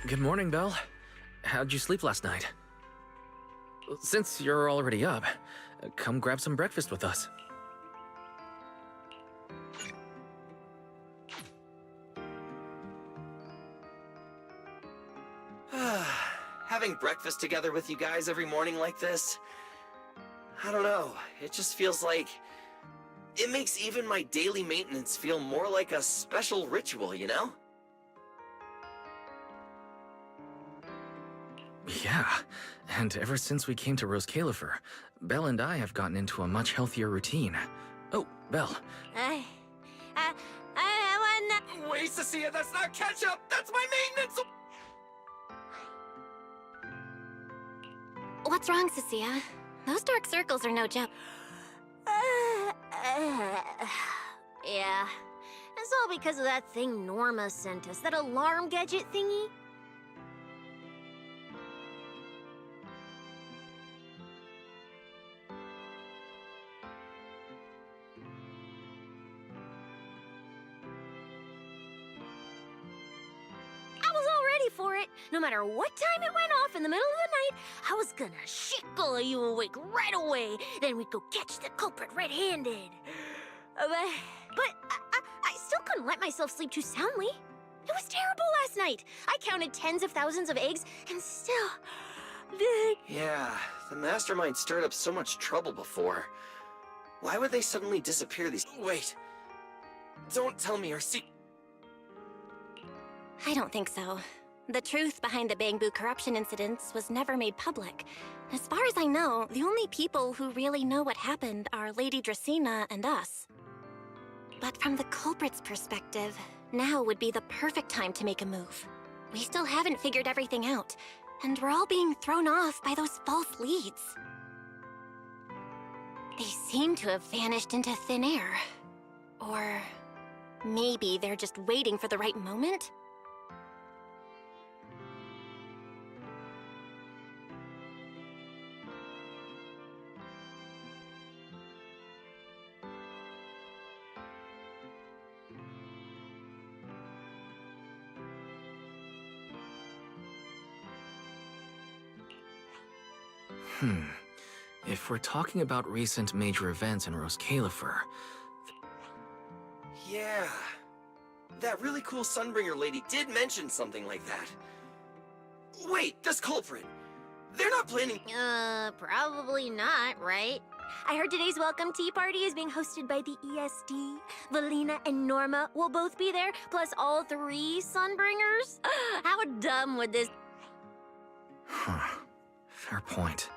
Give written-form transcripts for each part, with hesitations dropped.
Good morning, Belle. How'd you sleep last night? Since you're already up, come grab some breakfast with us. Having breakfast together with you guys every morning like this, I don't know, it just feels like it makes even my daily maintenance feel more like a special ritual, you know? Yeah, and ever since we came to Rose Califer, Belle and I have gotten into a much healthier routine. Oh, Belle. I want... Wait, Cecilia, that's not ketchup! That's my maintenance! What's wrong, Cecilia? Those dark circles are no joke. Yeah. It's all because of that thing Norma sent us, that alarm gadget thingy. I was all ready for it. No matter what time it went off in the middle of the night, I was gonna shake all of you awake right away. Then we'd go catch the culprit red-handed. But I still couldn't let myself sleep too soundly. It was terrible last night. I counted tens of thousands of eggs, and still... Yeah, the mastermind stirred up so much trouble before. Why would they suddenly disappear these... Wait. Don't tell me your secret... I don't think so. The truth behind the Bamboo corruption incidents was never made public. As far as I know, the only people who really know what happened are Lady Dracena and us. But from the culprit's perspective, now would be the perfect time to make a move. We still haven't figured everything out, and we're all being thrown off by those false leads. They seem to have vanished into thin air. Or maybe they're just waiting for the right moment? If we're talking about recent major events in Rose Califer... Yeah. That really cool Sunbringer lady did mention something like that. Wait, this culprit! They're not planning... Probably not, right? I heard today's welcome tea party is being hosted by the ESD. Valina and Norma will both be there, plus all 3 Sunbringers. How dumb would this... Fair point.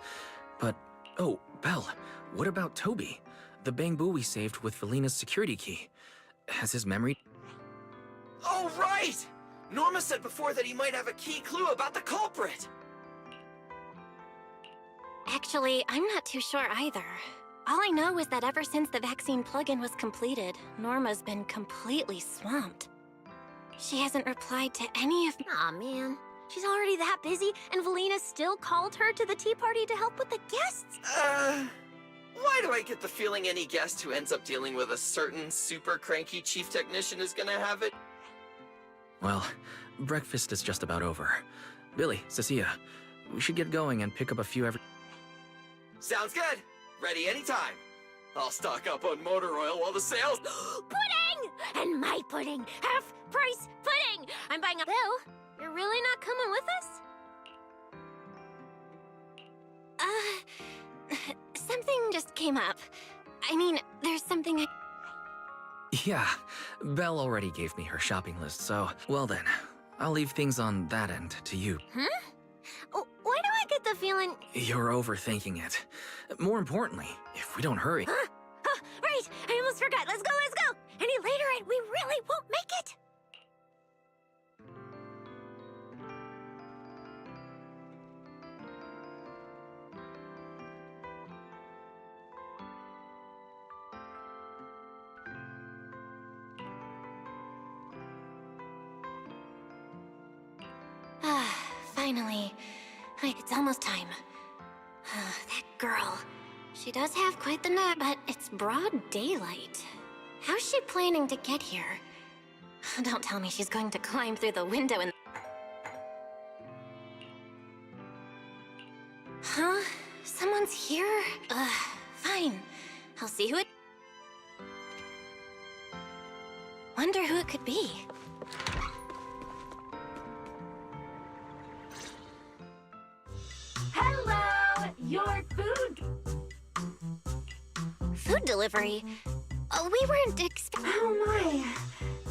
But, oh, Belle, what about Toby? The Bamboo we saved with Valina's security key. Has his memory... Oh, right! Norma said before that he might have a key clue about the culprit! Actually, I'm not too sure either. All I know is that ever since the vaccine plugin was completed, Norma's been completely swamped. She hasn't replied to any of... Aw, man. She's already that busy, and Valina still called her to the tea party to help with the guests. Why do I get the feeling any guest who ends up dealing with a certain super cranky chief technician is gonna have it? Well, breakfast is just about over. Billy, Cecilia, we should get going and pick up a few Sounds good! Ready anytime! I'll stock up on motor oil while the sales... Pudding! And my pudding! Half-price pudding! I'm buying a... Bill, you're really not coming with us? Something just came up. I mean, there's something I... Yeah, Belle already gave me her shopping list, so... Well then, I'll leave things on that end to you. Why do I get the feeling... You're overthinking it. More importantly, if we don't hurry... Right! I almost forgot. Let's go! Any later and we really won't make it! Finally. It's almost time. That girl. She does have quite the nerve, but it's broad daylight. How's she planning to get here? Don't tell me she's going to climb through the window and... Huh? Someone's here? Fine. I'll see who it... Wonder who it could be. Hello! Your food! Food delivery? Oh, we weren't Oh my!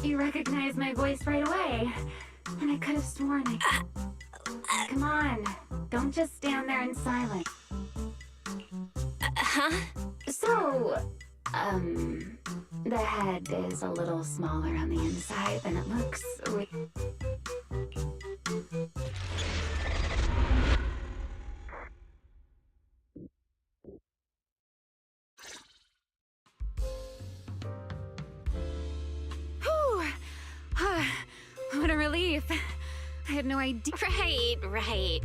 You recognized my voice right away. And I could have sworn I... Come on. Don't just stand there in silence. Huh? So, the head is a little smaller on the inside than it looks with... Whew! What a relief. I had no idea. Right.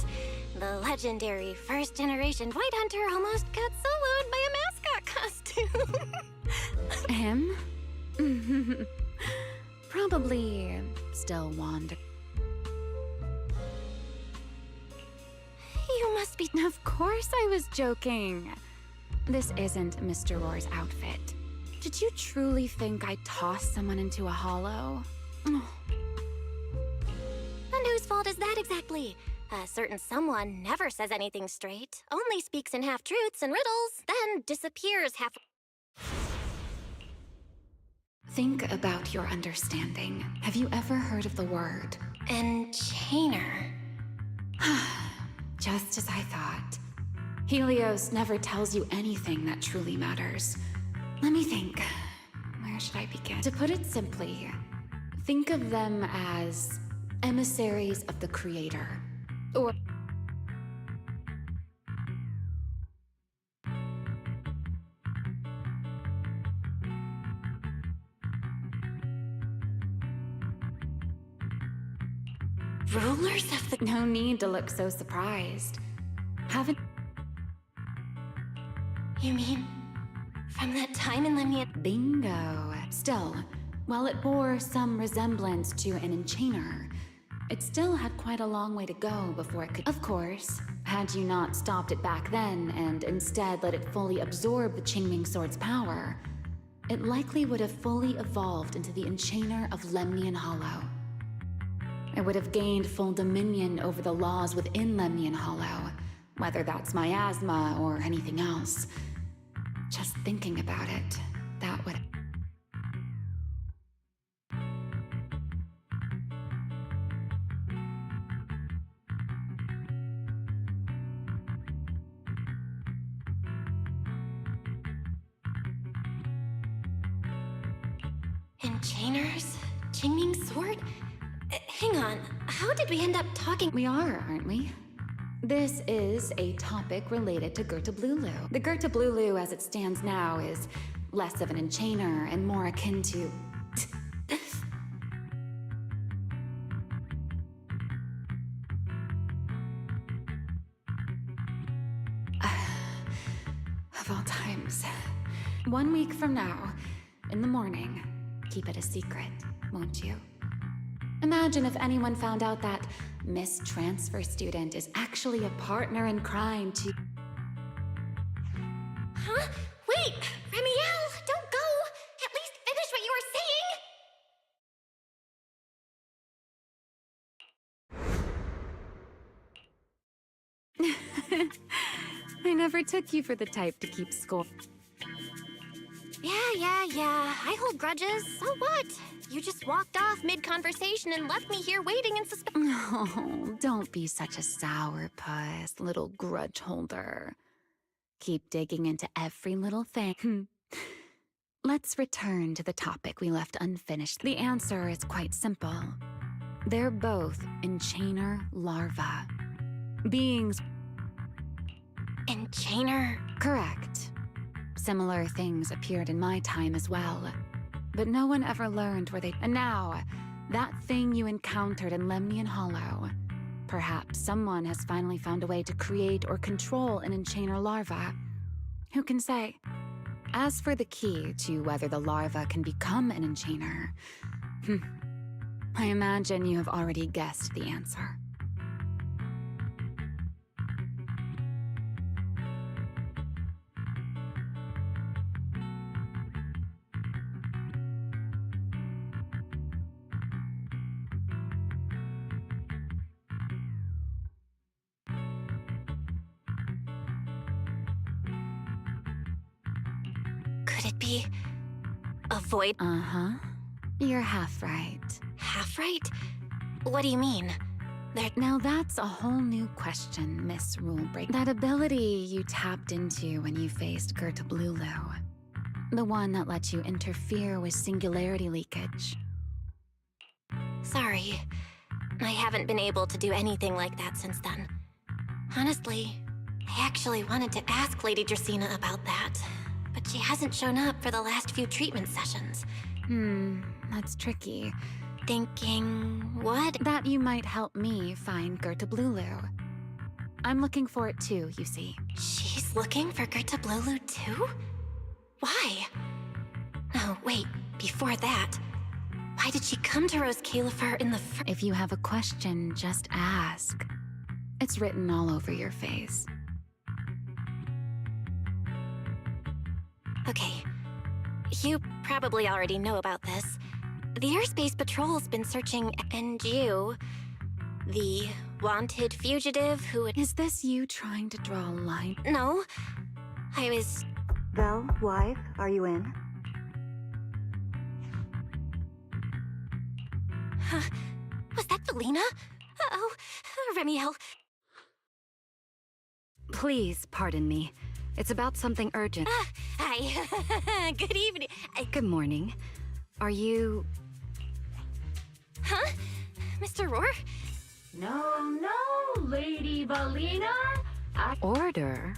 The legendary first-generation White Hunter almost got soloed by a mascot costume. Him? Probably still wander. You must be... Of course I was joking. This isn't Mr. Roar's outfit. Did you truly think I tossed someone into a hollow? Oh. And whose fault is that exactly? A certain someone never says anything straight, only speaks in half-truths and riddles, then disappears half... Think about your understanding. Have you ever heard of the word? Enchainer. Just as I thought. Helios never tells you anything that truly matters. Let me think. Where should I begin? To put it simply, think of them as emissaries of the Creator. Or... Rulers of the... No need to look so surprised. Haven't... You mean... from that time in Lemnia... Bingo. Still, while it bore some resemblance to an enchainer, it still had quite a long way to go before it could... Of course, had you not stopped it back then and instead let it fully absorb the Qingming Sword's power, it likely would have fully evolved into the enchainer of Lemnian Hollow. It would have gained full dominion over the laws within Lemnian Hollow, whether that's miasma or anything else. Just thinking about it, that would... Enchainers? Qingming Sword? Hang on, how did we end up talking? We are, aren't we? This is a topic related to Gertablulu. The Gertablulu as it stands now is less of an enchainer and more akin to... of all times. 1 week from now, in the morning, keep it a secret, won't you? Imagine if anyone found out that Miss Transfer Student is actually a partner in crime to... Huh? Wait! Remiel, don't go! At least finish what you were saying! I never took you for the type to keep score. Yeah. I hold grudges. So what? You just walked off mid-conversation and left me here waiting in suspense. Oh, don't be such a sourpuss, little grudge holder. Keep digging into every little thing. Let's return to the topic we left unfinished. The answer is quite simple. They're both enchainer larvae. Beings... Enchainer? Correct. Similar things appeared in my time as well. But no one ever learned where they... And now, that thing you encountered in Lemnian Hollow. Perhaps someone has finally found a way to create or control an enchainer larva. Who can say? As for the key to whether the larva can become an enchainer, I imagine you have already guessed the answer. it be a void? Uh-huh. You're half right. Half right? What do you mean? Now that's a whole new question, Miss Rulebreaker. That ability you tapped into when you faced Gerta Blulu. The one that lets you interfere with singularity leakage. Sorry. I haven't been able to do anything like that since then. Honestly, I actually wanted to ask Lady Dracaena about that, but she hasn't shown up for the last few treatment sessions. That's tricky. Thinking what? That you might help me find Gerta Blulu. I'm looking for it too, you see. She's looking for Gerta Blulu too? Why? Oh, wait, before that, why did she come to Rose Califer in the first? If you have a question, just ask. It's written all over your face. Okay, you probably already know about this. The Airspace Patrol's been searching, and you, the wanted fugitive who... Is this you trying to draw a line? No, I was... Vel, wife, are you in? Was that Felina? Uh-oh, Remiel. Please pardon me. It's about something urgent. Hi. Good evening. Good morning. Are you... Huh? Mr. Roar? No, Lady Valina. Order?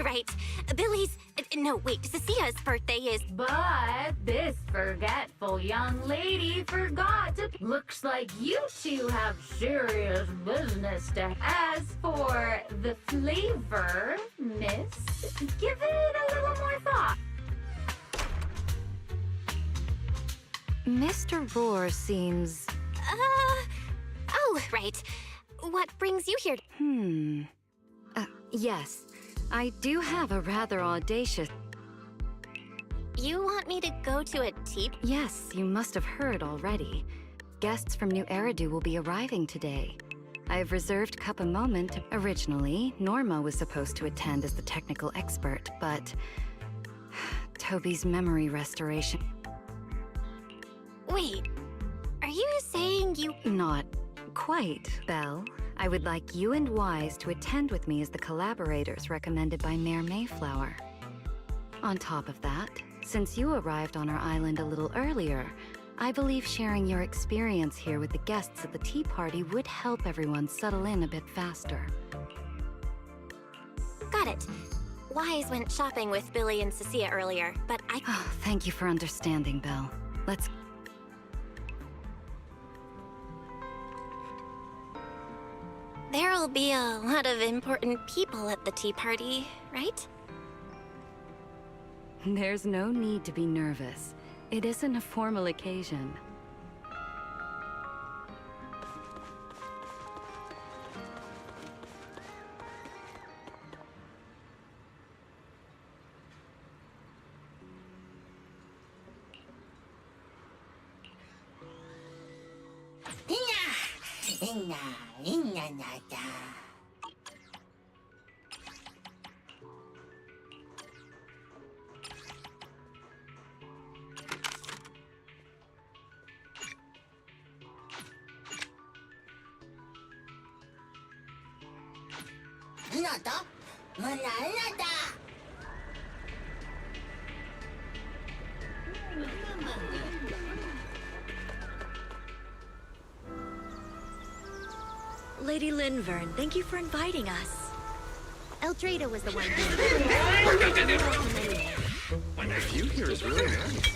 Right. Billy's... No, wait, Cecia's birthday is... But this forgetful young lady forgot to... Looks like you two have serious business to... As for the flavor, miss, give it a little more thought. Mr. Roar seems... Oh, right. What brings you here? Yes. I do have a rather audacious... You want me to go to a tea... Yes, you must have heard already. Guests from New Eridu will be arriving today. I have reserved Cup a Moment. Originally, Norma was supposed to attend as the technical expert, but... Toby's memory restoration... Wait, are you saying you... Not quite, Belle. I would like you and Wise to attend with me as the collaborators recommended by Mayor Mayflower. On top of that, since you arrived on our island a little earlier, I believe sharing your experience here with the guests at the tea party would help everyone settle in a bit faster. Got it. Wise went shopping with Billy and Cecilia earlier, but I... Oh, thank you for understanding, Belle. Let's... There'll be a lot of important people at the tea party, right? There's no need to be nervous. It isn't a formal occasion. Lady Linvern, thank you for inviting us. Eldrada was the one who... The view here is really nice.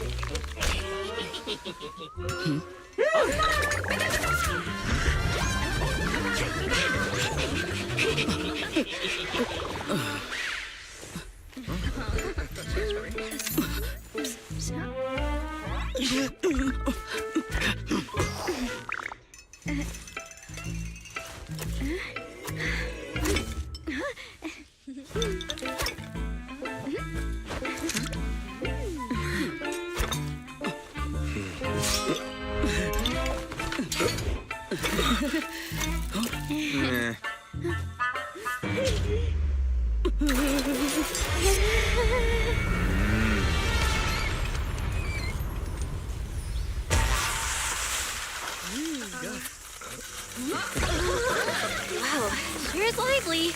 us lively.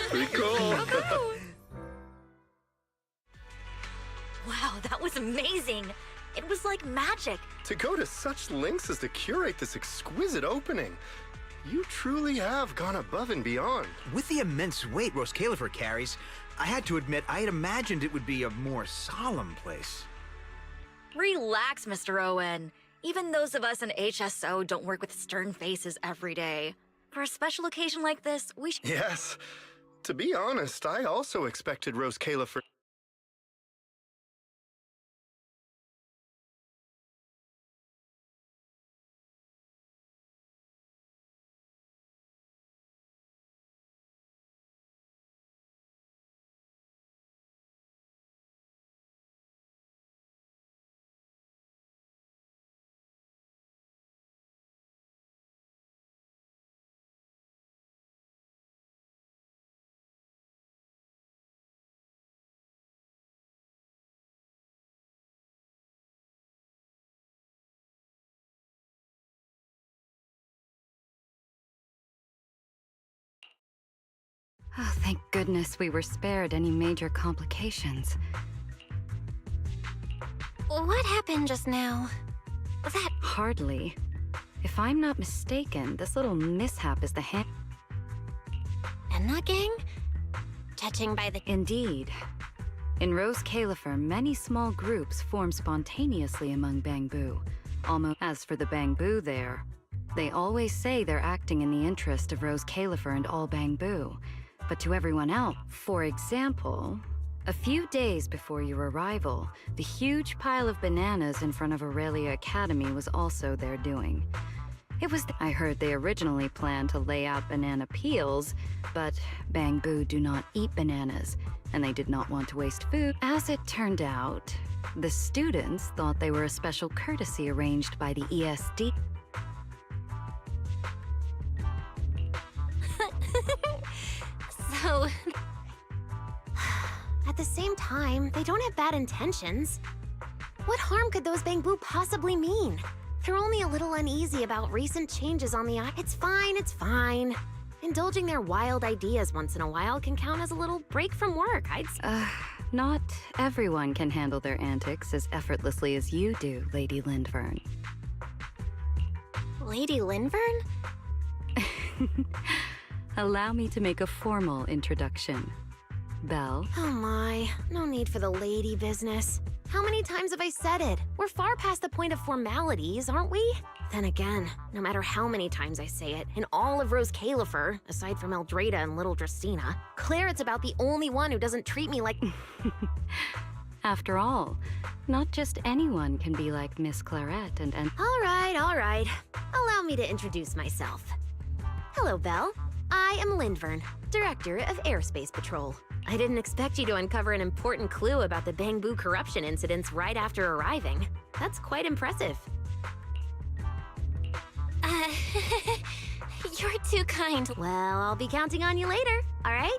Pretty cool. Wow, that was amazing. It was like magic. To go to such lengths as to curate this exquisite opening. You truly have gone above and beyond. With the immense weight Rose Califer carries, I had to admit I had imagined it would be a more solemn place. Relax, Mr. Owen. Even those of us in HSO don't work with stern faces every day. For a special occasion like this, we should... Yes. To be honest, I also expected Rose Califer. Oh, thank goodness we were spared any major complications. What happened just now? That... Hardly. If I'm not mistaken, this little mishap is the Enna gang? Judging by the... Indeed. In Rose Califer, many small groups form spontaneously among Bangbu. Almost as for the Bangbu there, they always say they're acting in the interest of Rose Califer and all Bangbu. But to everyone else, for example, a few days before your arrival, the huge pile of bananas in front of Aurelia Academy was also their doing. It was... I heard they originally planned to lay out banana peels, but Bangbu do not eat bananas, and they did not want to waste food. As it turned out, the students thought they were a special courtesy arranged by the ESD. So... At the same time, they don't have bad intentions. What harm could those Bangbu possibly mean? They're only a little uneasy about recent changes on the eye. It's fine, it's fine. Indulging their wild ideas once in a while can count as a little break from work, I'd say. Not everyone can handle their antics as effortlessly as you do, Lady Lindvern. Lady Lindvern? Allow me to make a formal introduction. Belle. Oh my, no need for the lady business. How many times have I said it? We're far past the point of formalities, aren't we? Then again, no matter how many times I say it, in all of Rose Califer, aside from Eldrada and little Dracena, Clairet's about the only one who doesn't treat me like... After all, not just anyone can be like Miss Clairette and... All right. Allow me to introduce myself. Hello, Belle. I am Lindvern, Director of Airspace Patrol. I didn't expect you to uncover an important clue about the Bangbu corruption incidents right after arriving. That's quite impressive. You're too kind. Well, I'll be counting on you later, all right?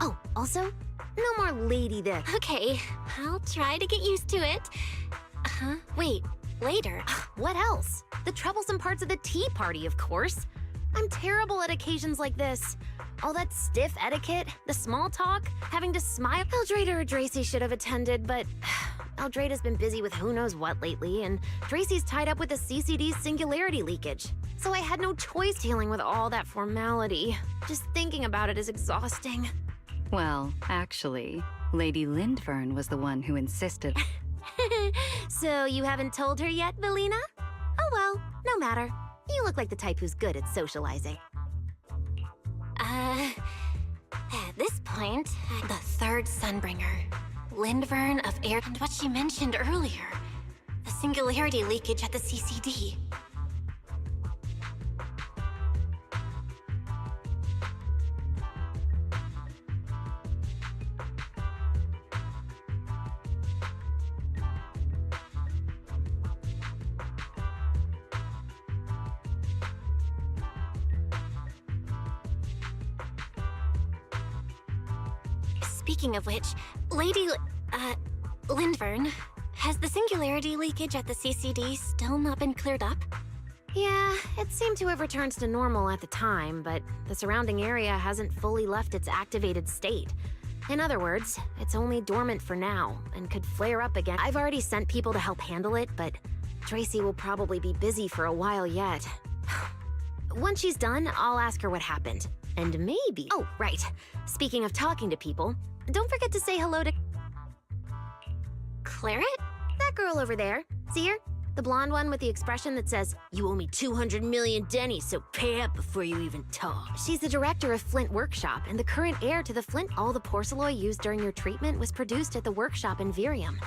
Oh, also, no more lady this. Okay, I'll try to get used to it. Wait, later? What else? The troublesome parts of the tea party, of course. I'm terrible at occasions like this. All that stiff etiquette, the small talk, having to smile. Eldrada or Dracy should have attended, but Eldrada's been busy with who knows what lately, and Dracy's tied up with the CCD's singularity leakage. So I had no choice dealing with all that formality. Just thinking about it is exhausting. Well, actually, Lady Lindvern was the one who insisted. So you haven't told her yet, Valina? Oh well, no matter. You look like the type who's good at socializing. At this point, the third Sunbringer, Lindvern of Air, and what she mentioned earlier, the singularity leakage at the CCD. Speaking of which, Lady Lindvern, has the singularity leakage at the CCD still not been cleared up? Yeah, it seemed to have returned to normal at the time, but the surrounding area hasn't fully left its activated state. In other words, it's only dormant for now, and could flare up again. I've already sent people to help handle it, but Tracy will probably be busy for a while yet. Once she's done, I'll ask her what happened. And maybe... Oh, right. Speaking of talking to people, don't forget to say hello to... Claret? That girl over there. See her? The blonde one with the expression that says, "You owe me 200 million dennies, so pay up before you even talk." She's the director of Flint Workshop and the current heir to the Flint. All the porcelain used during your treatment was produced at the workshop in Virium.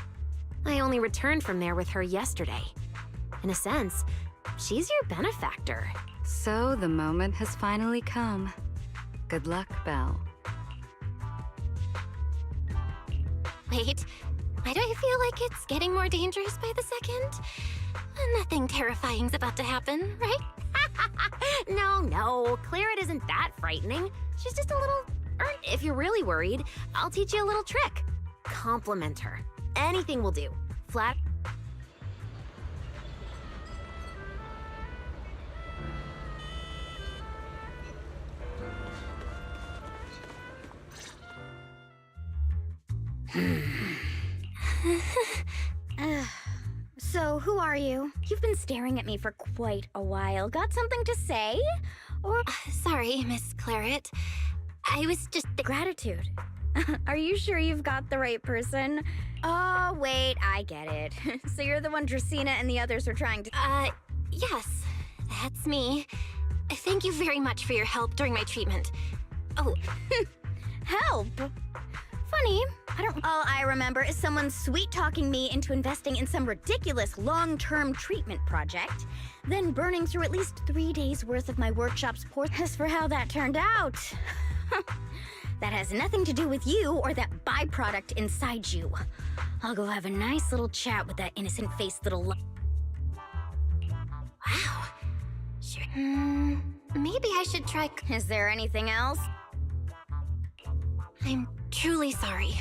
I only returned from there with her yesterday. In a sense, she's your benefactor. So the moment has finally come. Good luck, Belle. Wait, why do I feel like it's getting more dangerous by the second? Nothing terrifying's about to happen, right? No, Claret isn't that frightening. She's just a little... if you're really worried, I'll teach you a little trick. Compliment her. Anything will do. Flat... So, who are you? You've been staring at me for quite a while. Got something to say? Or... Sorry, Miss Claret. I was just... Gratitude. Are you sure you've got the right person? Oh, wait, I get it. So you're the one Dracaena and the others are trying to... Yes, that's me. Thank you very much for your help during my treatment. Oh, Help? Funny. All I remember is someone sweet-talking me into investing in some ridiculous long-term treatment project, then burning through at least 3 days' worth of my workshop's As for how that turned out, that has nothing to do with you or that byproduct inside you. I'll go have a nice little chat with that innocent-faced little... wow. Sure. Maybe I should try... Is there anything else? I'm truly sorry.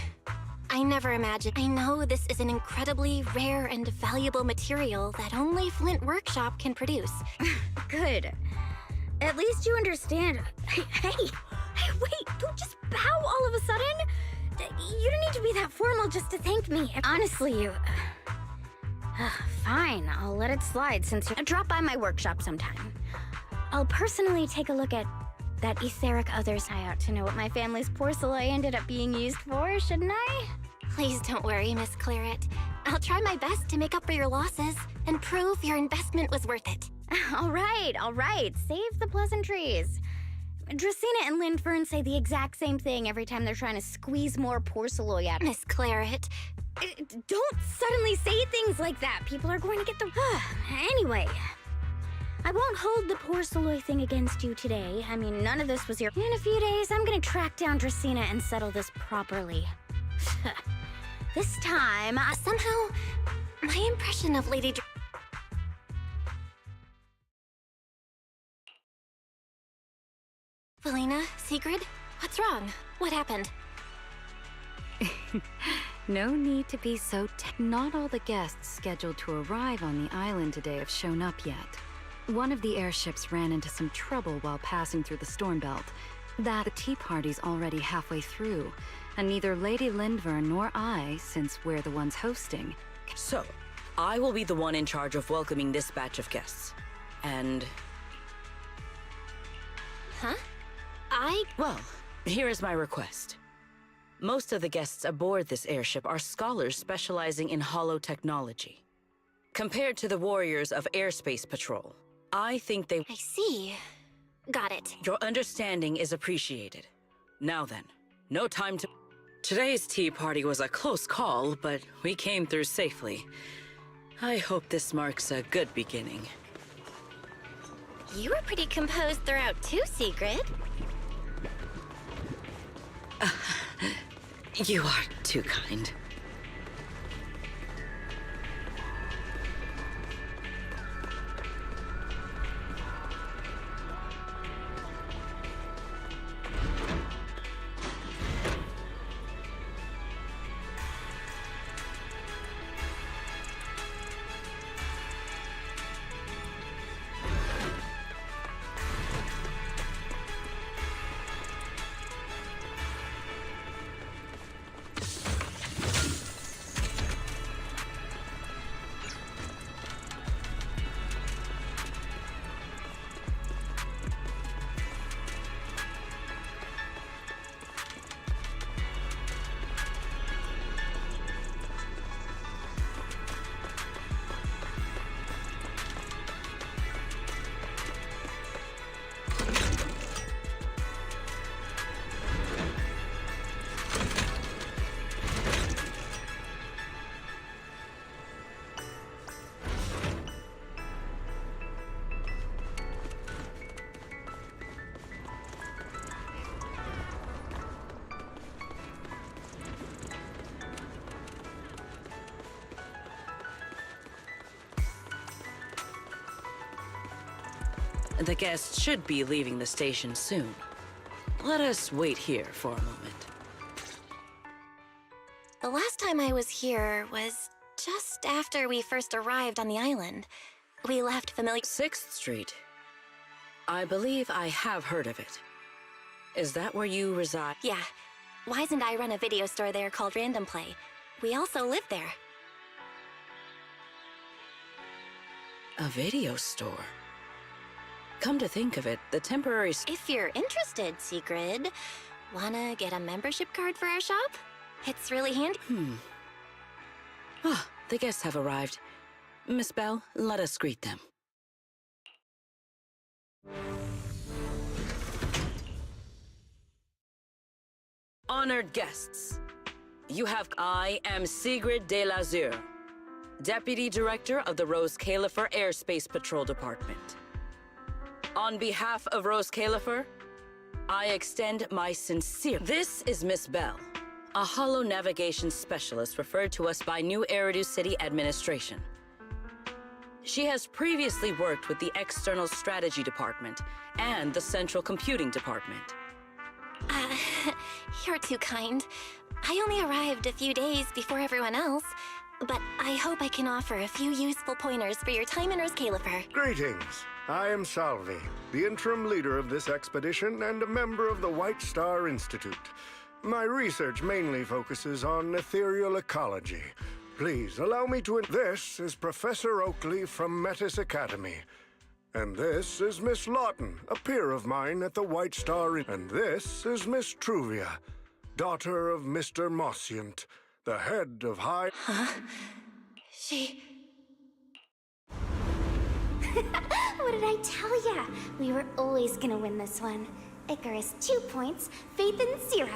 I never imagined. I know this is an incredibly rare and valuable material that only Flint Workshop can produce. Good. At least you understand. Hey, wait, don't just bow all of a sudden. You don't need to be that formal just to thank me. Honestly, you... Fine, I'll let it slide since you... Drop by my workshop sometime. I'll personally take a look at that etheric others. I ought to know what my family's porcelain ended up being used for, shouldn't I? Please don't worry, Miss Claret. I'll try my best to make up for your losses and prove your investment was worth it. All right. Save the pleasantries. Dracaena and Lindfern say the exact same thing every time they're trying to squeeze more porcelain out. Miss Claret. Don't suddenly say things like that. People are going to get the... Anyway, I won't hold the porcelain thing against you today. I mean, none of this was your... In a few days, I'm gonna track down Dracaena and settle this properly. This time, Somehow, my impression of Lady Felina, Sigrid, what's wrong? What happened? No need to be so Not all the guests scheduled to arrive on the island today have shown up yet. One of the airships ran into some trouble while passing through the storm belt. The tea party's already halfway through, and neither Lady Lindvern nor I, since we're the ones hosting. So, I will be the one in charge of welcoming this batch of guests. And... Huh? Well, here is my request. Most of the guests aboard this airship are scholars specializing in hollow technology. Compared to the warriors of Airspace Patrol, I think they... I see. Got it. Your understanding is appreciated. Now then, no time to... Today's tea party was a close call, but we came through safely. I hope this marks a good beginning. You were pretty composed throughout too, Sigrid. You are too kind. The guests should be leaving the station soon. Let us wait here for a moment. The last time I was here was just after we first arrived on the island. We left familiar— 6th Street. I believe I have heard of it. Is that where you reside? Yeah. Wise and I run a video store there called Random Play. We also live there. A video store? Come to think of it, the temporary— If you're interested, Sigrid, wanna get a membership card for our shop? It's really handy. Ah, the guests have arrived. Miss Bell, let us greet them. Honored guests, I am Sigrid de Lazure, Deputy Director of the Rose Califer Airspace Patrol Department. On behalf of Rose Califer, I extend my sincere— This is Miss Bell, a holo navigation specialist referred to us by New Eridu City Administration. She has previously worked with the External Strategy Department and the Central Computing Department. You're too kind. I only arrived a few days before everyone else, but I hope I can offer a few useful pointers for your time in Rose Califer. Greetings. I am Salvi, the interim leader of this expedition and a member of the White Star Institute. My research mainly focuses on ethereal ecology. Please allow me to— This is Professor Oakley from Metis Academy. And this is Miss Lawton, a peer of mine at the White Star. And this is Miss Truvia, daughter of Mr. Mossiant, the head of High— Huh? She— What did I tell ya? We were always gonna win this one. Icarus 2 points, Phaethon 0.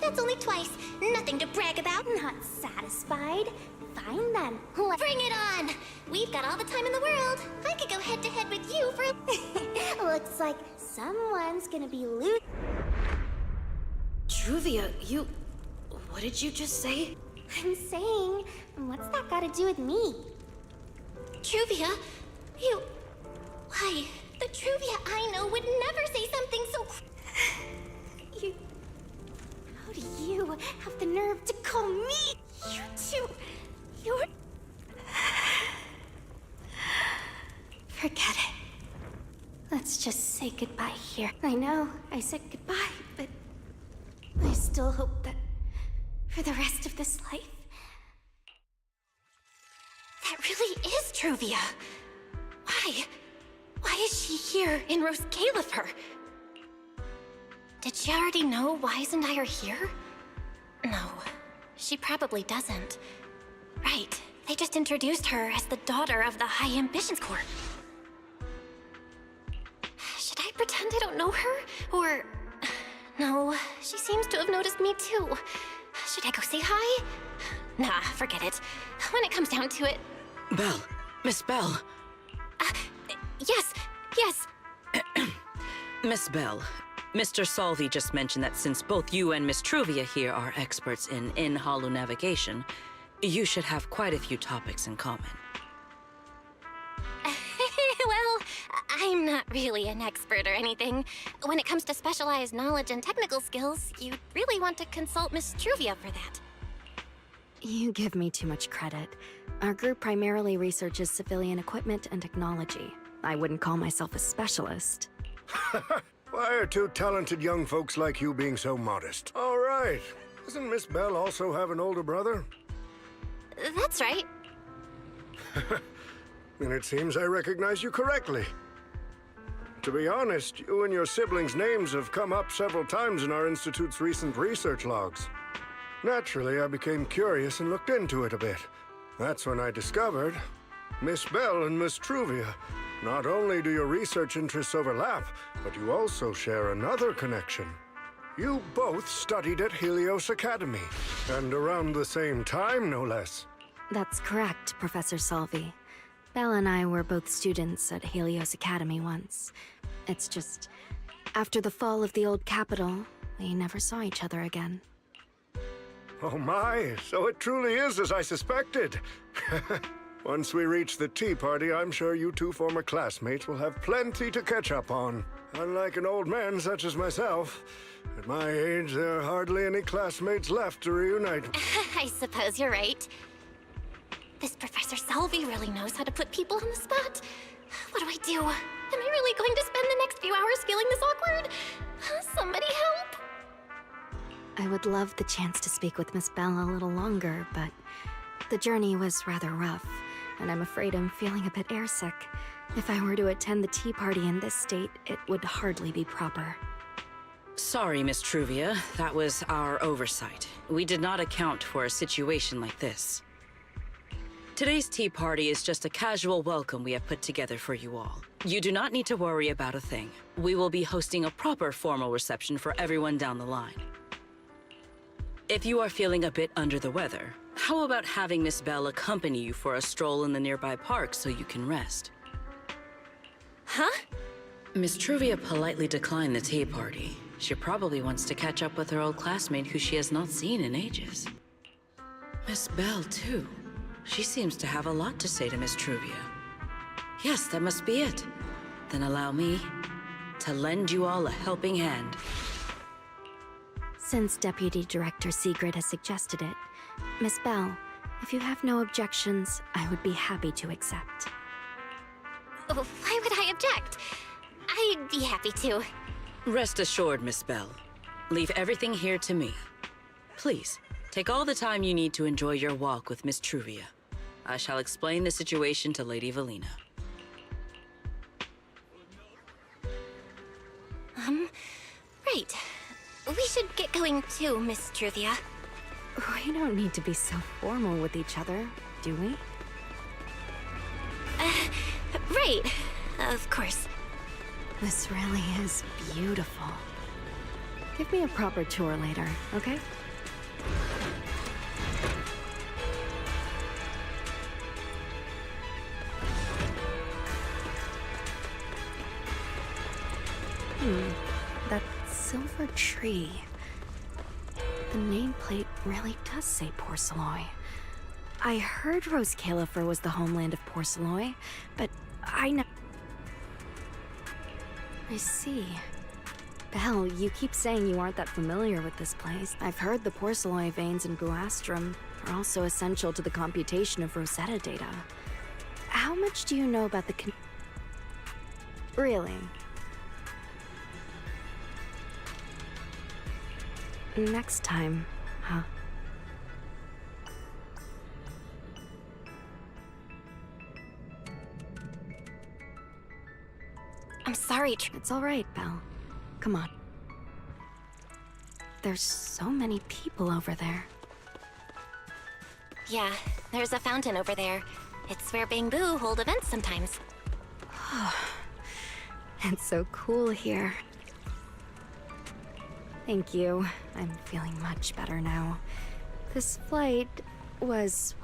That's only twice. Nothing to brag about. Not satisfied. Fine then. Bring it on! We've got all the time in the world. I could go head-to-head with you for— Looks like someone's gonna be loot. Truvia, you... What did you just say? I'm saying, what's that got to do with me? Truvia, you— Why, the Truvia I know would never say something so— You... How do you have the nerve to call me? You two... You're... Forget it. Let's just say goodbye here. I know, I said goodbye, but... I still hope that for the rest of this life... That really is Truvia. Why? Why is she here in Rose Califer? Did she already know Wise and I are here? No, she probably doesn't. Right, they just introduced her as the daughter of the High Ambitions Corps. Should I pretend I don't know her? Or... No, she seems to have noticed me too. Should I go say hi? Nah, forget it. When it comes down to it... Bell. Miss Bell. Yes. Miss Bell, Mr. Salvi just mentioned that since both you and Miss Truvia here are experts in holo navigation, you should have quite a few topics in common. Well, I'm not really an expert or anything. When it comes to specialized knowledge and technical skills, you'd really want to consult Miss Truvia for that. You give me too much credit. Our group primarily researches civilian equipment and technology. I wouldn't call myself a specialist. Why are two talented young folks like you being so modest? All right. Doesn't Miss Bell also have an older brother? That's right. Then it seems I recognize you correctly. To be honest, you and your siblings' names have come up several times in our Institute's recent research logs. Naturally, I became curious and looked into it a bit. That's when I discovered Miss Bell and Miss Truvia. Not only do your research interests overlap, but you also share another connection. You both studied at Helios Academy, and around the same time, no less. That's correct, Professor Salvi. Belle and I were both students at Helios Academy once. It's just, after the fall of the old capital, we never saw each other again. Oh my, so it truly is as I suspected. Once we reach the tea party, I'm sure you two former classmates will have plenty to catch up on. Unlike an old man such as myself, at my age, there are hardly any classmates left to reunite. I suppose you're right. This Professor Salvi really knows how to put people on the spot. What do I do? Am I really going to spend the next few hours feeling this awkward? Somebody help! I would love the chance to speak with Miss Bell a little longer, but the journey was rather rough, and I'm afraid I'm feeling a bit airsick. If I were to attend the tea party in this state, it would hardly be proper. Sorry, Miss Truvia. That was our oversight. We did not account for a situation like this. Today's tea party is just a casual welcome we have put together for you all. You do not need to worry about a thing. We will be hosting a proper formal reception for everyone down the line. If you are feeling a bit under the weather, how about having Miss Bell accompany you for a stroll in the nearby park so you can rest? Huh? Miss Truvia politely declined the tea party. She probably wants to catch up with her old classmate who she has not seen in ages. Miss Bell, too. She seems to have a lot to say to Miss Truvia. Yes, that must be it. Then allow me to lend you all a helping hand. Since Deputy Director Sigrid has suggested it, Miss Bell, if you have no objections, I would be happy to accept. Oh, why would I object? I'd be happy to. Rest assured, Miss Bell. Leave everything here to me. Please, take all the time you need to enjoy your walk with Miss Truvia. I shall explain the situation to Lady Valina. Right. We should get going too, Miss Truvia. We don't need to be so formal with each other, do we? Right. Of course. This really is beautiful. Give me a proper tour later, okay? That silver tree. The nameplate really does say Porceloy. I heard Rose Califer was the homeland of Porceloy, but I know. I see. Belle, you keep saying you aren't that familiar with this place. I've heard the Porceloy veins in Buastrum are also essential to the computation of Rosetta data. How much do you know about the Really? Next time, huh? I'm sorry, It's all right, Belle. Come on. There's so many people over there. Yeah, there's a fountain over there. It's where Bangbu hold events sometimes. It's so cool here. Thank you. I'm feeling much better now. This flight was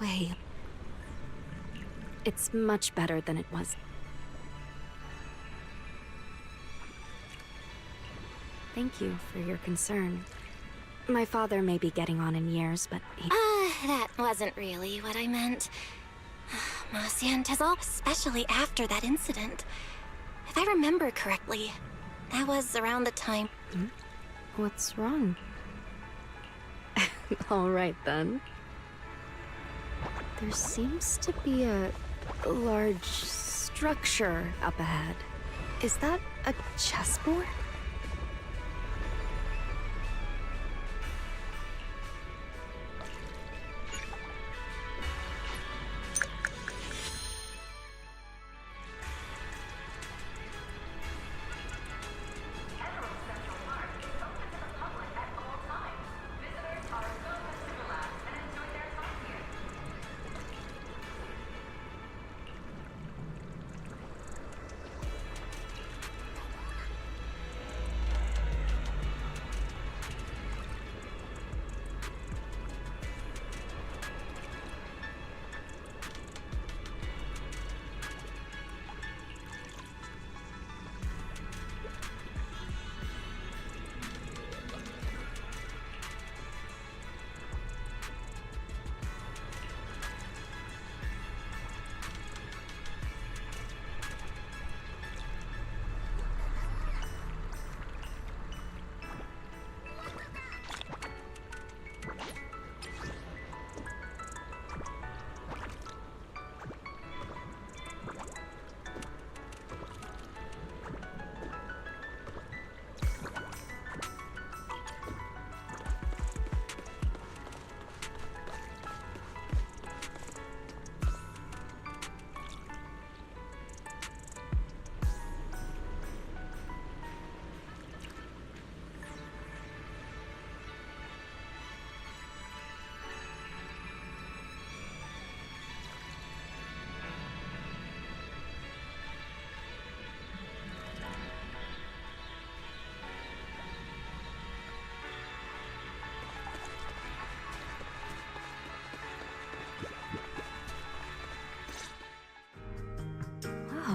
It's much better than it was. Thank you for your concern. My father may be getting on in years, but he... That wasn't really what I meant. Monsieur Tezol, especially after that incident. If I remember correctly, that was around the time... What's wrong? All right, then. There seems to be a large structure up ahead. Is that a chessboard?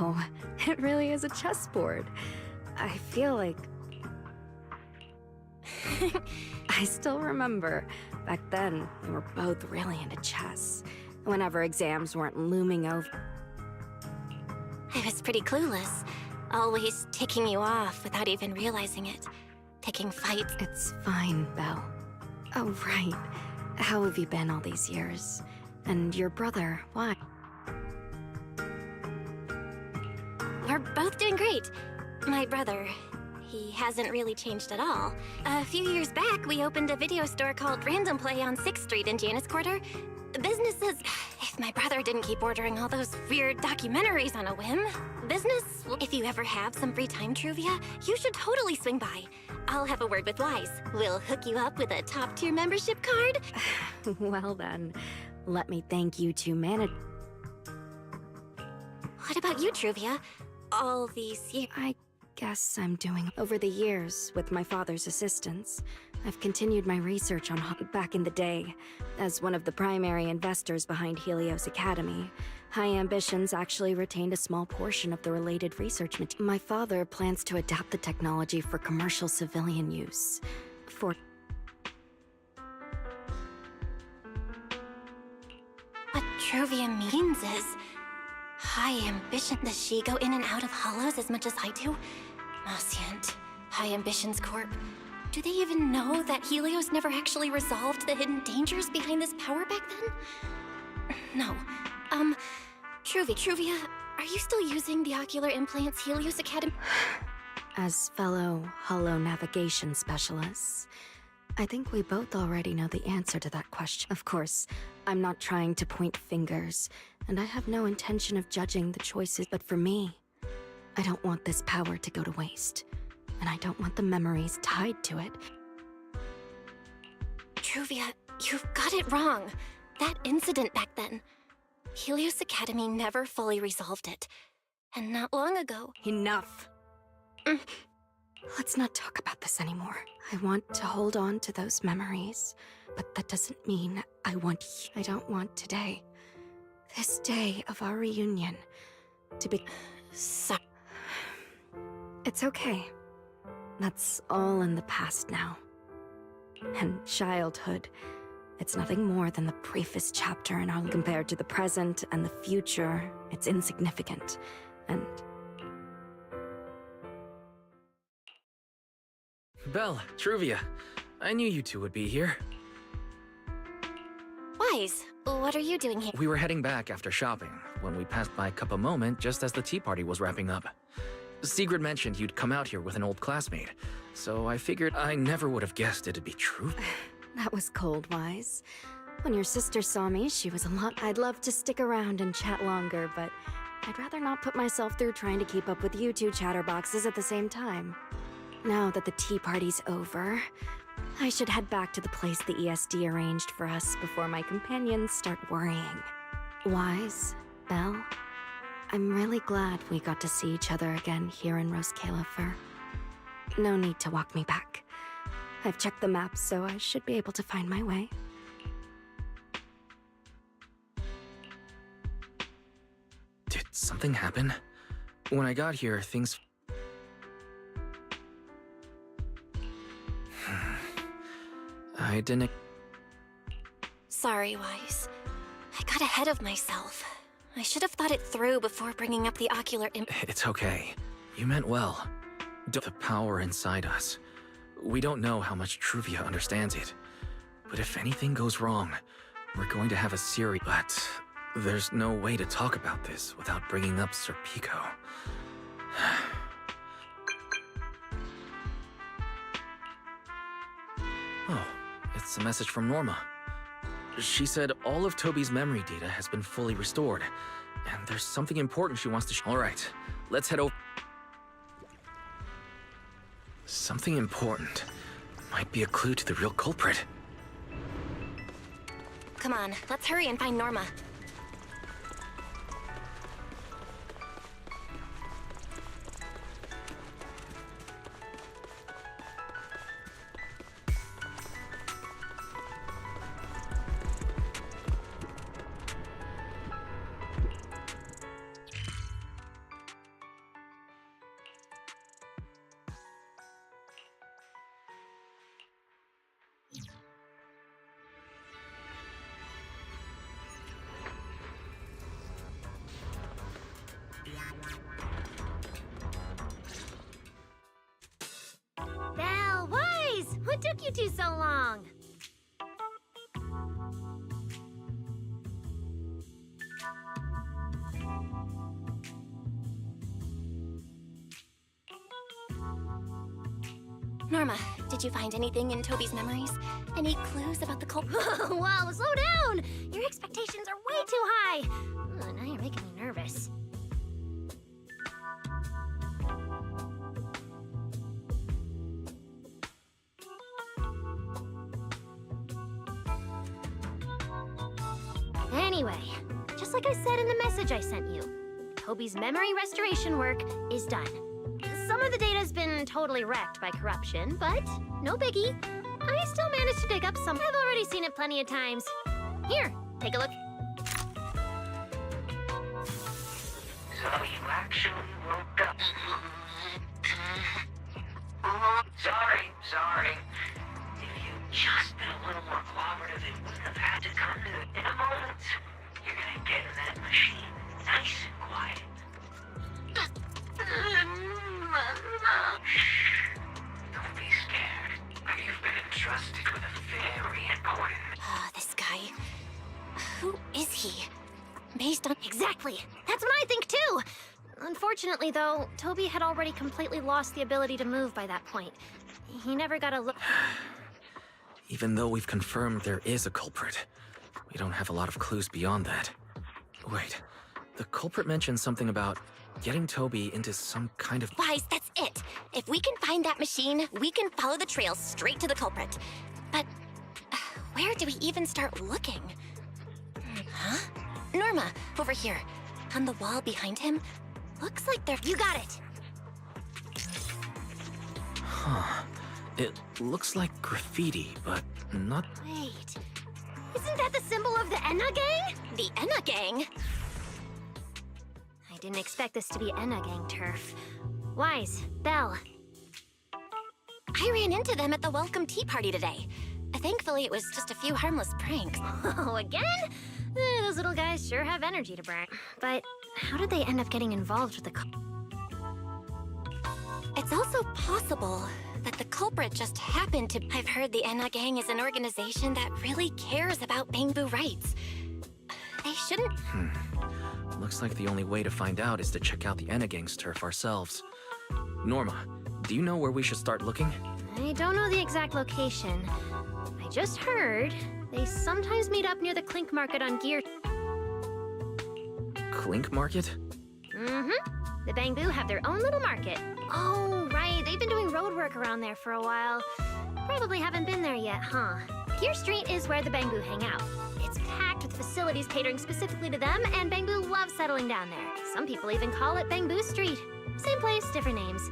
Oh, it really is a chessboard. I feel like... I still remember, back then, we were both really into chess. Whenever exams weren't looming over... I was pretty clueless, always ticking you off without even realizing it. Picking fights. It's fine, Belle. Oh, right. How have you been all these years? And your brother, why? We're both doing great. My brother, he hasn't really changed at all. A few years back, we opened a video store called Random Play on 6th Street in Janus Quarter. Businesses... If my brother didn't keep ordering all those weird documentaries on a whim. Business... If you ever have some free time, Truvia, you should totally swing by. I'll have a word with Wise. We'll hook you up with a top-tier membership card. Well then, let me thank you to manage... What about you, Truvia? All these years... I guess I'm doing... Over the years, with my father's assistance, I've continued my research on back in the day. As one of the primary investors behind Helios Academy, High Ambitions actually retained a small portion of the related research material. My father plans to adapt the technology for commercial civilian use. For... What Truvia means is... High Ambition. Does she go in and out of hollows as much as I do? Moscient, High Ambitions Corp. Do they even know that Helios never actually resolved the hidden dangers behind this power back then? No. Truvia, are you still using the ocular implants Helios Academy? As fellow hollow navigation specialists, I think we both already know the answer to that question. Of course, I'm not trying to point fingers, and I have no intention of judging the choices, but for me, I don't want this power to go to waste, and I don't want the memories tied to it. Truvia, you've got it wrong. That incident back then, Helios Academy never fully resolved it. And not long ago... Enough! Let's not talk about this anymore. I want to hold on to those memories, but that doesn't mean I want you. I don't want today, this day of our reunion, to be... It's okay. That's all in the past now. And childhood, it's nothing more than the briefest chapter in our... Compared to the present and the future, it's insignificant, and... Belle, Truvia, I knew you two would be here. Wise, what are you doing here? We were heading back after shopping when we passed by Cup a Moment just as the tea party was wrapping up. Sigrid mentioned you'd come out here with an old classmate, so I figured I never would have guessed it'd be true. That was cold, Wise. When your sister saw me, she was a lot... I'd love to stick around and chat longer, but I'd rather not put myself through trying to keep up with you two chatterboxes at the same time. Now that the tea party's over, I should head back to the place the ESD arranged for us before my companions start worrying. Wise, Belle, I'm really glad we got to see each other again here in Roskilde. No need to walk me back. I've checked the map, so I should be able to find my way. Did something happen? When I got here, things... I didn't... Sorry, Wise. I got ahead of myself. I should have thought it through before bringing up the ocular It's okay. You meant well. The power inside us. We don't know how much Truvia understands it. But if anything goes wrong, we're going to have a series. But there's no way to talk about this without bringing up Sir Pico. Oh, it's a message from Norma. She said all of Toby's memory data has been fully restored, and there's something important she wants to All right, let's head over. Something important. Might be a clue to the real culprit. Come on, let's hurry and find Norma. What took you two so long? Norma, did you find anything in Toby's memories? Any clues about the culprit? Whoa, slow down! Your expectations are way too high. Ugh, now you're making me nervous. Anyway, just like I said in the message I sent you, Toby's memory restoration work is done. Some of the data's been totally wrecked by corruption, but no biggie. I still managed to dig up some. I've already seen it plenty of times. Here, take a look. So you actually woke up. Sorry. If you'd just been a little more cooperative, it wouldn't have had to come to it in a moment. You're gonna get in that machine nice and quiet. Shh. Don't be scared. You've been entrusted with a very important... This guy. Who is he? Based on... Exactly! That's what I think too! Unfortunately, though, Toby had already completely lost the ability to move by that point. He never got a look... Even though we've confirmed there is a culprit, we don't have a lot of clues beyond that. Wait, the culprit mentioned something about getting Toby into some kind of... Wise, that's it! If we can find that machine, we can follow the trail straight to the culprit. But where do we even start looking? Huh? Norma, over here. On the wall behind him, looks like they're... You got it! Huh. It looks like graffiti, but not... Wait, isn't that the symbol of the Enna Gang? The Enna Gang? I didn't expect this to be Enna Gang turf. Wise, Belle. I ran into them at the welcome tea party today. Thankfully, it was just a few harmless pranks. Oh, again? Those little guys sure have energy to burn. But how did they end up getting involved with the... It's also possible that the culprit just happened to... I've heard the Enna Gang is an organization that really cares about Bangbu rights. They shouldn't... Looks like the only way to find out is to check out the Enna Gang's turf ourselves. Norma, do you know where we should start looking? I don't know the exact location. I just heard they sometimes meet up near the Clink Market on Gear... Clink Market? Mm-hmm. The Bangbu have their own little market. Oh, right. They've been doing road work around there for a while. Probably haven't been there yet, huh? Gear Street is where the Bangbu hang out. It's packed with facilities catering specifically to them, and Bangbu loves settling down there. Some people even call it Bangbu Street. Same place, different names.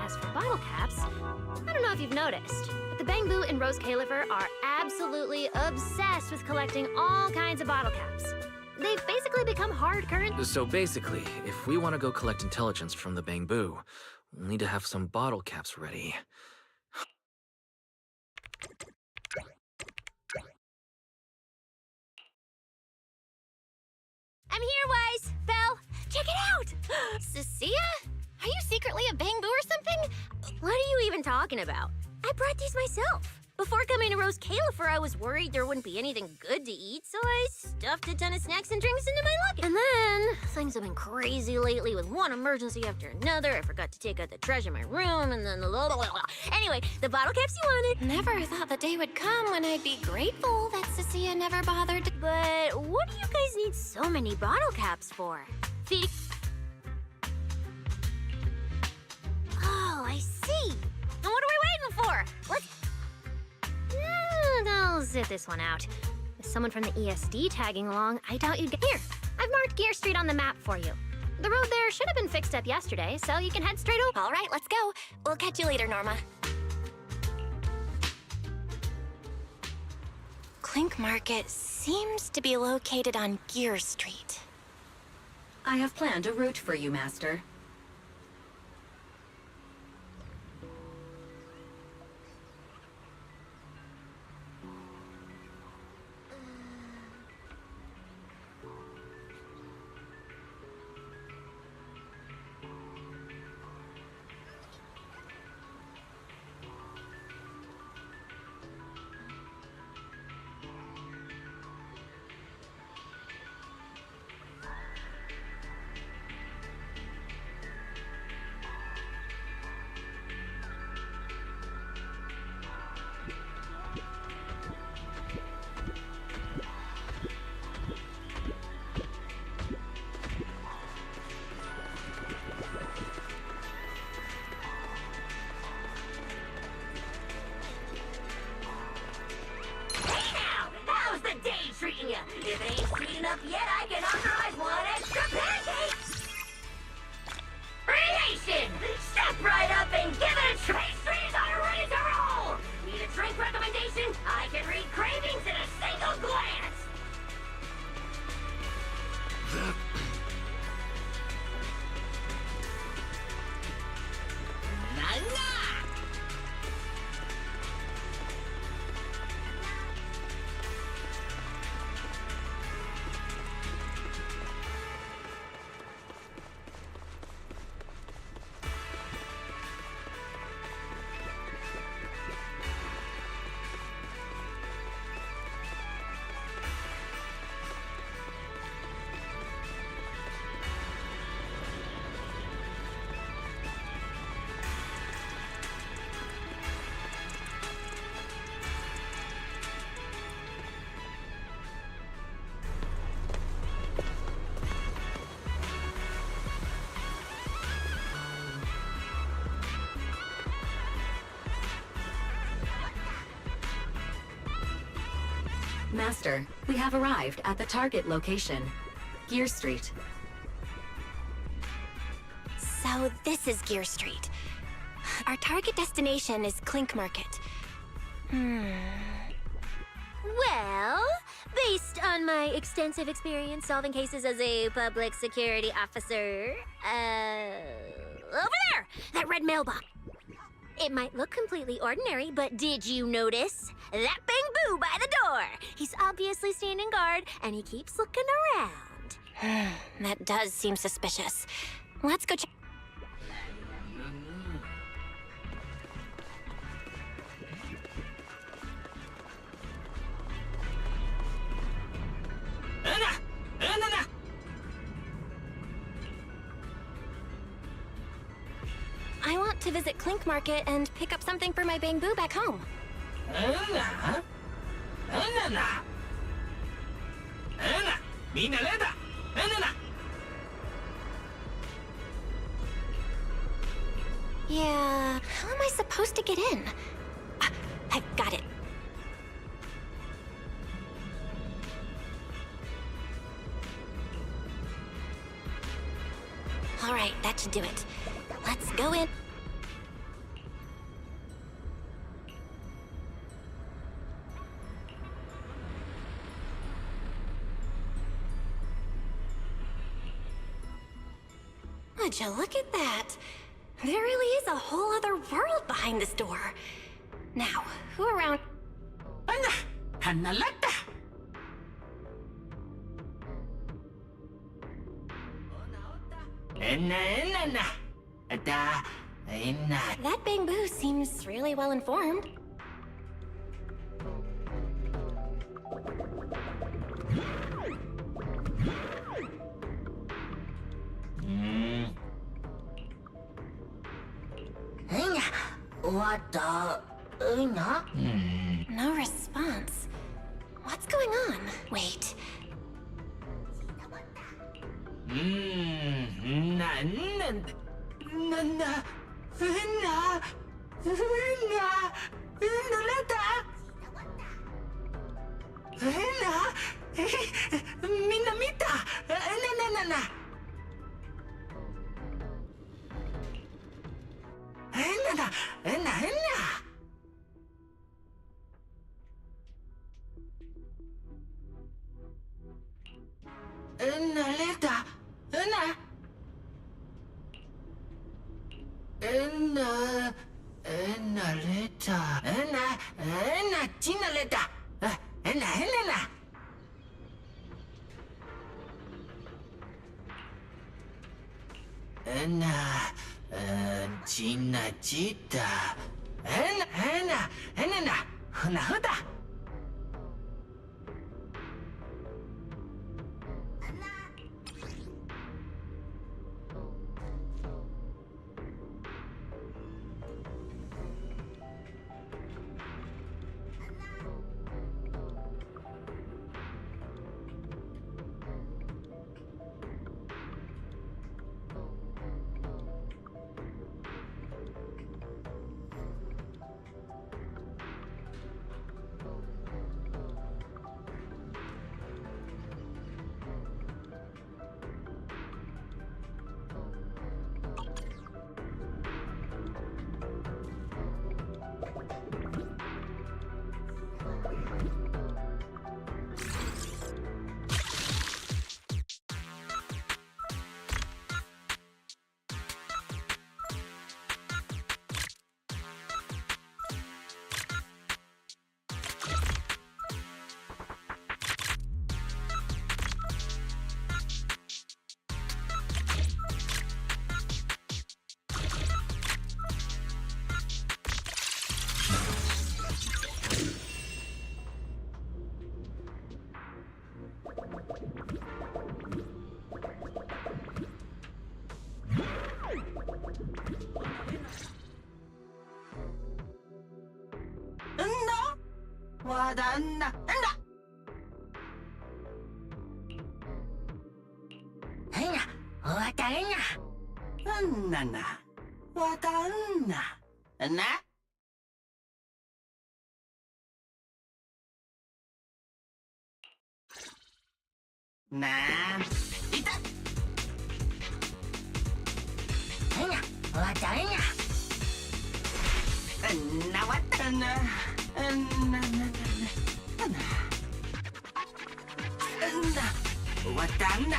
As for bottle caps, I don't know if you've noticed, but the Bangbu and Rose Califer are absolutely obsessed with collecting all kinds of bottle caps. They've basically become hard current. So basically, if we want to go collect intelligence from the Bangbu, we'll need to have some bottle caps ready. I'm here, Wise! Belle, check it out! Cecilia? Are you secretly a Bangbu or something? What are you even talking about? I brought these myself. Before coming to Rose Califer, I was worried there wouldn't be anything good to eat, so I stuffed a ton of snacks and drinks into my luggage. And then, things have been crazy lately with one emergency after another. I forgot to take out the trash in my room, and then blah, blah, blah. Anyway, the bottle caps you wanted. Never thought the day would come when I'd be grateful that Cecilia never bothered to... But what do you guys need so many bottle caps for? Feeding... Oh, I see. Now what are we waiting for? Let's... I'll zip this one out. With someone from the ESD tagging along, I doubt you'd get... Here, I've marked Gear Street on the map for you. The road there should have been fixed up yesterday, so you can head straight over. All right, let's go. We'll catch you later, Norma. Clink Market seems to be located on Gear Street. I have planned a route for you, Master. Master, we have arrived at the target location. Gear Street. So this is Gear Street. Our target destination is Clink Market. Well, based on my extensive experience solving cases as a public security officer, over there! That red mailbox. It might look completely ordinary, but did you notice? That Bang-Boo by the door! He's obviously standing guard, and he keeps looking around. That does seem suspicious. Let's go check. I want to visit Clink Market and pick up something for my Bang-Boo back home. Yeah, how am I supposed to get in? I've got it. All right, that should do it. Let's go in. Would you look at that? There really is a whole other world behind this door. Now, who around? That Bang-Boo seems really well informed. No response. What's going on? Wait. なあ、いた。えな、わたえな。なわたな。わたんな。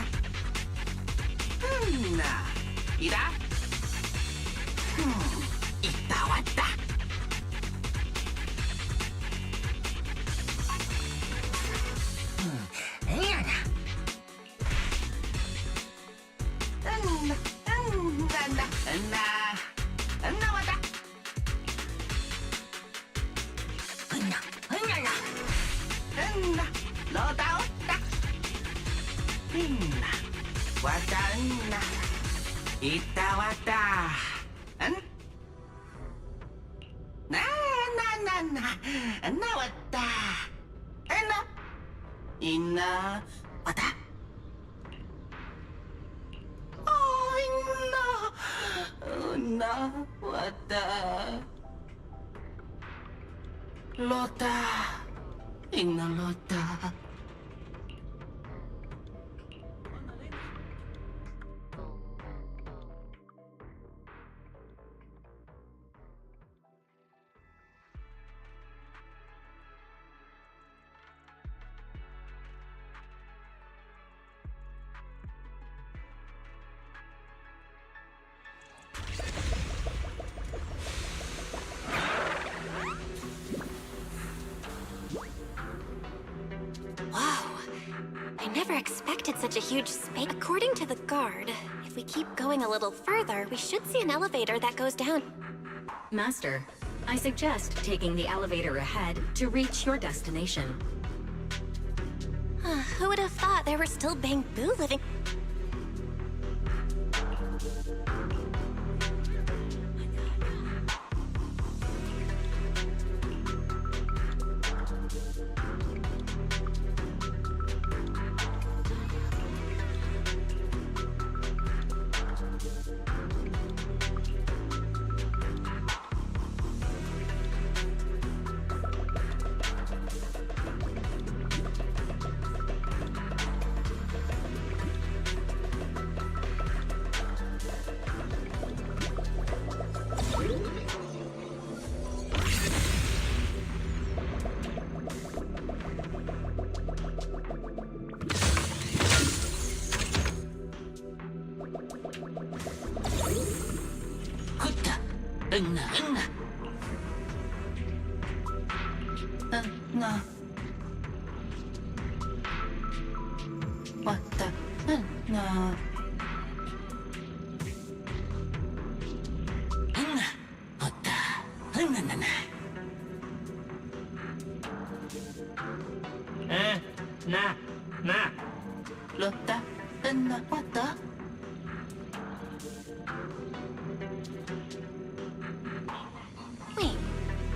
いだ。いったわった。えやな。わた。ロータおったわたいったわたなわったいんなわたなわたロータいんなロータI never expected such a huge space. According to the guard, if we keep going a little further, we should see an elevator that goes down. Master, I suggest taking the elevator ahead to reach your destination. Who would have thought there were still bamboo living? Wait,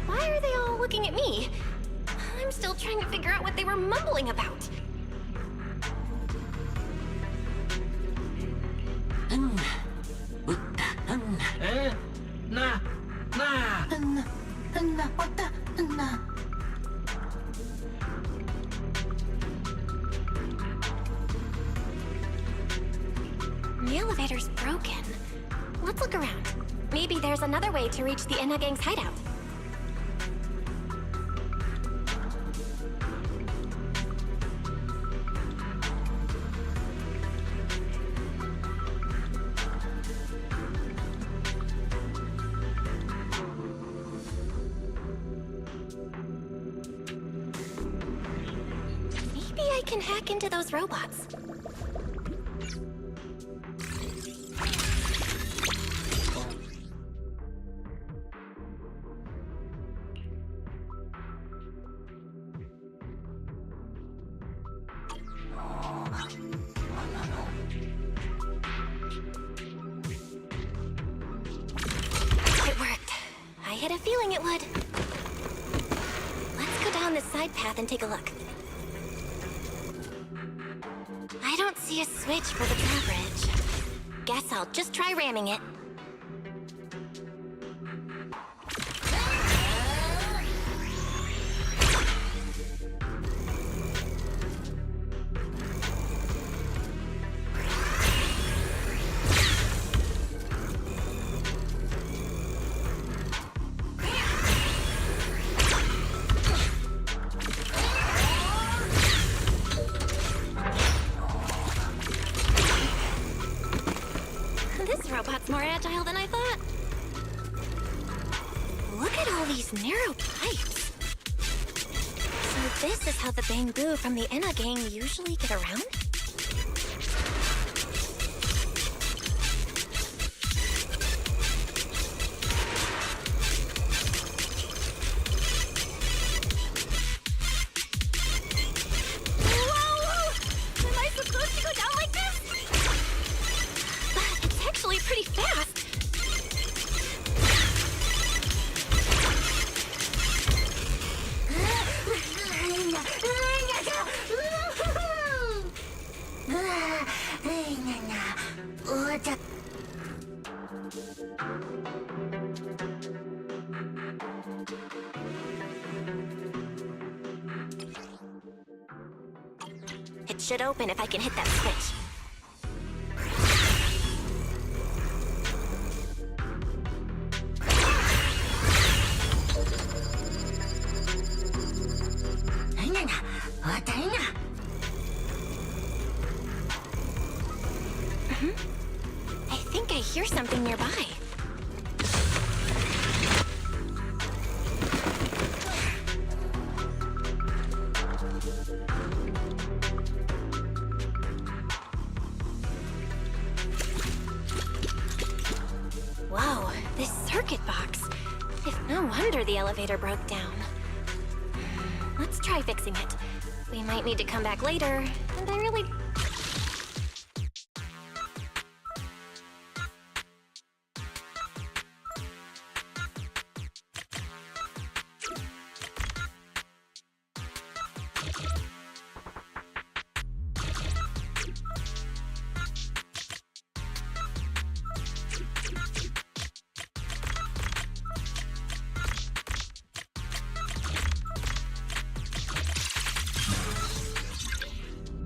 why are they all looking at me? I'm still trying to figure out what they were mumbling about. The elevator's broken. Let's look around. Maybe there's another way to reach the Enna Gang's hideout. Maybe I can hack into those robots. It worked. I had a feeling it would. Let's go down this side path and take a look. I don't see a switch for the drawbridge. Guess I'll just try ramming it. these narrow pipes. So this is how the Bangbu from the Enna gang usually get around? Pretty fast. It should open if I can hit that switch. I think I hear something nearby. Whoa, this circuit box. If no wonder the elevator broke down. Let's try fixing it. We might need to come back later, and I really...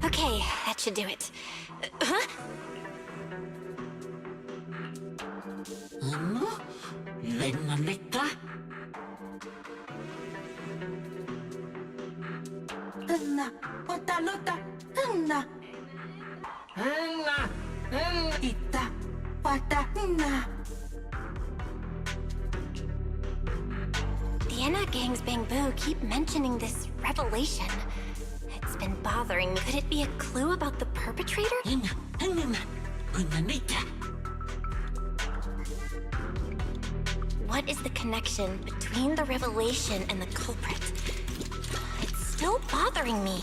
Okay, that should do it. Huh? The Enna gang's Bangbu keep mentioning this revelation. It's been bothering me. Could it be a clue about the perpetrator? What is the connection between the revelation and the culprit? It's still bothering me.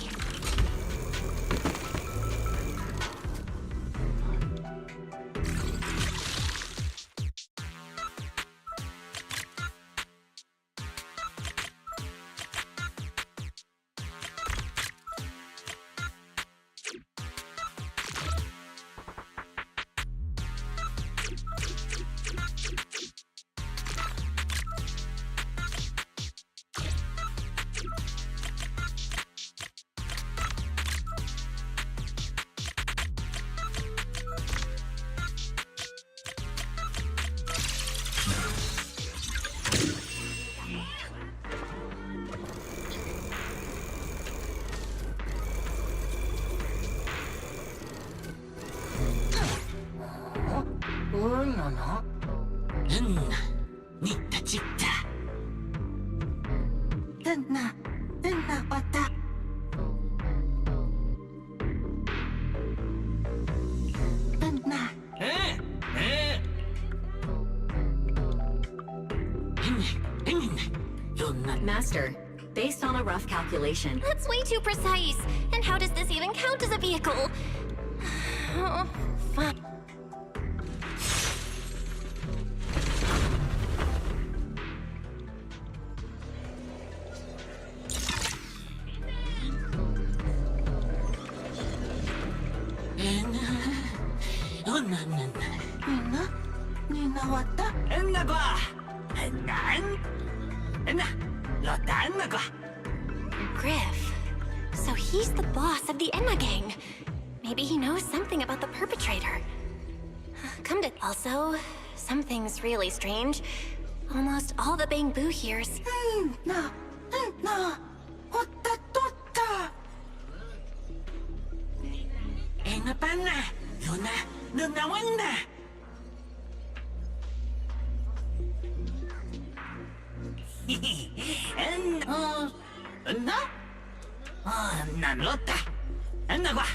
Master, based on a rough calculation... That's way too precise. And how does this even count as a vehicle? Oh, fine. Griff. So he's the boss of the Enna gang. Maybe he knows something about the perpetrator. Come to... Also, something's really strange. Almost all the Bangbu hears... Na? Na lotta. Na qua.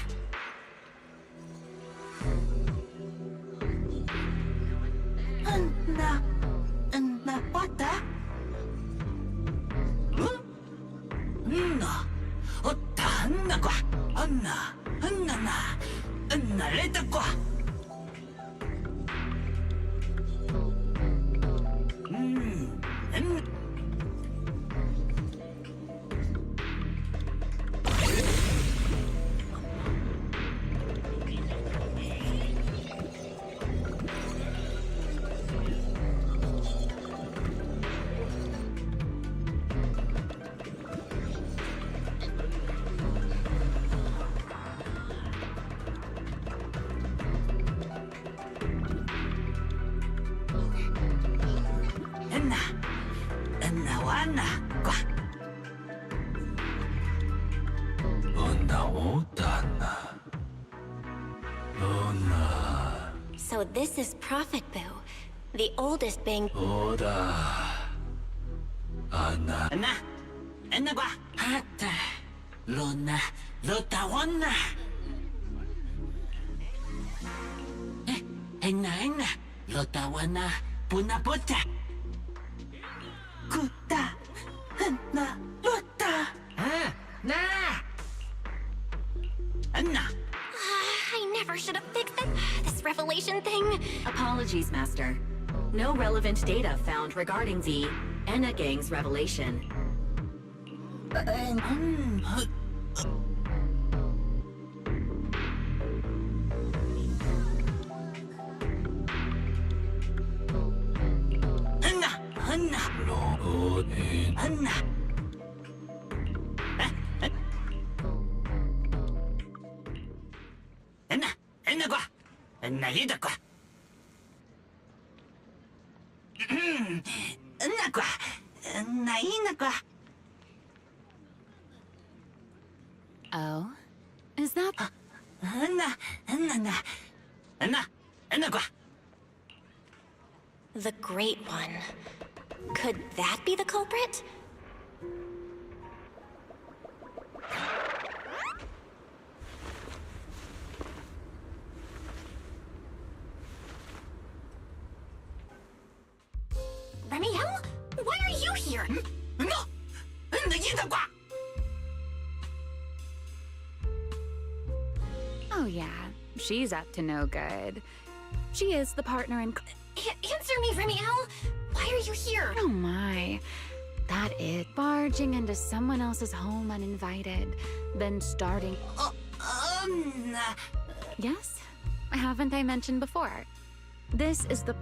Na what? Na. Otta na qua. Na leta qua. So this is Prophet Boo, the oldest Bang. Na qua. Hata. Lona. Lotawana. Enna. Lotawana. Punapota. Kuta. Na. Lota. Na. Anna. I never should have fixed it. This revelation thing. Apologies, Master. No relevant data found regarding the Enna Gang's revelation. Anna. Anna qua. Anna lida qua. Anna qua. Anna qua. Oh? Is that... Anna qua. The Great One. Could that be the culprit? Remiel? Why are you here? No! Lida qua. Oh yeah, she's up to no good. She is the partner in... Answer me, Remiel! Why are you here? Oh my. That it. Barging into someone else's home uninvited, then starting... Yes? Haven't I mentioned before? This is the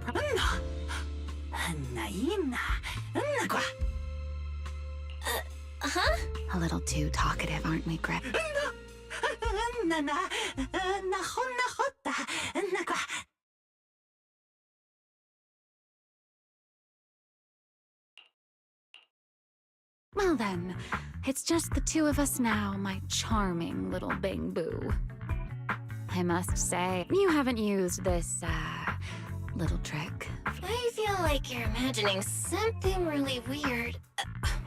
Huh? A little too talkative, aren't we, Grip? Well then, it's just the two of us now, my charming little Bang Boo. I must say, you haven't used this, little trick. I feel like you're imagining something really weird.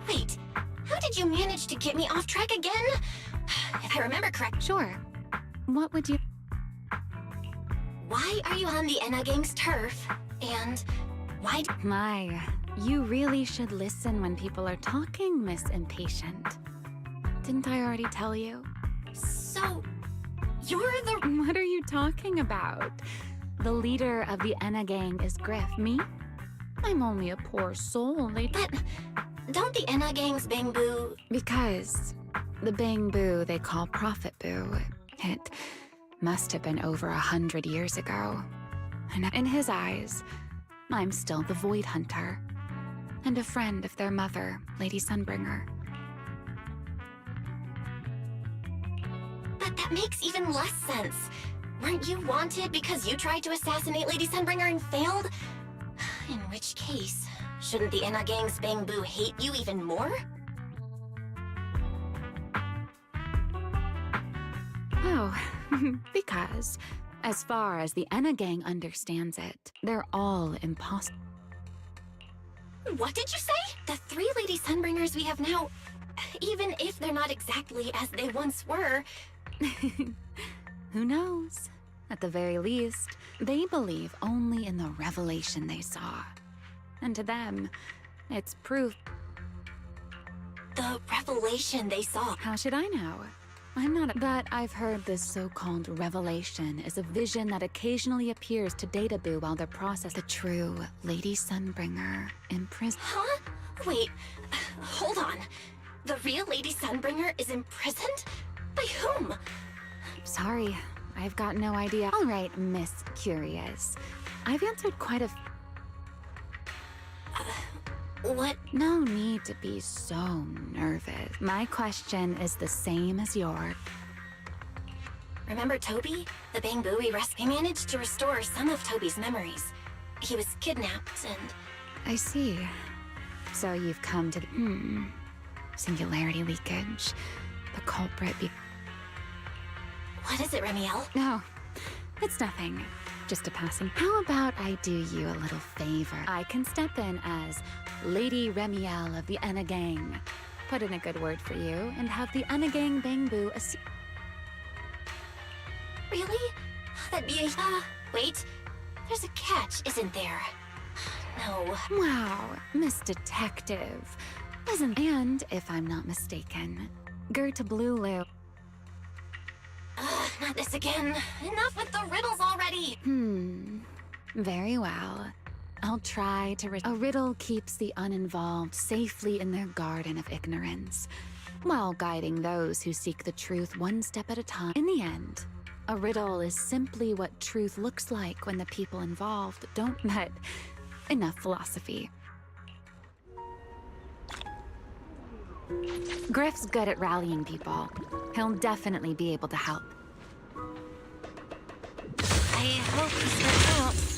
Wait, how did you manage to get me off track again? If I remember correct... Sure. What would you... Why are you on the Enna Gang's turf? And why... My, you really should listen when people are talking, Miss Impatient. Didn't I already tell you? So, you're the... What are you talking about? The leader of the Enna Gang is Griff. Me? I'm only a poor soul. But don't the Enna Gang's Bang Boo... Because the Bang Boo they call Prophet Boo, it must have been over 100 years ago. And in his eyes, I'm still the Void Hunter and a friend of their mother, Lady Sunbringer. But that makes even less sense. Weren't you wanted because you tried to assassinate Lady Sunbringer and failed? In which case, shouldn't the Enna Gang's Bang Boo hate you even more? Oh, because, as far as the Enna Gang understands it, they're all imposters. What did you say? The 3 Lady Sunbringers we have now even if they're not exactly as they once were. Who knows? At the very least, they believe only in the revelation they saw. And to them, it's proof. The revelation they saw. How should I know? I'm not. But I've heard this so-called revelation is a vision that occasionally appears to Databoo while they're processing the true Lady Sunbringer in prison. Huh? Wait, hold on. The real Lady Sunbringer is imprisoned? By whom? Sorry, I've got no idea. All right, Miss Curious. I've answered quite a what? No need to be so nervous. My question is the same as yours. Remember Toby? The Bangbu we rescued? I managed to restore some of Toby's memories. He was kidnapped and... I see. So you've come to the... Singularity leakage. The culprit be... What is it, Remiel? No, it's nothing. Just a passing. How about I do you a little favor? I can step in as Lady Remiel of the Enna Gang. Put in a good word for you, and have the Enna Gang Bangbu Really? That'd be a... wait. There's a catch, isn't there? No. Wow, Miss Detective. Isn't... And, if I'm not mistaken, Gert Blulu. Not this again. Enough with the riddles already! Very well. I'll try to a riddle keeps the uninvolved safely in their garden of ignorance, while guiding those who seek the truth one step at a time. In the end, a riddle is simply what truth looks like when the people involved don't met. Enough philosophy. Griff's good at rallying people. He'll definitely be able to help. I hope this works out.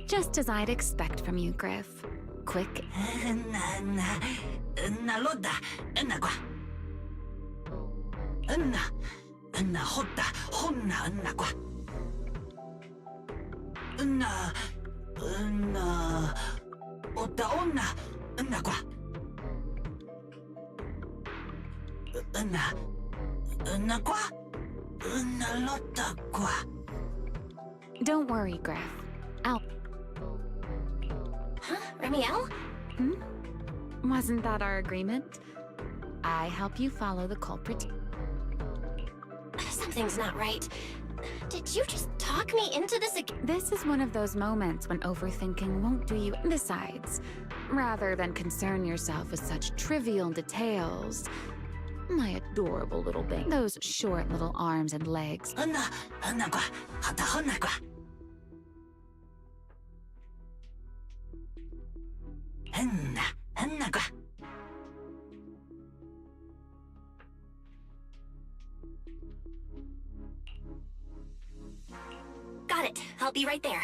Just as I'd expect from you, Griff. Quick. Don't worry, Griff. I'll... Huh? Ramiel? Wasn't that our agreement? I help you follow the culprit. Something's not right. Did you just talk me into this again? This is one of those moments when overthinking won't do you. Besides, rather than concern yourself with such trivial details, my adorable little baby, those short little arms and legs. Got it. I'll be right there.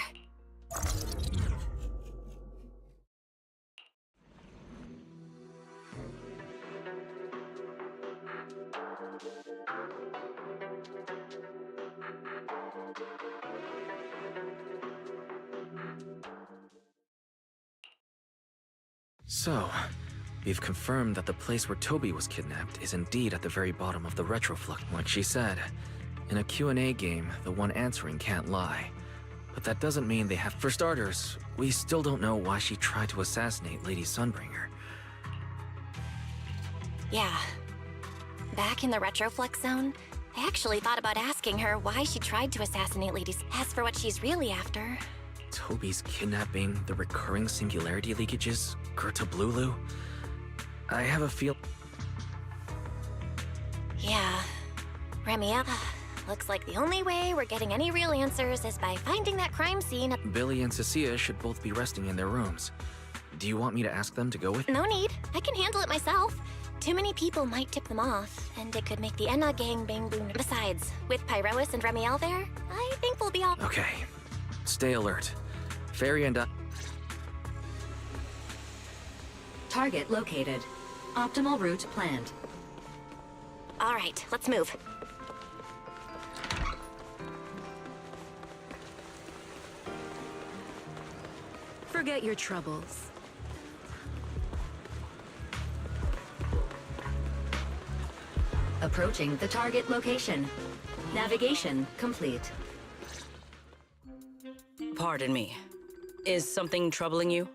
So, we've confirmed that the place where Toby was kidnapped is indeed at the very bottom of the retroflux. Like she said, in a Q&A game, the one answering can't lie. But that doesn't mean they have... For starters, we still don't know why she tried to assassinate Lady Sunbringer. Yeah. Back in the Retroflex zone, I actually thought about asking her why she tried to assassinate Lady... As for what she's really after... Toby's kidnapping, the recurring singularity leakages, Gerta Blulu. I have a feel... Yeah. Ramiel, looks like the only way we're getting any real answers is by finding that crime scene. Billy and Cecilia should both be resting in their rooms. Do you want me to ask them to go with? No need. I can handle it myself. Too many people might tip them off, and it could make the Enna gang bang boom. Besides, with Pyrois and Ramiel there, I think we'll be all... Okay. Stay alert. Fairy and Target located. Optimal route planned. All right, let's move. Forget your troubles. Approaching the target location. Navigation complete. Pardon me. Is something troubling you?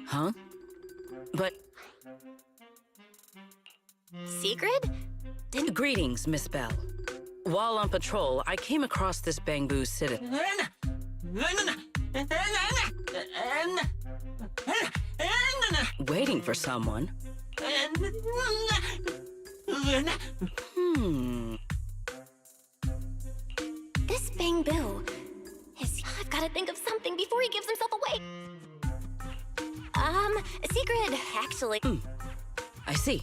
Huh? But... Sigrid? Greetings, Miss Bell. While on patrol, I came across this Bangbu citizen. Waiting for someone? This Bangbu is... I've got to think of something before he gives himself away. Sigrid, actually... I see.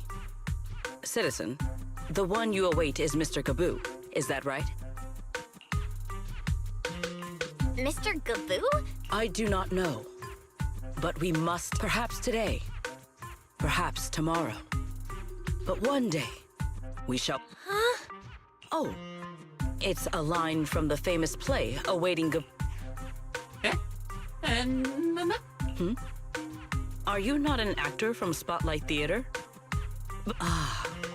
Citizen, the one you await is Mr. Gaboo. Is that right? Mr. Gaboo? I do not know. But we must, perhaps today, perhaps tomorrow. But one day, we shall... Huh? Oh, it's a line from the famous play, Awaiting Are you not an actor from Spotlight Theater?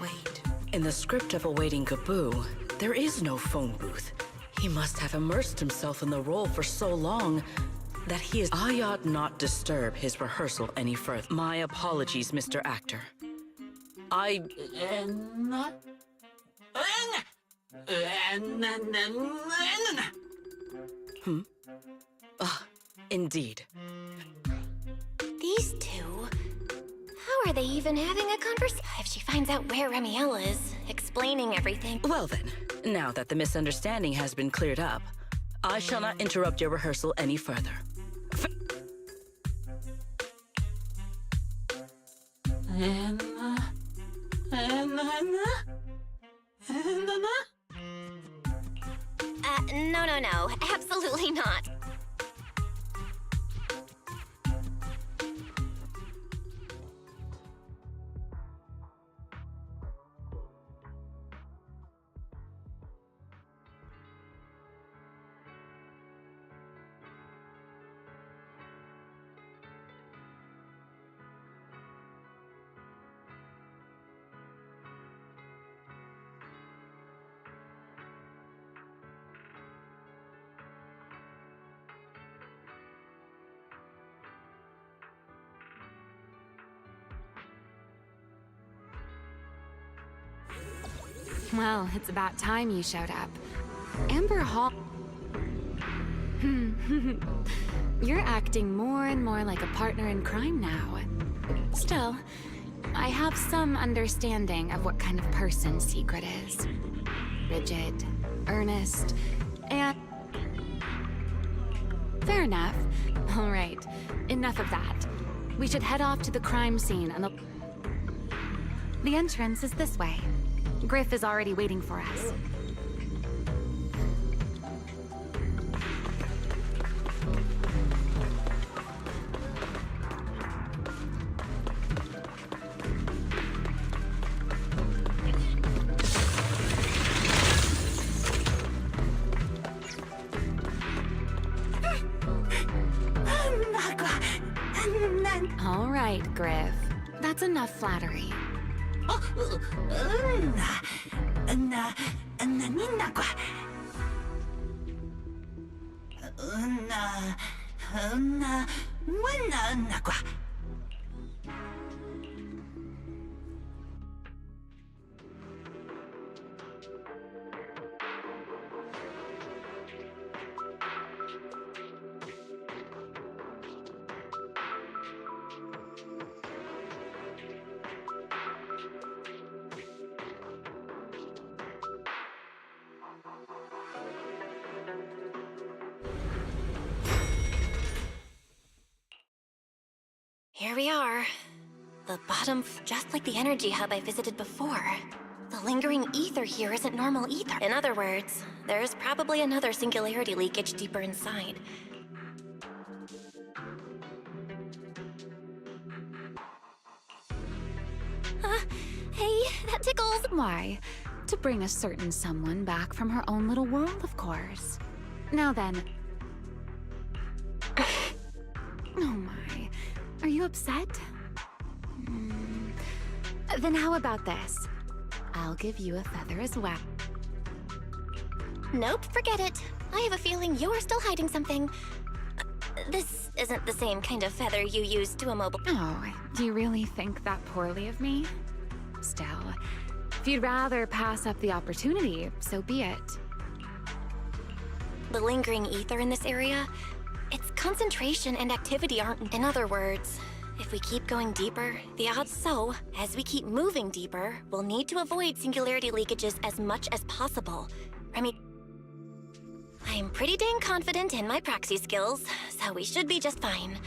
Wait. In the script of Awaiting Gaboo, there is no phone booth. He must have immersed himself in the role for so long that he is... I ought not disturb his rehearsal any further. My apologies, Mr. Actor. Indeed. These two... How are they even having a conversation? If she finds out where Ramiel is, explaining everything... Well then, now that the misunderstanding has been cleared up, I shall not interrupt your rehearsal any further. No. Absolutely not. Well, it's about time you showed up. Amber Hall... You're acting more and more like a partner in crime now. Still, I have some understanding of what kind of person Secret is. Rigid, earnest, and... Fair enough. All right, enough of that. We should head off to the crime scene and the entrance is this way. Griff is already waiting for us. All right, Griff. That's enough flattery. Here we are. The bottom, just like the energy hub I visited before. The lingering ether here isn't normal ether. In other words, there's probably another singularity leakage deeper inside. Hey, that tickles. Why? To bring a certain someone back from her own little world, of course. Now then... Oh my. Are you upset? Then how about this? I'll give you a feather as well. Nope, forget it. I have a feeling you're still hiding something. This isn't the same kind of feather you used to immobile. Oh, do you really think that poorly of me? Still, if you'd rather pass up the opportunity, so be it. The lingering ether in this area, its concentration and activity aren't... In other words, if we keep going deeper, the odds... So, as we keep moving deeper, we'll need to avoid singularity leakages as much as possible. I mean... I'm pretty dang confident in my proxy skills, so we should be just fine.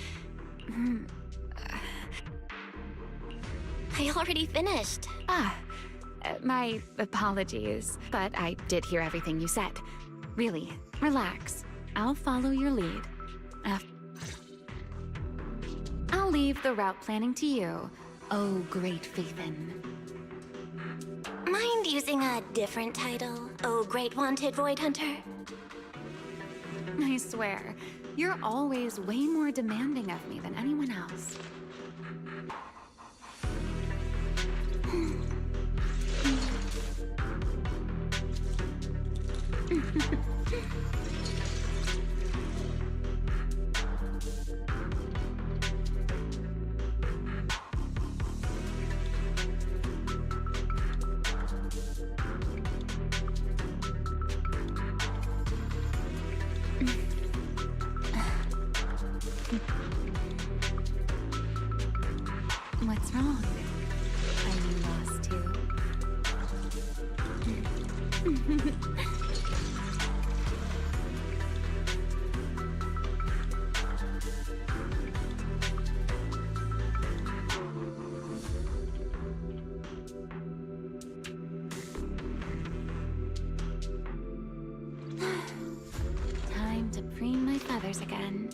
I already finished. My apologies, but I did hear everything you said. Really, relax. I'll follow your lead. I'll leave the route planning to you, oh great Faithin. Mind using a different title, oh great wanted void hunter? I swear, you're always way more demanding of me than anyone else. What's wrong? Are you lost too? Time to preen my feathers again.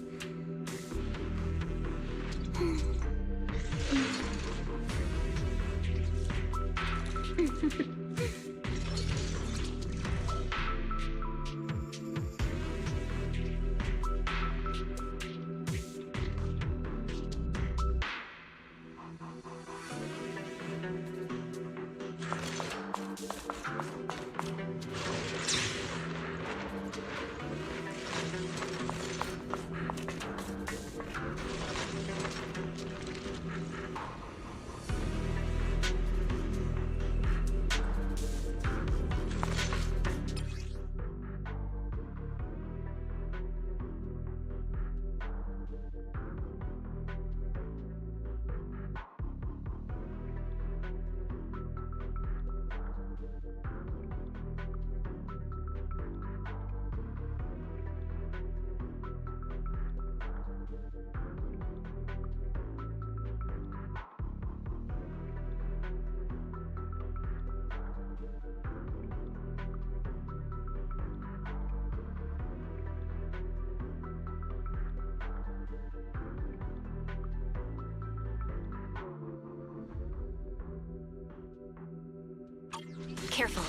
careful.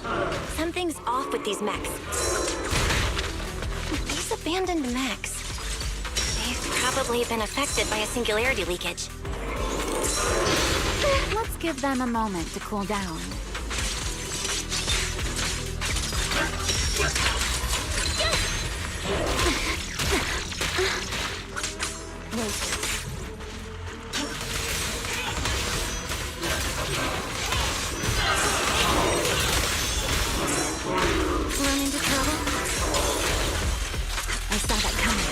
Something's off with these mechs. These abandoned mechs. They've probably been affected by a singularity leakage. Let's give them a moment to cool down. Run into trouble? I saw that coming.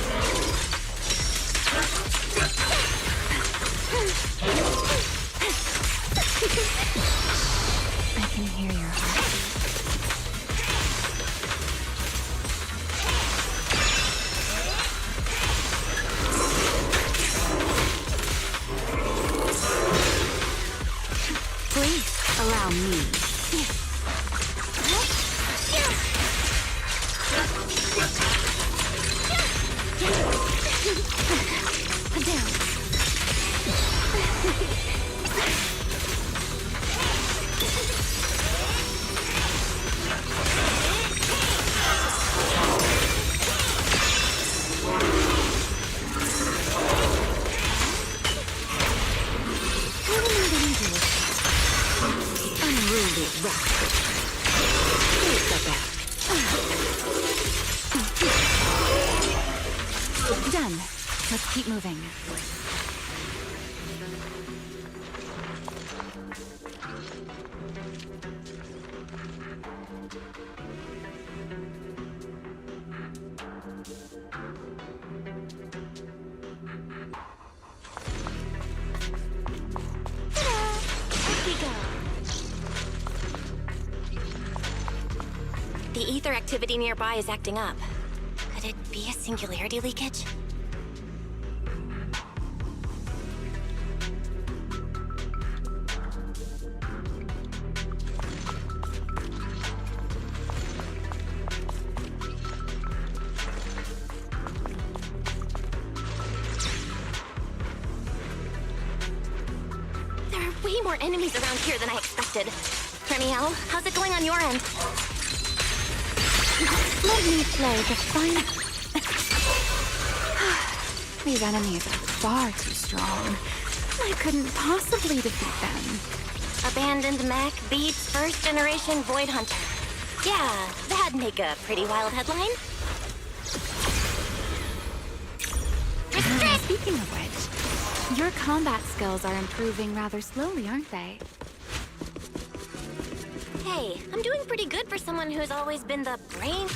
I can hear your heart. Please allow me. Down. Unruly rascal. Take that back. Done. Let's keep moving. The ether activity nearby is acting up. Could it be a singularity leakage? There are way more enemies around here than I expected. Remiel, how's it going on your end? Let me play the fine. These enemies are far too strong. I couldn't possibly defeat them. Abandoned mech beats first generation Void Hunter. Yeah, that'd make a pretty wild headline. Speaking of which, your combat skills are improving rather slowly, aren't they? Hey, I'm doing pretty good for someone who's always been the brain.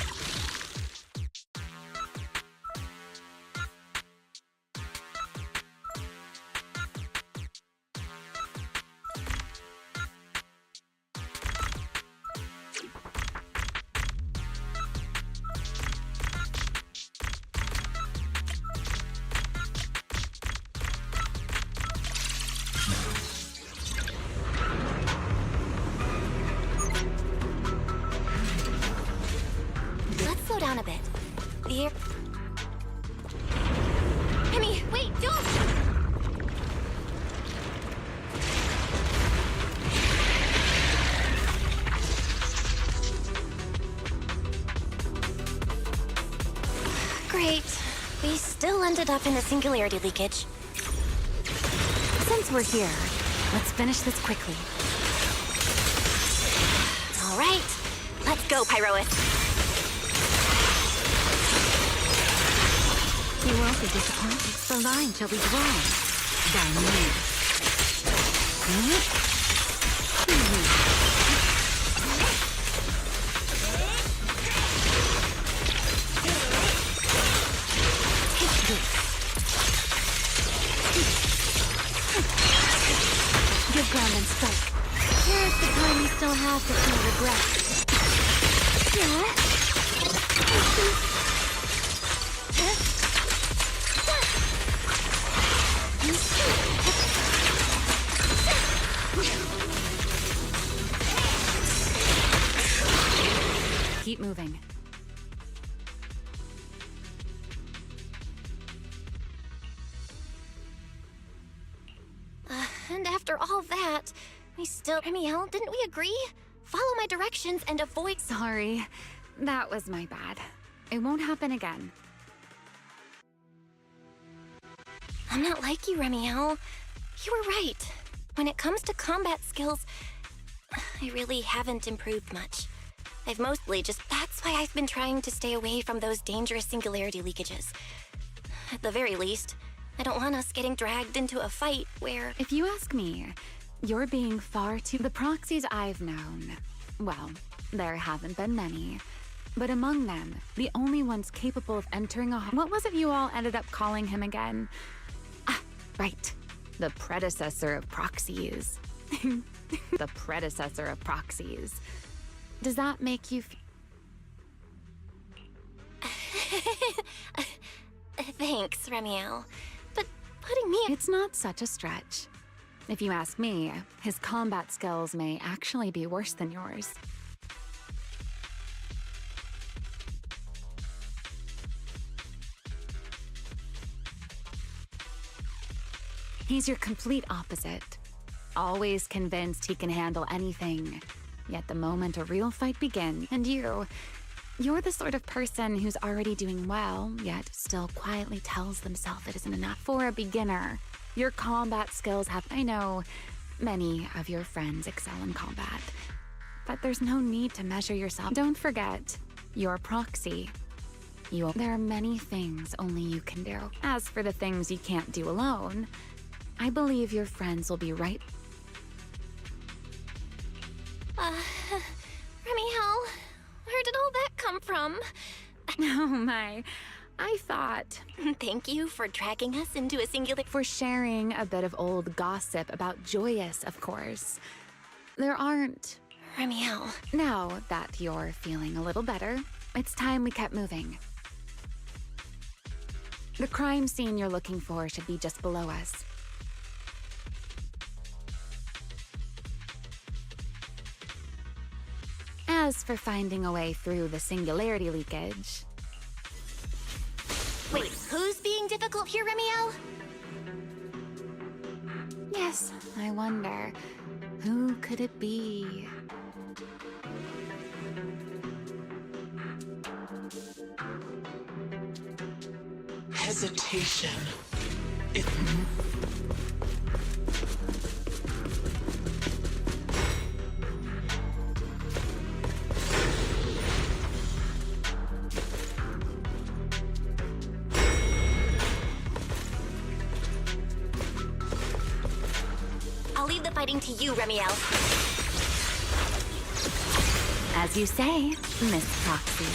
Slow down a bit. The air... Remy, wait, don't! Great. We still ended up in a singularity leakage. Since we're here, let's finish this quickly. All right. Let's go, Pyroist. You won't be disappointed. The line shall be drawn by me. Take this. Give ground and strike. Here's the time you still have to feel regret. Keep moving. And after all that, we still... Remiel, didn't we agree? Follow my directions and avoid— Sorry, that was my bad. It won't happen again. I'm not like you, Remiel. You were right. When it comes to combat skills, I really haven't improved much. I've mostly just— That's why I've been trying to stay away from those dangerous singularity leakages. At the very least, I don't want us getting dragged into a fight where— If you ask me, you're being far too— The proxies I've known, well, there haven't been many. But among them, the only ones capable of entering a— What was it you all ended up calling him again? Ah, right. The predecessor of proxies. The predecessor of proxies. Does that make you Thanks, Remiel. But putting me— It's not such a stretch. If you ask me, his combat skills may actually be worse than yours. He's your complete opposite. Always convinced he can handle anything. Yet the moment a real fight begins, and you're the sort of person who's already doing well, yet still quietly tells themselves it isn't enough. For a beginner, your combat skills have— I know many of your friends excel in combat, but there's no need to measure yourself. Don't forget, you're proxy. There are many things only you can do. As for the things you can't do alone, I believe your friends will be right. Remiel, where did all that come from? Oh my, I thought— Thank you for dragging us into a singular— For sharing a bit of old gossip about Joyous, of course. There aren't— Remiel. Now that you're feeling a little better, it's time we kept moving. The crime scene you're looking for should be just below us. As for finding a way through the singularity leakage— Wait, who's being difficult here, Remiel? Yes, I wonder, who could it be? Hesitation. I'll leave the fighting to you, Remiel. As you say, Miss Proxy.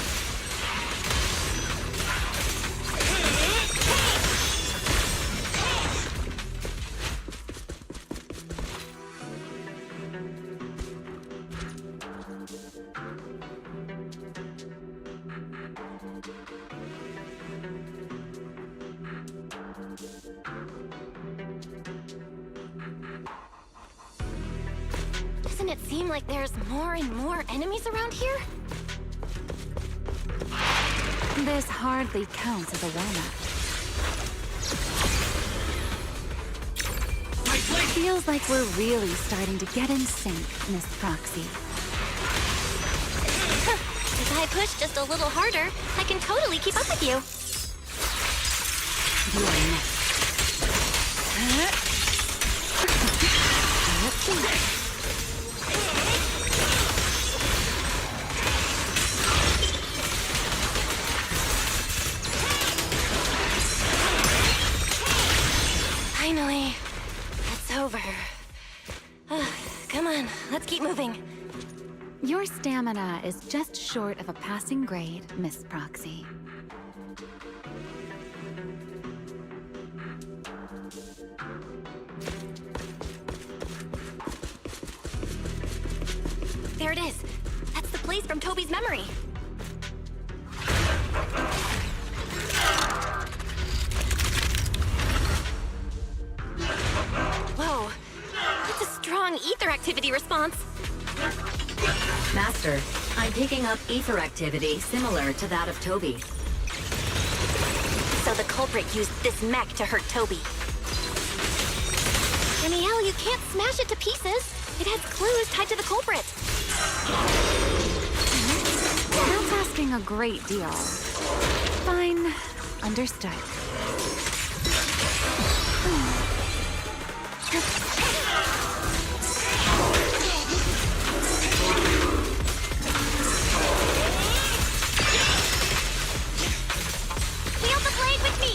Doesn't it seem like there's more and more enemies around here? This hardly counts as a warm-up. Feels like we're really starting to get in sync, Miss Proxy. If I push just a little harder, I can totally keep up with you. You are next. Let's see. Finally, it's over. Come on, let's keep moving. Your stamina is just short of a passing grade, Miss Proxy. There it is. That's the place from Toby's memory. Whoa, that's a strong ether activity response. Master, I'm picking up ether activity similar to that of Toby. So the culprit used this mech to hurt Toby. Remiel, you can't smash it to pieces. It has clues tied to the culprit. That's asking a great deal. Fine. Understood. Feel the blade with me!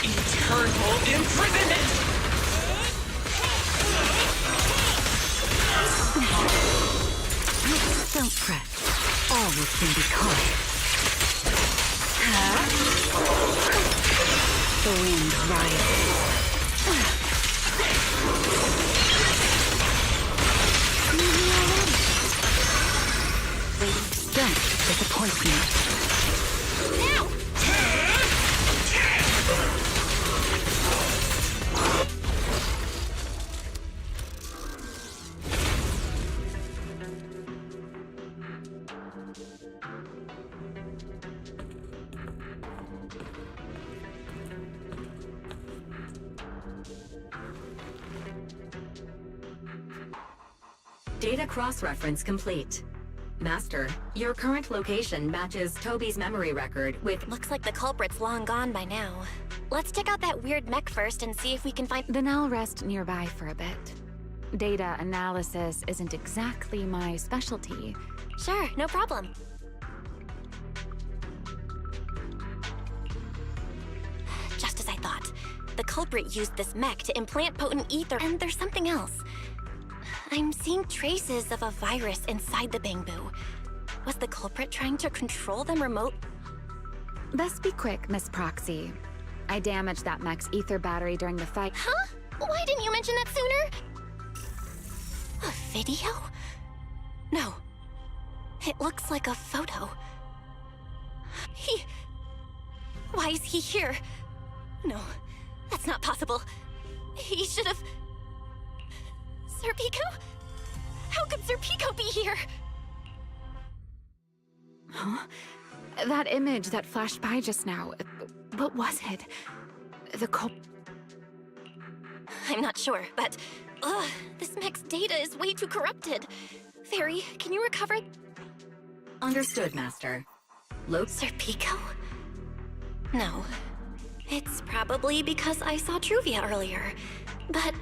Eternal imprisonment! Don't fret. All will soon be calm. The wind rises. Don't disappoint me. Now! Data cross-reference complete. Master, your current location matches Toby's memory record with... Looks like the culprit's long gone by now. Let's check out that weird mech first and see if we can find... Then I'll rest nearby for a bit. Data analysis isn't exactly my specialty. Sure, no problem. Just as I thought. The culprit used this mech to implant potent ether, and there's something else. I'm seeing traces of a virus inside the Bangbu. Was the culprit trying to control them remote? Best be quick, Miss Proxy. I damaged that mech's ether battery during the fight. Huh? Why didn't you mention that sooner? A video? No. It looks like a photo. Why is he here? No, that's not possible. He should have... Sir Pico? How could Sir Pico be here? Huh? That image that flashed by just now, what was it? The I'm not sure, but... this mech's data is way too corrupted. Fairy, can you recover... Understood, Master. Sir Pico? No. It's probably because I saw Truvia earlier. But...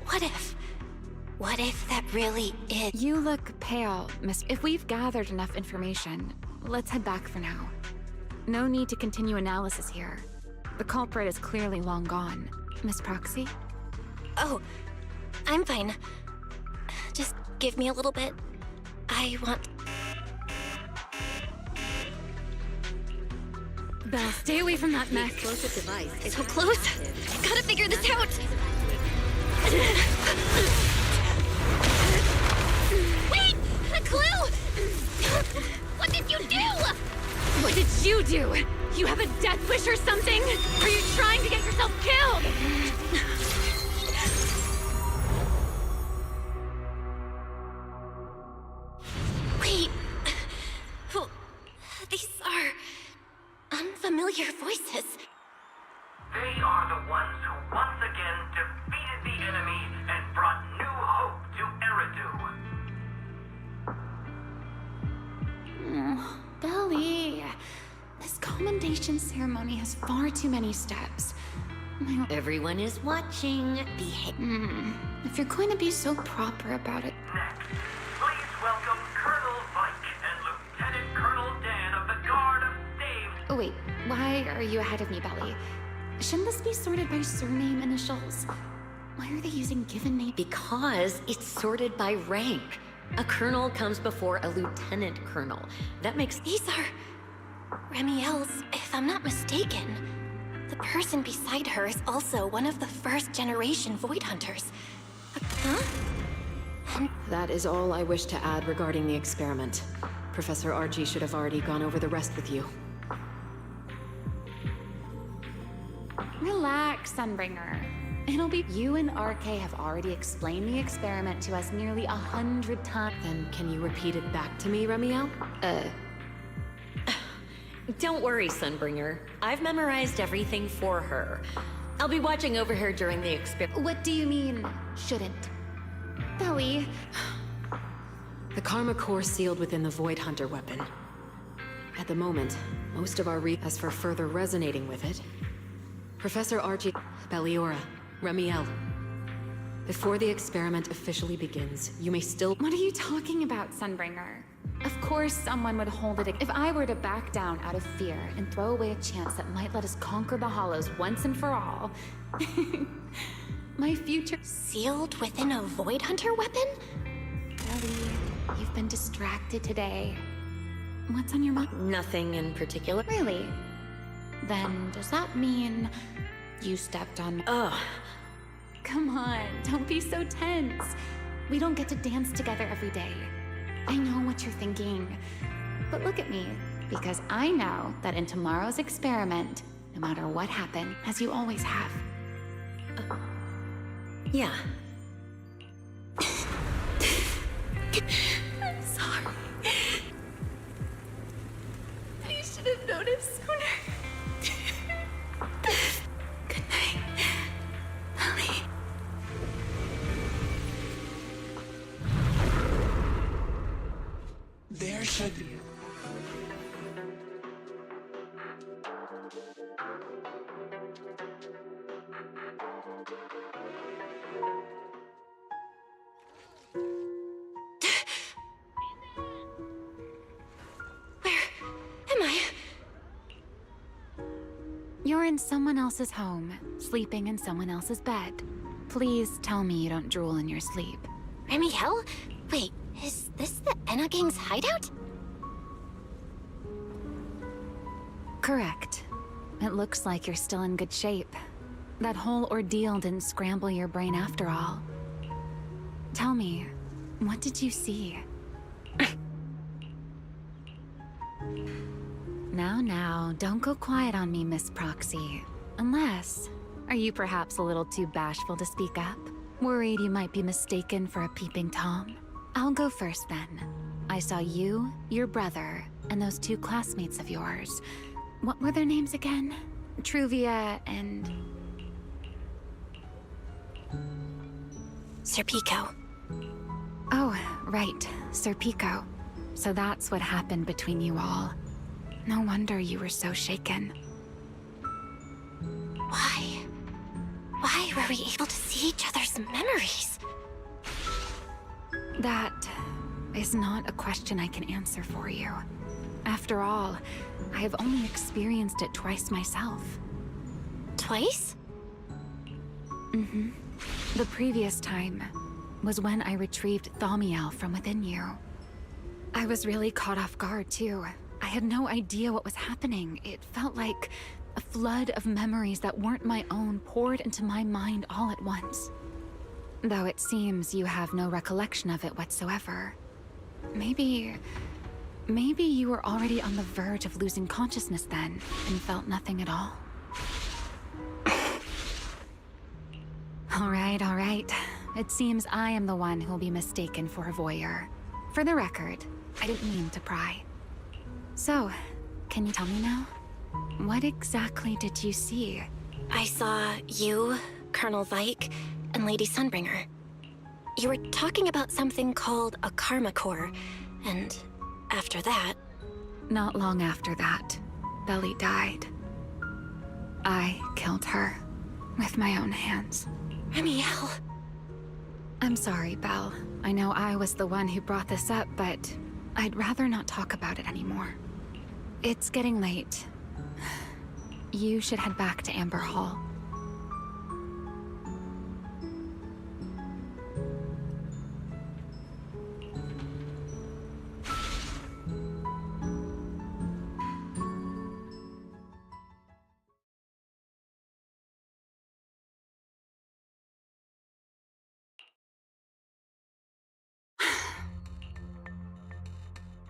what if... What if that really is... You look pale, Miss... If we've gathered enough information, let's head back for now. No need to continue analysis here. The culprit is clearly long gone. Miss Proxy? Oh, I'm fine. Just give me a little bit. I want... Belle, stay away from that mech. Explosive device is So close. Gotta figure this out. Wait! A clue! What did you do? What did you do? You have a death wish or something? Are you trying to get yourself killed? Wait. These are... unfamiliar voices. They are the ones who once again defeated the enemy and brought new hope to Eridu. Belly. This commendation ceremony has far too many steps. Everyone is watching. If you're going to be so proper about it... Next, please welcome Colonel Vike and Lieutenant Colonel Dan of the Guard of Staves. Oh wait, why are you ahead of me, Belly? Shouldn't this be sorted by surname initials? Why are they using given name? Because it's sorted by rank. A colonel comes before a lieutenant colonel. That makes... These are... Remiel's, if I'm not mistaken. The person beside her is also one of the first-generation Void Hunters. Huh? That is all I wish to add regarding the experiment. Professor Archie should have already gone over the rest with you. Relax, Sunbringer. It'll be... You and RK have already explained the experiment to us nearly 100 times. Then can you repeat it back to me, Remiel? Don't worry, Sunbringer. I've memorized everything for her. I'll be watching over her during the experiment. What do you mean, shouldn't? Belly. The Karma Core sealed within the Void Hunter weapon. At the moment, most of our as for further resonating with it, Professor Archie, Belliora, Remiel. Before the experiment officially begins, you may still— What are you talking about, Sunbringer? Of course someone would hold it. If I were to back down out of fear and throw away a chance that might let us conquer the Hollows once and for all, my future— Sealed within a Void Hunter weapon? Ellie, you've been distracted today. What's on your mind? Nothing in particular. Really? Then does that mean you stepped on— Ugh. Come on, don't be so tense. We don't get to dance together every day. I know what you're thinking. But look at me, because I know that in tomorrow's experiment, no matter what happened, as you always have. Yeah. I'm sorry. I should have noticed sooner. Good night, Ellie. There should be. Am I? You're in someone else's home, sleeping in someone else's bed. Please tell me you don't drool in your sleep. Remiel? Wait, is this the Enna Gang's hideout? Correct. It looks like you're still in good shape. That whole ordeal didn't scramble your brain after all. Tell me, what did you see? Now, don't go quiet on me, Miss Proxy. Unless, are you perhaps a little too bashful to speak up? Worried you might be mistaken for a peeping Tom? I'll go first then. I saw you, your brother, and those two classmates of yours. What were their names again? Truvia and... Sir Pico. Oh, right, Sir Pico. So that's what happened between you all. No wonder you were so shaken. Why? Why were we able to see each other's memories? That is not a question I can answer for you. After all, I have only experienced it twice myself. Twice? Mm-hmm. The previous time was when I retrieved Thaumiel from within you. I was really caught off guard, too. I had no idea what was happening. It felt like a flood of memories that weren't my own poured into my mind all at once. Though it seems you have no recollection of it whatsoever. Maybe you were already on the verge of losing consciousness then, and felt nothing at all. All right. It seems I am the one who'll be mistaken for a voyeur. For the record, I didn't mean to pry. So, can you tell me now? What exactly did you see? I saw you, Colonel Vike, and Lady Sunbringer. You were talking about something called a Karma Core, and after that... Not long after that, Belly died. I killed her, with my own hands. Remiel! I'm sorry, Belle. I know I was the one who brought this up, but I'd rather not talk about it anymore. It's getting late. You should head back to Amber Hall.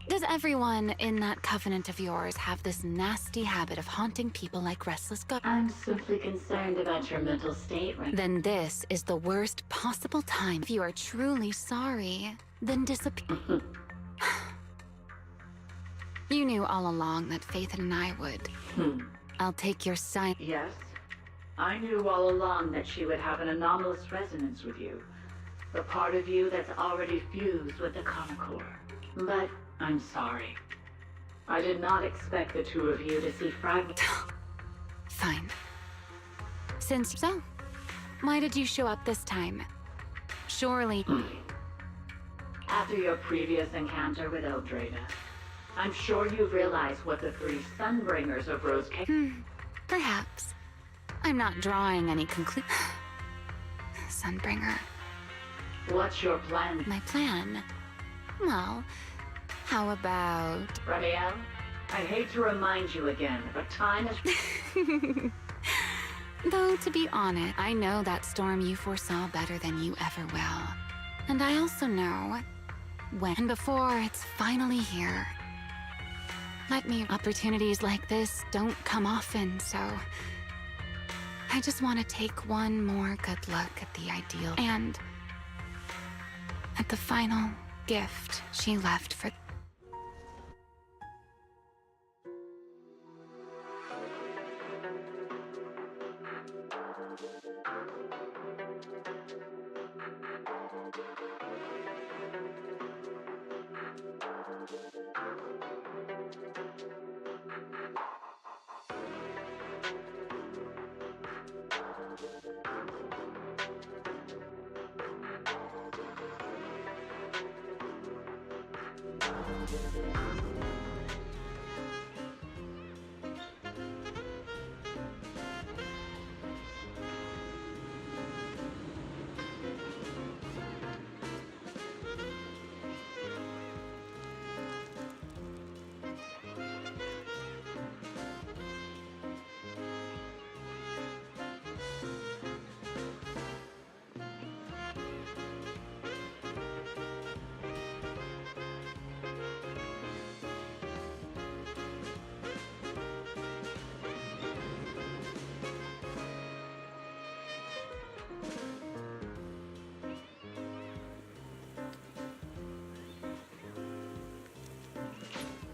Does everyone in that covenant of yours have this nasty habit of haunting people like restless ghosts? I'm simply concerned about your mental state right now. Then this is the worst possible time. If you are truly sorry, then disappear. You knew all along that Faith and I would. I'll take your sign. Yes, I knew all along that she would have an anomalous resonance with you. The part of you that's already fused with the Karma Core. But I'm sorry. I did not expect the two of you to see fragments. Fine. So, why did you show up this time? Surely... After your previous encounter with Eldrada, I'm sure you've realized what the three Sunbringers of Rose Perhaps. I'm not drawing any conclusion. Sunbringer. What's your plan? My plan? Well, how about... Ramiel, I hate to remind you again, but time is... Though, to be honest, I know that storm you foresaw better than you ever will. And I also know when before it's finally here. Opportunities like this don't come often, so... I just want to take one more good look at the ideal and at the final gift she left for...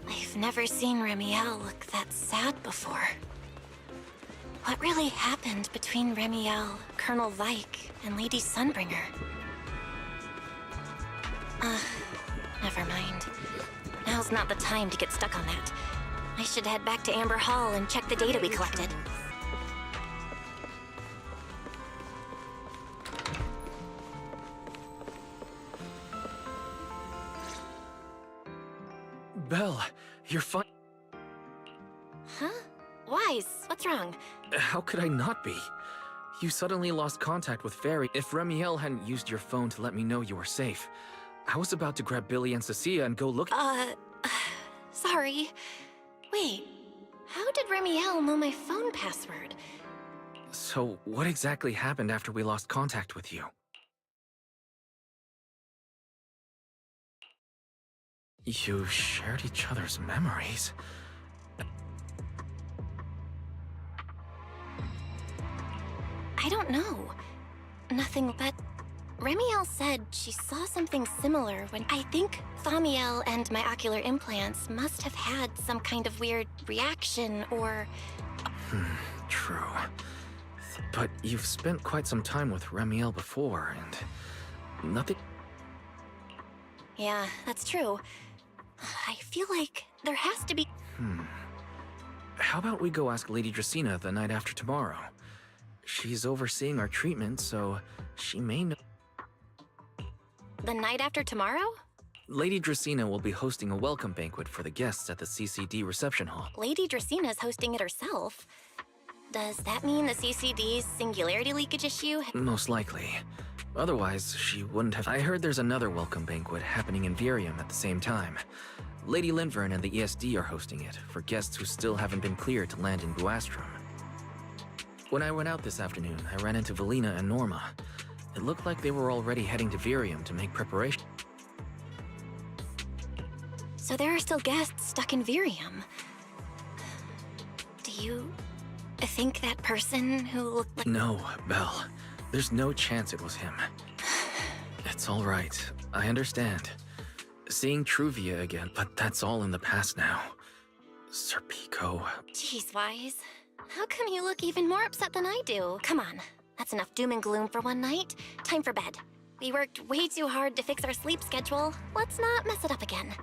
I've never seen Ramiel look that sad before. What really happened between Ramiel, Colonel Vike, and Lady Sunbringer? Never mind. Now's not the time to get stuck on that. I should head back to Amber Hall and check the data we collected. Belle, you're fine. Huh? Wise, what's wrong? How could I not be? You suddenly lost contact with Fairy. If Ramiel hadn't used your phone to let me know you were safe, I was about to grab Billy and Cecilia and go look. Sorry. Wait, how did Ramiel know my phone password? So, what exactly happened after we lost contact with you? You shared each other's memories. I don't know. Nothing, but Ramiel said she saw something similar when I think Thamiel and my ocular implants must have had some kind of weird reaction or... True. But you've spent quite some time with Ramiel before, and nothing... Yeah, that's true. I feel like there has to be... How about we go ask Lady Dracena the night after tomorrow? She's overseeing our treatment, so she may know... The night after tomorrow? Lady Dracena will be hosting a welcome banquet for the guests at the CCD reception hall. Lady Dracena's hosting it herself. Does that mean the CCD's singularity leakage issue? Most likely. Otherwise, she wouldn't have... I heard there's another welcome banquet happening in Virium at the same time. Lady Linvern and the ESD are hosting it, for guests who still haven't been cleared to land in Buastrom. When I went out this afternoon, I ran into Valina and Norma. It looked like they were already heading to Virium to make preparation. So there are still guests stuck in Virium. Do you think that person who looked like... No, Belle. There's no chance it was him. It's all right. I understand. Seeing Truvia again, but that's all in the past now. Serpico. Jeez, Wise. How come you look even more upset than I do? Come on. That's enough doom and gloom for one night. Time for bed. We worked way too hard to fix our sleep schedule. Let's not mess it up again.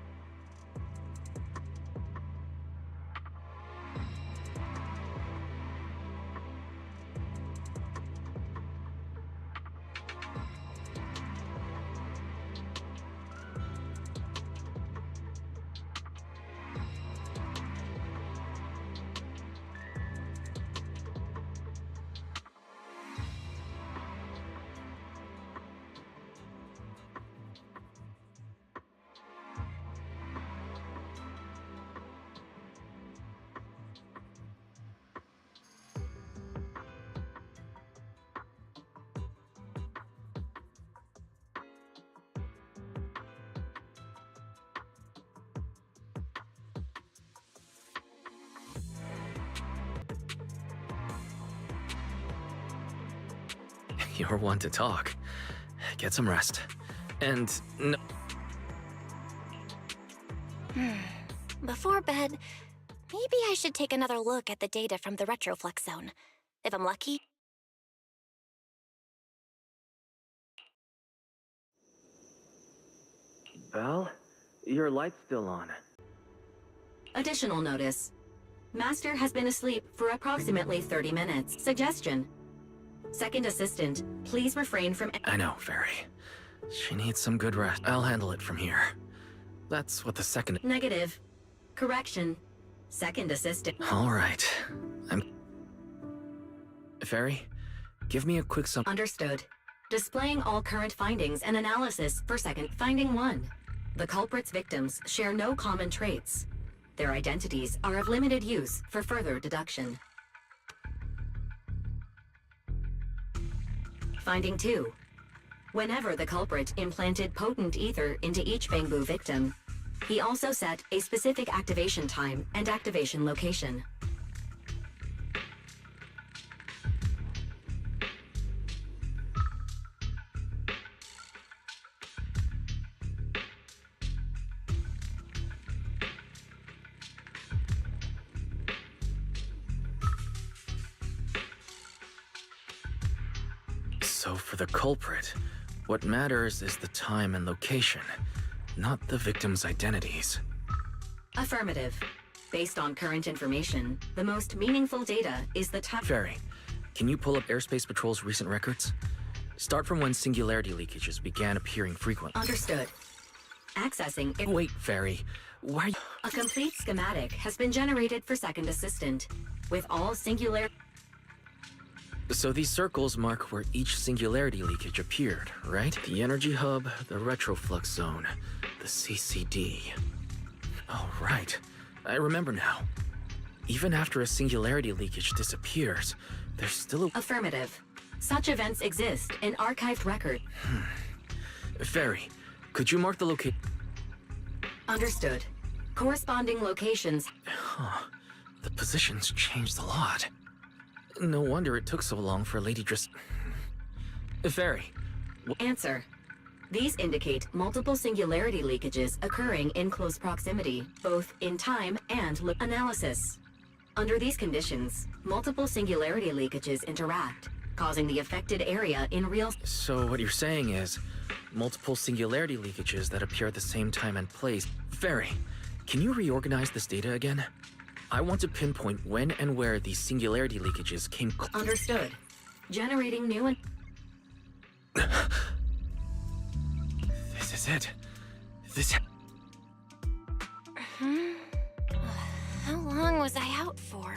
You're one to talk. Get some rest. And no. Before bed, maybe I should take another look at the data from the retroflux zone. If I'm lucky. Belle, your light's still on. Additional notice. Master has been asleep for approximately 30 minutes. Suggestion. Second assistant, please refrain from— I know, Fairy. She needs some good rest. I'll handle it from here. That's what the second— Negative. Correction. Second assistant— All right. Fairy, give me a quick sum— Understood. Displaying all current findings and analysis for second. Finding 1. The culprit's victims share no common traits. Their identities are of limited use for further deduction. Finding 2. Whenever the culprit implanted potent ether into each Bangbu victim, he also set a specific activation time and activation location. So for the culprit, what matters is the time and location, not the victims' identities. Affirmative. Based on current information, the most meaningful data is the time— Fairy, can you pull up Airspace Patrol's recent records? Start from when singularity leakages began appearing frequently. Understood. Accessing— Wait, Fairy. Why— A complete schematic has been generated for Second Assistant, with all singular— So these circles mark where each singularity leakage appeared, right? The energy hub, the retroflux zone, the CCD. Oh, right. I remember now. Even after a singularity leakage disappears, there's still a— Affirmative. Such events exist in archived record. Fairy, could you mark the location? Understood. Corresponding locations— Huh. The positions changed a lot. No wonder it took so long for Lady Fairy. Answer. These indicate multiple singularity leakages occurring in close proximity, both in time and analysis. Under these conditions, multiple singularity leakages interact, causing the affected area in real— So what you're saying is, multiple singularity leakages that appear at the same time and place. Fairy, can you reorganize this data again? I want to pinpoint when and where these singularity leakages came— Understood. Generating new and— This is it. This— How long was I out for?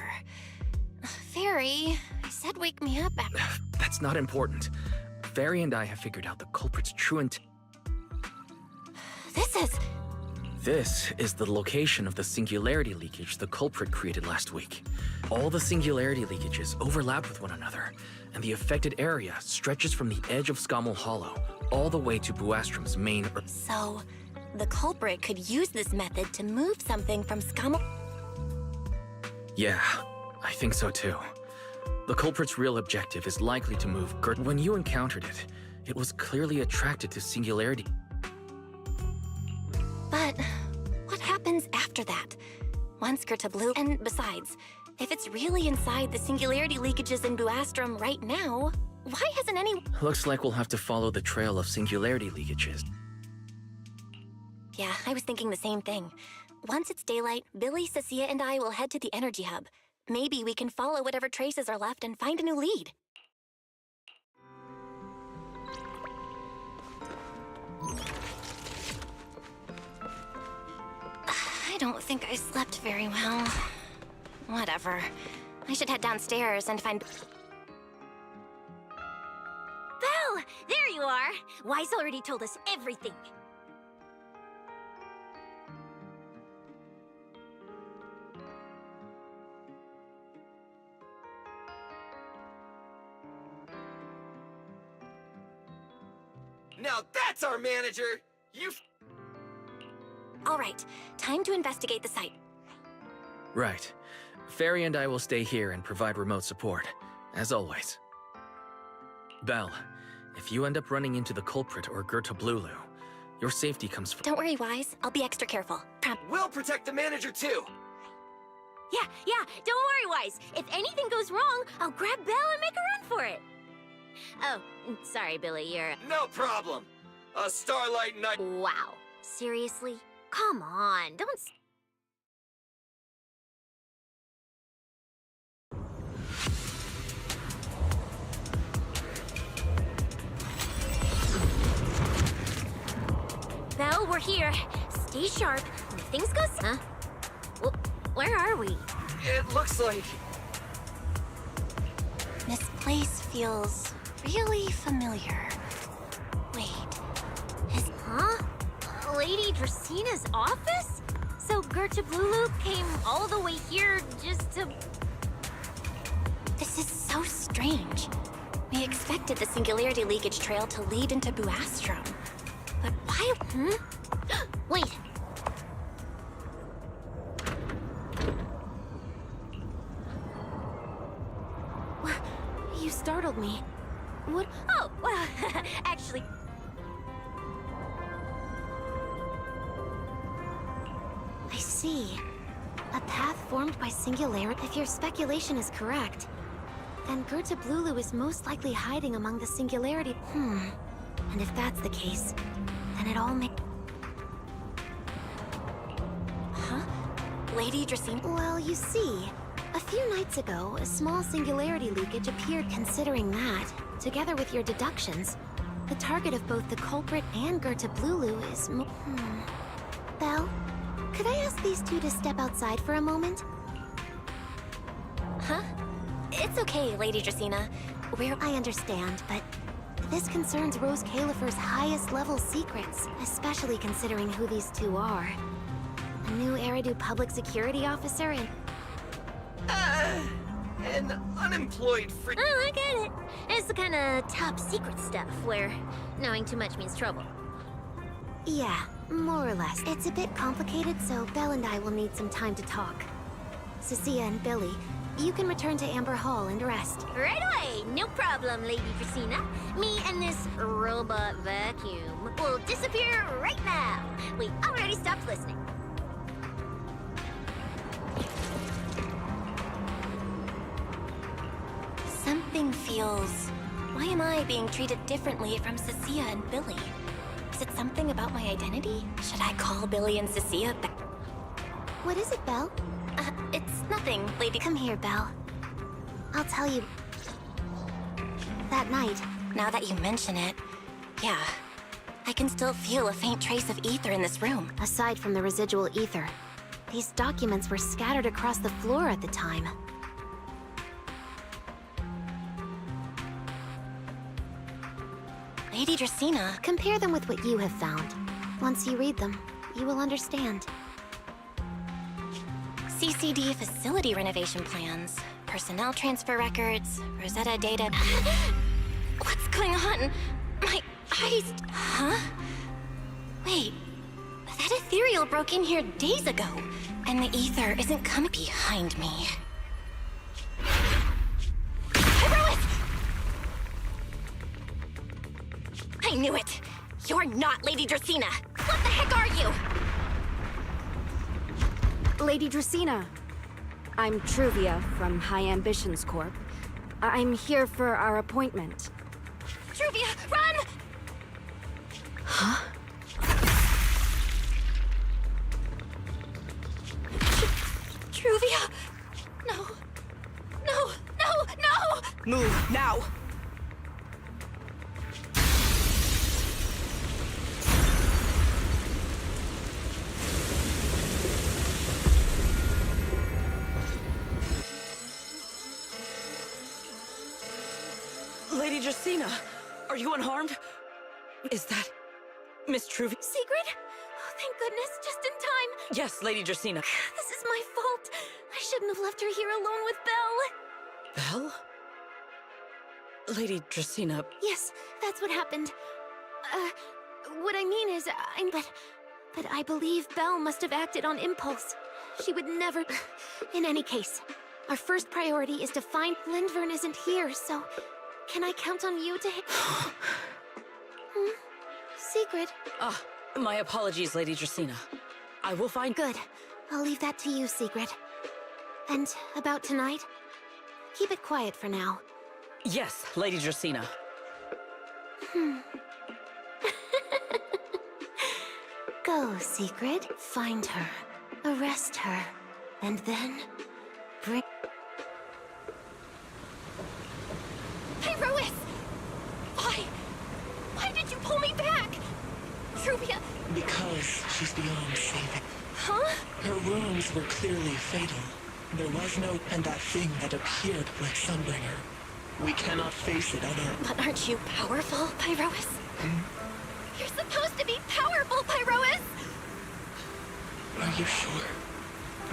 Fairy, I said wake me up after— That's not important. Fairy and I have figured out the culprit's true intent. This is the location of the singularity leakage the culprit created last week. All the singularity leakages overlap with one another, and the affected area stretches from the edge of Scommel Hollow all the way to Buastrom's main— So, the culprit could use this method to move something from Scommel— Yeah, I think so too. The culprit's real objective is likely to move Gert. When you encountered it, it was clearly attracted to singularity. But what happens after that? Once Gerta blew— And besides, if it's really inside the singularity leakages in Buastrom right now, Why hasn't any... Looks like we'll have to follow the trail of singularity leakages. Yeah, I was thinking the same thing. Once it's daylight, Billy, Cecilia, and I will head to the energy hub. Maybe we can follow whatever traces are left and find a new lead. I don't think I slept very well. Whatever. I should head downstairs and find... Belle! There you are! Wise already told us everything. Now that's our manager! You... All right, time to investigate the site. Right. Fairy and I will stay here and provide remote support, as always. Belle, if you end up running into the culprit or Gerta Blulu, your safety comes first. Don't worry, Wise. I'll be extra careful. We'll protect the manager too! Yeah, don't worry, Wise. If anything goes wrong, I'll grab Belle and make a run for it. Oh, sorry, Billy, you're... No problem! A starlight night... Wow. Seriously? Come on, don't... Belle, we're here. Stay sharp. When things go... Huh? Where are we? It looks like... This place feels really familiar. Wait, Huh? Lady Dracina's office? So Gerta Blulu came all the way here just to... This is so strange. We expected the singularity leakage trail to lead into Buastrom. But why... Wait. You startled me. What? Oh, well, actually... I see. A path formed by singularity. If your speculation is correct, then Gerta Blulu is most likely hiding among the singularity. And if that's the case, then it all makes... Huh? Lady Dracina? Well, you see, a few nights ago, a small singularity leakage appeared. Considering that, together with your deductions, the target of both the culprit and Gerta Blulu is Belle, could I ask these two to step outside for a moment? Huh? It's okay, Lady Dracina. I understand, but this concerns Rose Califer's highest level secrets, especially considering who these two are. A new Eridu public security officer and... an unemployed freak. Oh, I get it. It's the kind of top secret stuff where knowing too much means trouble. Yeah, more or less. It's a bit complicated, so Belle and I will need some time to talk. Cecilia and Billy, you can return to Amber Hall and rest. Right away, no problem, Lady Dracina. Me and this robot vacuum will disappear right now. We already stopped listening. Something feels... Why am I being treated differently from Cecilia and Billy? Is it something about my identity? Should I call Billy and Cecilia back? What is it, Belle? It's nothing, Lady... Come here, Belle. I'll tell you. That night... Now that you mention it, yeah. I can still feel a faint trace of ether in this room. Aside from the residual ether, these documents were scattered across the floor at the time. Lady Dracina... Compare them with what you have found. Once you read them, you will understand. CCD facility renovation plans, personnel transfer records, Rosetta data... What's going on? My eyes... Huh? Wait, that ethereal broke in here days ago, and the ether isn't coming behind me. I knew it! You're not Lady Dracina! What the heck are you? Lady Dracina, I'm Truvia from High Ambitions Corp. I'm here for our appointment. Truvia, run! Huh? Truvia! No. No, no, no! Move, now! Lady Justina, are you unharmed? Is that Miss Truvia? Sigrid? Oh, thank goodness, just in time. Yes, Lady Justina. This is my fault. I shouldn't have left her here alone with Belle. Belle? Lady Justina. Yes, that's what happened. What I mean is, but I believe Belle must have acted on impulse. She would never... In any case, our first priority is to find... Lindvern isn't here, so... Can I count on you to... Sigrid? Ah, my apologies, Lady Justina. I will find... Good. I'll leave that to you, Sigrid. And about tonight? Keep it quiet for now. Yes, Lady Justina. Go, Sigrid. Find her. Arrest her. And then... bring... Pyrois! Why did you pull me back? Truvia... Because she's beyond saving. Huh? Her wounds were clearly fatal. There was no... And that thing that appeared like Sunbringer. We cannot face it alone. But aren't you powerful, Pyrois? You're supposed to be powerful, Pyrois! Are you sure?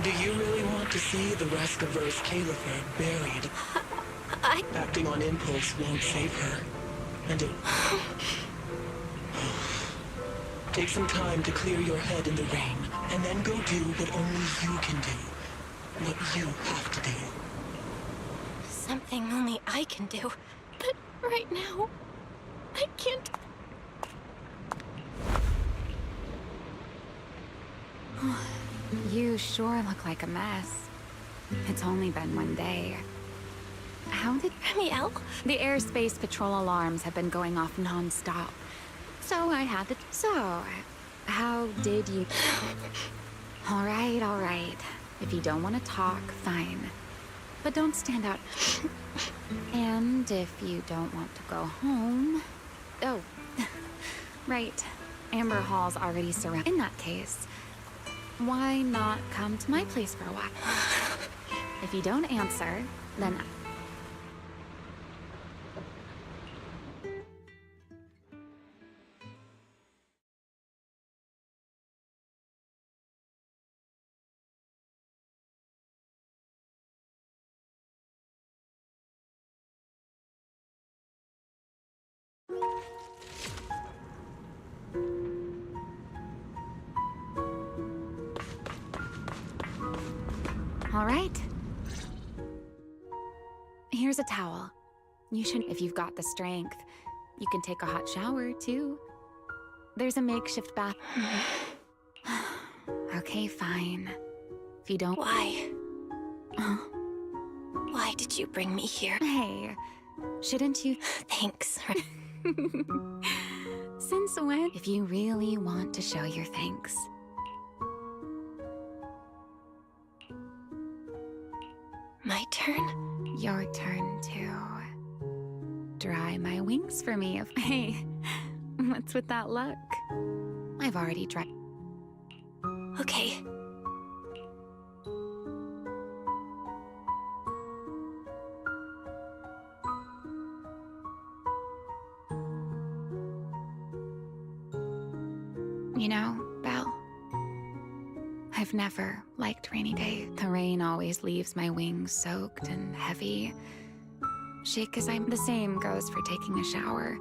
Do you really want to see the rest of Earth's Caliphate buried? Acting on impulse won't save her. And it... Take some time to clear your head in the rain, and then go do what only you can do. What you have to do. Something only I can do. But right now, I can't... You sure look like a mess. It's only been one day. How did... Ramiel? The airspace patrol alarms have been going off non-stop. So I had to... So, how did you... All right. If you don't want to talk, fine. But don't stand out. And if you don't want to go home... Oh, right. Amber Hall's already surrounded. In that case, why not come to my place for a while? If you don't answer, then... All right. Here's a towel. You should, if you've got the strength. You can take a hot shower, too. There's a makeshift bath. Okay, fine. If you don't... Why? Why did you bring me here? Hey, shouldn't you... Thanks. Since when? If you really want to show your thanks. My turn? Your turn, too. Dry my wings for me. Hey, what's with that look? I've already dried. Okay. You know, Belle, I've never liked rainy days. The rain always leaves my wings soaked and heavy. Shake as I'm... The same goes for taking a shower.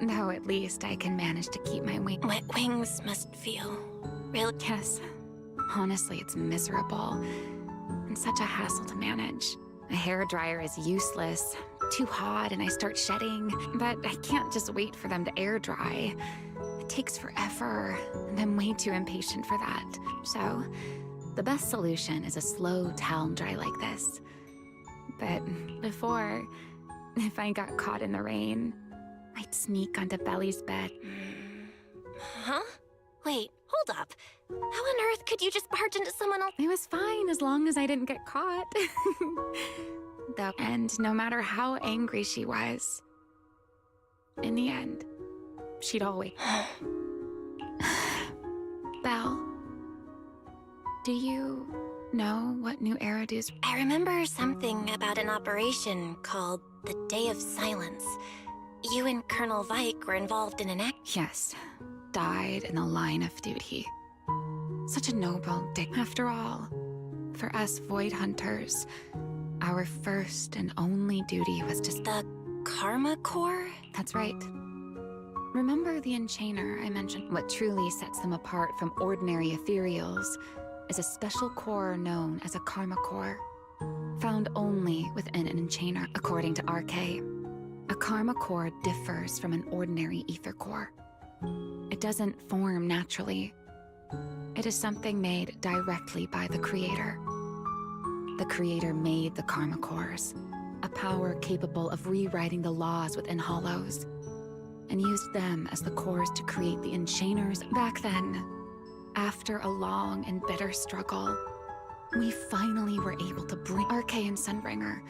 Though at least I can manage to keep my wings... Wet wings must feel real... Yes. Honestly, it's miserable. And such a hassle to manage. A hairdryer is useless. Too hot and I start shedding. But I can't just wait for them to air dry. It takes forever, and I'm way too impatient for that. So, the best solution is a slow towel dry like this. But before, if I got caught in the rain, I'd sneak onto Belly's bed. Huh? Wait, hold up. How on earth could you just barge into someone else? It was fine as long as I didn't get caught. Though, and no matter how angry she was, in the end, she'd always... Belle, do you know what New Eridu's... I remember something about an operation called the Day of Silence. You and Colonel Vike were involved in an act. Yes, died in the line of duty. Such a noble day. After all, for us Void Hunters, our first and only duty was to... The Karma Core? That's right. Remember the Enchainer I mentioned? What truly sets them apart from ordinary ethereals is a special core known as a Karma Core, found only within an Enchainer, according to RK. A Karma Core differs from an ordinary ether core. It doesn't form naturally. It is something made directly by the Creator. The Creator made the Karma Cores, a power capable of rewriting the laws within Hollows, and used them as the cores to create the Enchainers. Back then, after a long and bitter struggle, we finally were able to bring RK and Sunbringer.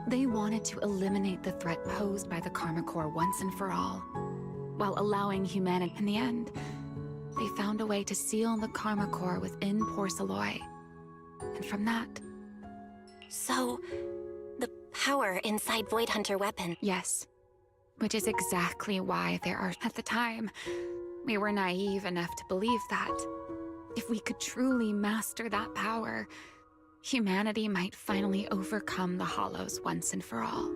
They wanted to eliminate the threat posed by the Karma Core once and for all, while allowing humanity. In the end, they found a way to seal the Karma Core within Porceloy. And from that... So, the power inside Void Hunter weapon... Yes. Which is exactly why there are... At the time, we were naive enough to believe that if we could truly master that power, humanity might finally overcome the Hollows once and for all.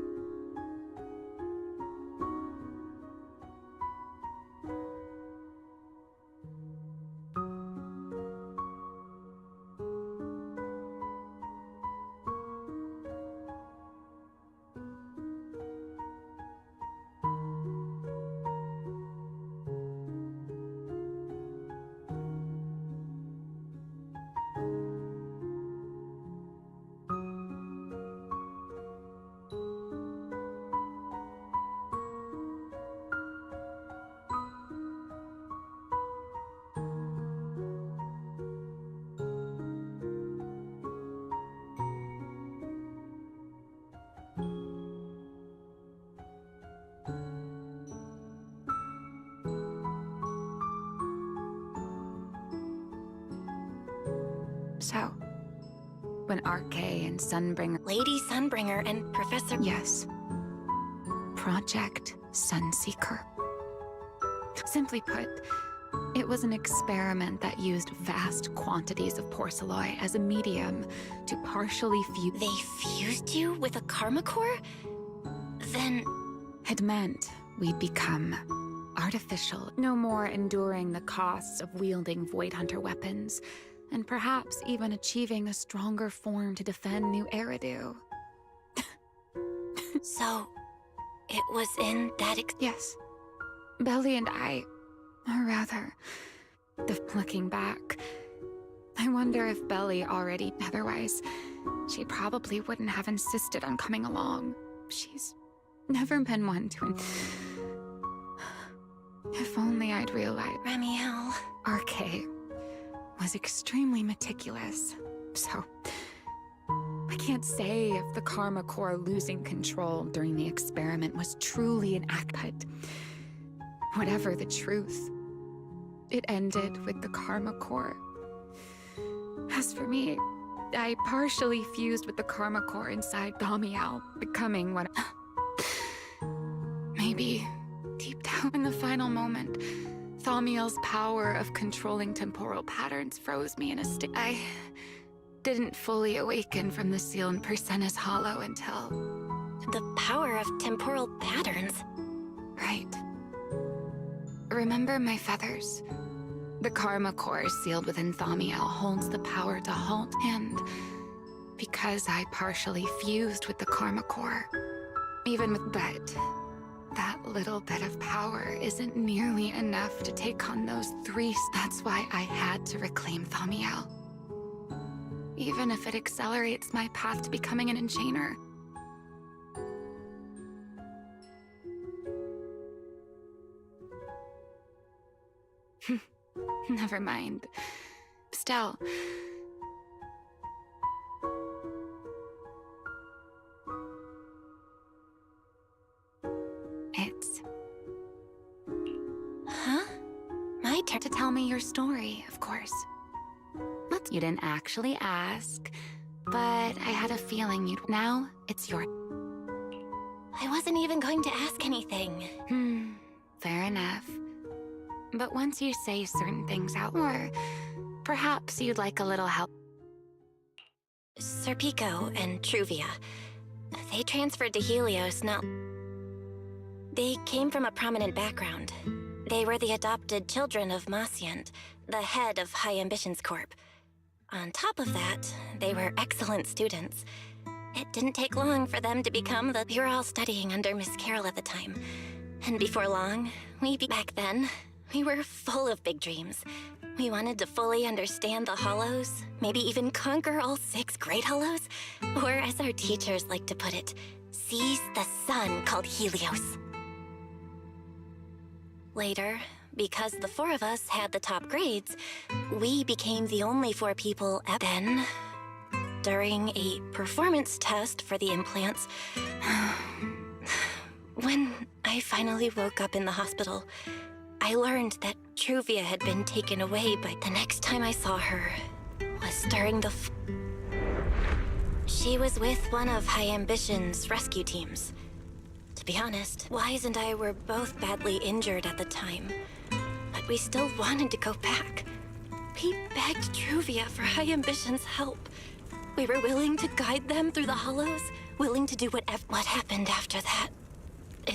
So, when RK and Sunbringer... Lady Sunbringer and Professor... Yes. Project Sunseeker. Simply put, it was an experiment that used vast quantities of Porceloy as a medium to partially fuse... They fused you with a Karma Core? Then... It meant we'd become artificial, no more enduring the costs of wielding Void Hunter weapons, and perhaps even achieving a stronger form to defend New Eridu. So, it was in that Yes. Belly and I, or rather, looking back, I wonder if Belly already... Otherwise, she probably wouldn't have insisted on coming along. She's never been one to... If only I'd realized... Ramiel... RK was extremely meticulous, so I can't say if the Karma Core losing control during the experiment was truly an act, but whatever the truth, it ended with the Karma Core. As for me, I partially fused with the Karma Core inside Thaumiel, becoming what... Maybe deep down in the final moment, Thaumiel's power of controlling temporal patterns froze me in a state. I didn't fully awaken from the seal in Persena's Hollow until... The power of temporal patterns? Right. Remember my feathers? The Karma Core sealed within Thaumiel holds the power to halt, and because I partially fused with the Karma Core, even with... But that little bit of power isn't nearly enough to take on those three... That's why I had to reclaim Thaumiel. Even if it accelerates my path to becoming an Enchainer. Never mind. Stell. It's... Huh? My turn to tell me your story, of course. You didn't actually ask, but I had a feeling you'd... Now, it's your... I wasn't even going to ask anything. Fair enough. But once you say certain things out, or perhaps you'd like a little help. Sir Pico and Truvia. They transferred to Helios now. They came from a prominent background. They were the adopted children of Masyant, the head of High Ambitions Corp. On top of that, they were excellent students. It didn't take long for them to become the... We were all studying under Miss Carroll at the time. And before long, back then, we were full of big dreams. We wanted to fully understand the Hollows, maybe even conquer all 6 Great Hollows, or as our teachers like to put it, seize the sun called Helios. Later, because the 4 of us had the top grades, we became the only 4 people then, during a performance test for the implants, when I finally woke up in the hospital, I learned that Truvia had been taken away, but the next time I saw her was during the... She was with one of High Ambition's rescue teams. To be honest, Wise and I were both badly injured at the time, but we still wanted to go back. We begged Truvia for High Ambition's help. We were willing to guide them through the Hollows, willing to do what happened after that.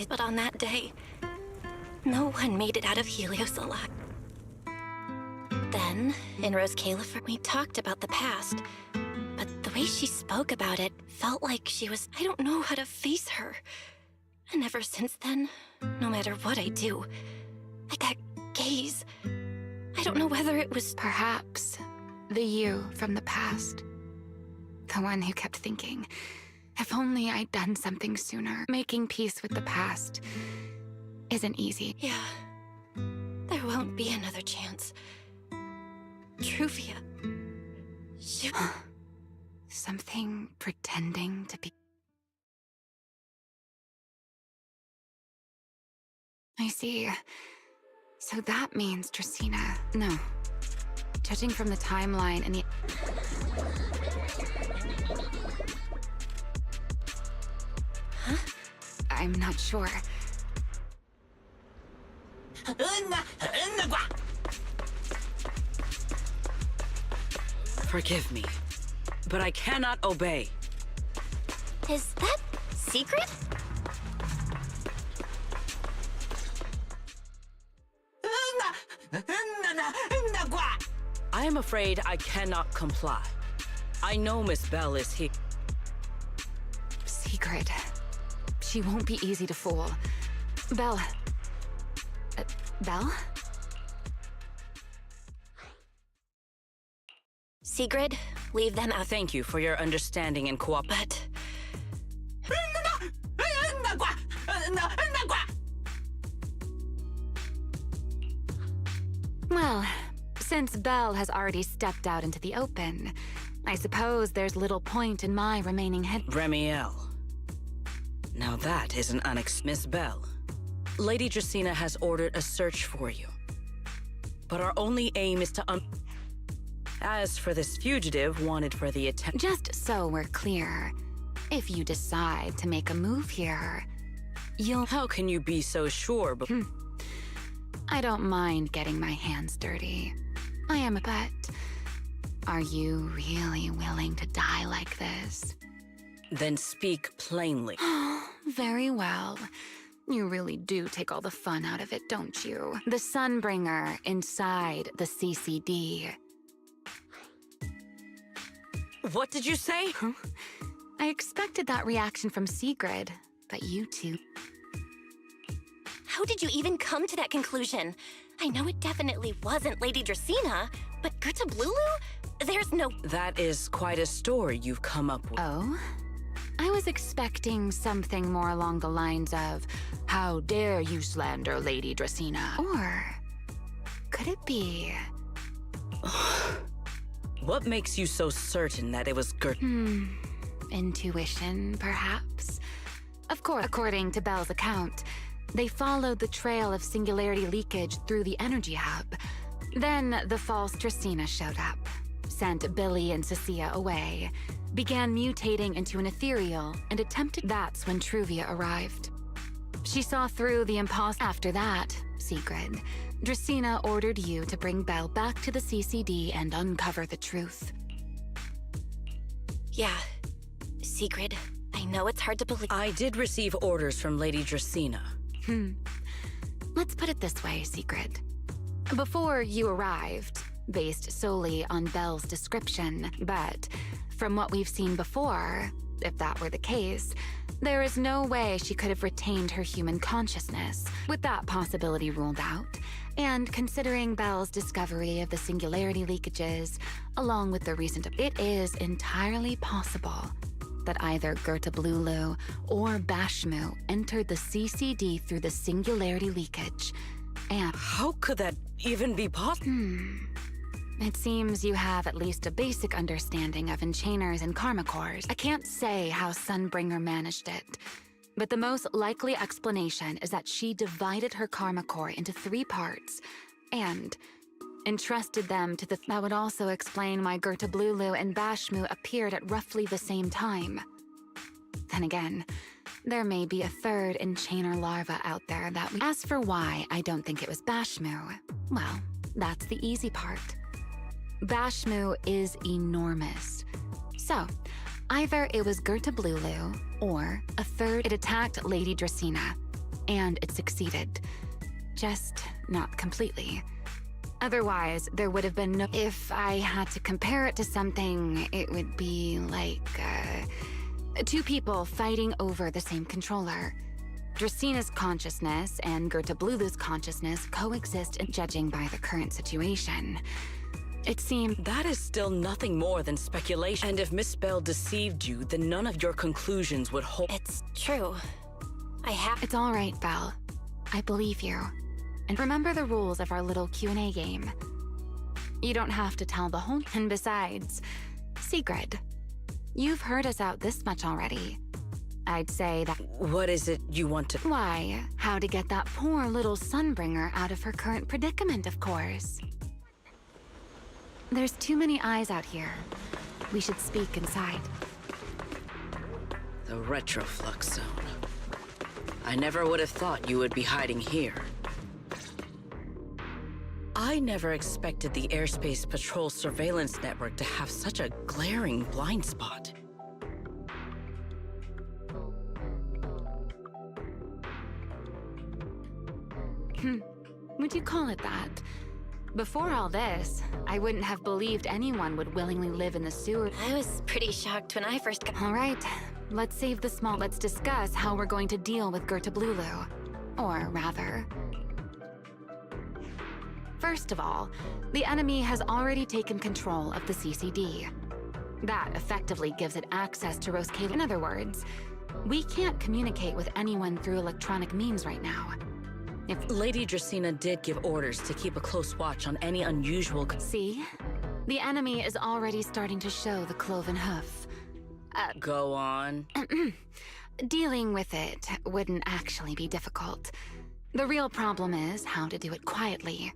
But on that day, no one made it out of Helios alive. Then, in Rose Califer, we talked about the past, but the way she spoke about it felt like she was... I don't know how to face her. And ever since then, no matter what I do, that gaze, I don't know whether it was... Perhaps the you from the past. The one who kept thinking, if only I'd done something sooner. Making peace with the past isn't easy. Yeah, there won't be another chance. Truvia, she... Something pretending to be... I see. So that means Dracaena. No. Judging from the timeline and the... Huh? I'm not sure. Forgive me, but I cannot obey. Is that secret? I am afraid I cannot comply. I know Miss Bell is here. Secret. She won't be easy to fool. Bell. Bell? Sigrid, leave them out. Thank you for your understanding and cooperation. But... Well, since Belle has already stepped out into the open, I suppose there's little point in my remaining head... Remiel. Now that is an Miss Bell. Lady Dracaena has ordered a search for you. But our only aim is to As for this fugitive wanted for the attempt... Just so we're clear, if you decide to make a move here, you'll... How can you be so sure, but... I don't mind getting my hands dirty. I am, but... Are you really willing to die like this? Then speak plainly. Very well. You really do take all the fun out of it, don't you? The Sunbringer inside the CCD. What did you say? I expected that reaction from Sigrid, but you two... How did you even come to that conclusion? I know it definitely wasn't Lady Dracaena, but Gerta Blulu? There's no... That is quite a story you've come up with. Oh? I was expecting something more along the lines of, how dare you slander Lady Dracaena? Or Could it be? What makes you so certain that it was Intuition, perhaps? Of course, according to Belle's account, they followed the trail of singularity leakage through the energy hub. Then the false Tracina showed up, sent Billy and Cecilia away, began mutating into an ethereal, and attempted. That's when Truvia arrived. She saw through the imposter. After that, Sigrid, Dracena ordered you to bring Belle back to the CCD and uncover the truth. Yeah, Sigrid, I know it's hard to believe. I did receive orders from Lady Dracena. Let's put it this way, Sigrid. Before you arrived, based solely on Belle's description, but from what we've seen before, if that were the case, there is no way she could have retained her human consciousness. With that possibility ruled out, and considering Belle's discovery of the singularity leakages, along with the recent, it is entirely possible that either Gertablulu or Bashmu entered the CCD through the singularity leakage, and— How could that even be possible? It seems you have at least a basic understanding of enchainers and karma cores. I can't say how Sunbringer managed it, but the most likely explanation is that she divided her karma core into 3 parts and entrusted them to the— That would also explain why Gertablulu and Bashmu appeared at roughly the same time. Then again, there may be a 3rd enchainer larva out there that we— As for why I don't think it was Bashmu, well, that's the easy part. Bashmu is enormous. So, either it was Gertablulu, or a 3rd— It attacked Lady Dracena, and it succeeded. Just not completely. Otherwise, there would have been no— If I had to compare it to something, it would be like, 2 people fighting over the same controller. Dracena's consciousness and Gertablulu's consciousness coexist, in judging by the current situation. It seems— That is still nothing more than speculation. And if Miss Belle deceived you, then none of your conclusions would hold. It's true. It's all right, Belle. I believe you. And remember the rules of our little Q&A game. You don't have to tell the whole— And besides, Sigrid, you've heard us out this much already. I'd say that— What is it you want to— Why, how to get that poor little Sunbringer out of her current predicament, of course. There's too many eyes out here. We should speak inside. The retroflux zone. I never would have thought you would be hiding here. I never expected the Airspace Patrol surveillance network to have such a glaring blind spot. Would you call it that? Before all this, I wouldn't have believed anyone would willingly live in the sewer. I was pretty shocked when I first got— All right, let's save the small— Let's discuss how we're going to deal with Gertablulu. Or rather— First of all, the enemy has already taken control of the CCD. That effectively gives it access to Roskilde. In other words, we can't communicate with anyone through electronic means right now. If Lady Dracena did give orders to keep a close watch on any unusual— See? The enemy is already starting to show the cloven hoof. Go on. Dealing with it wouldn't actually be difficult. The real problem is how to do it quietly.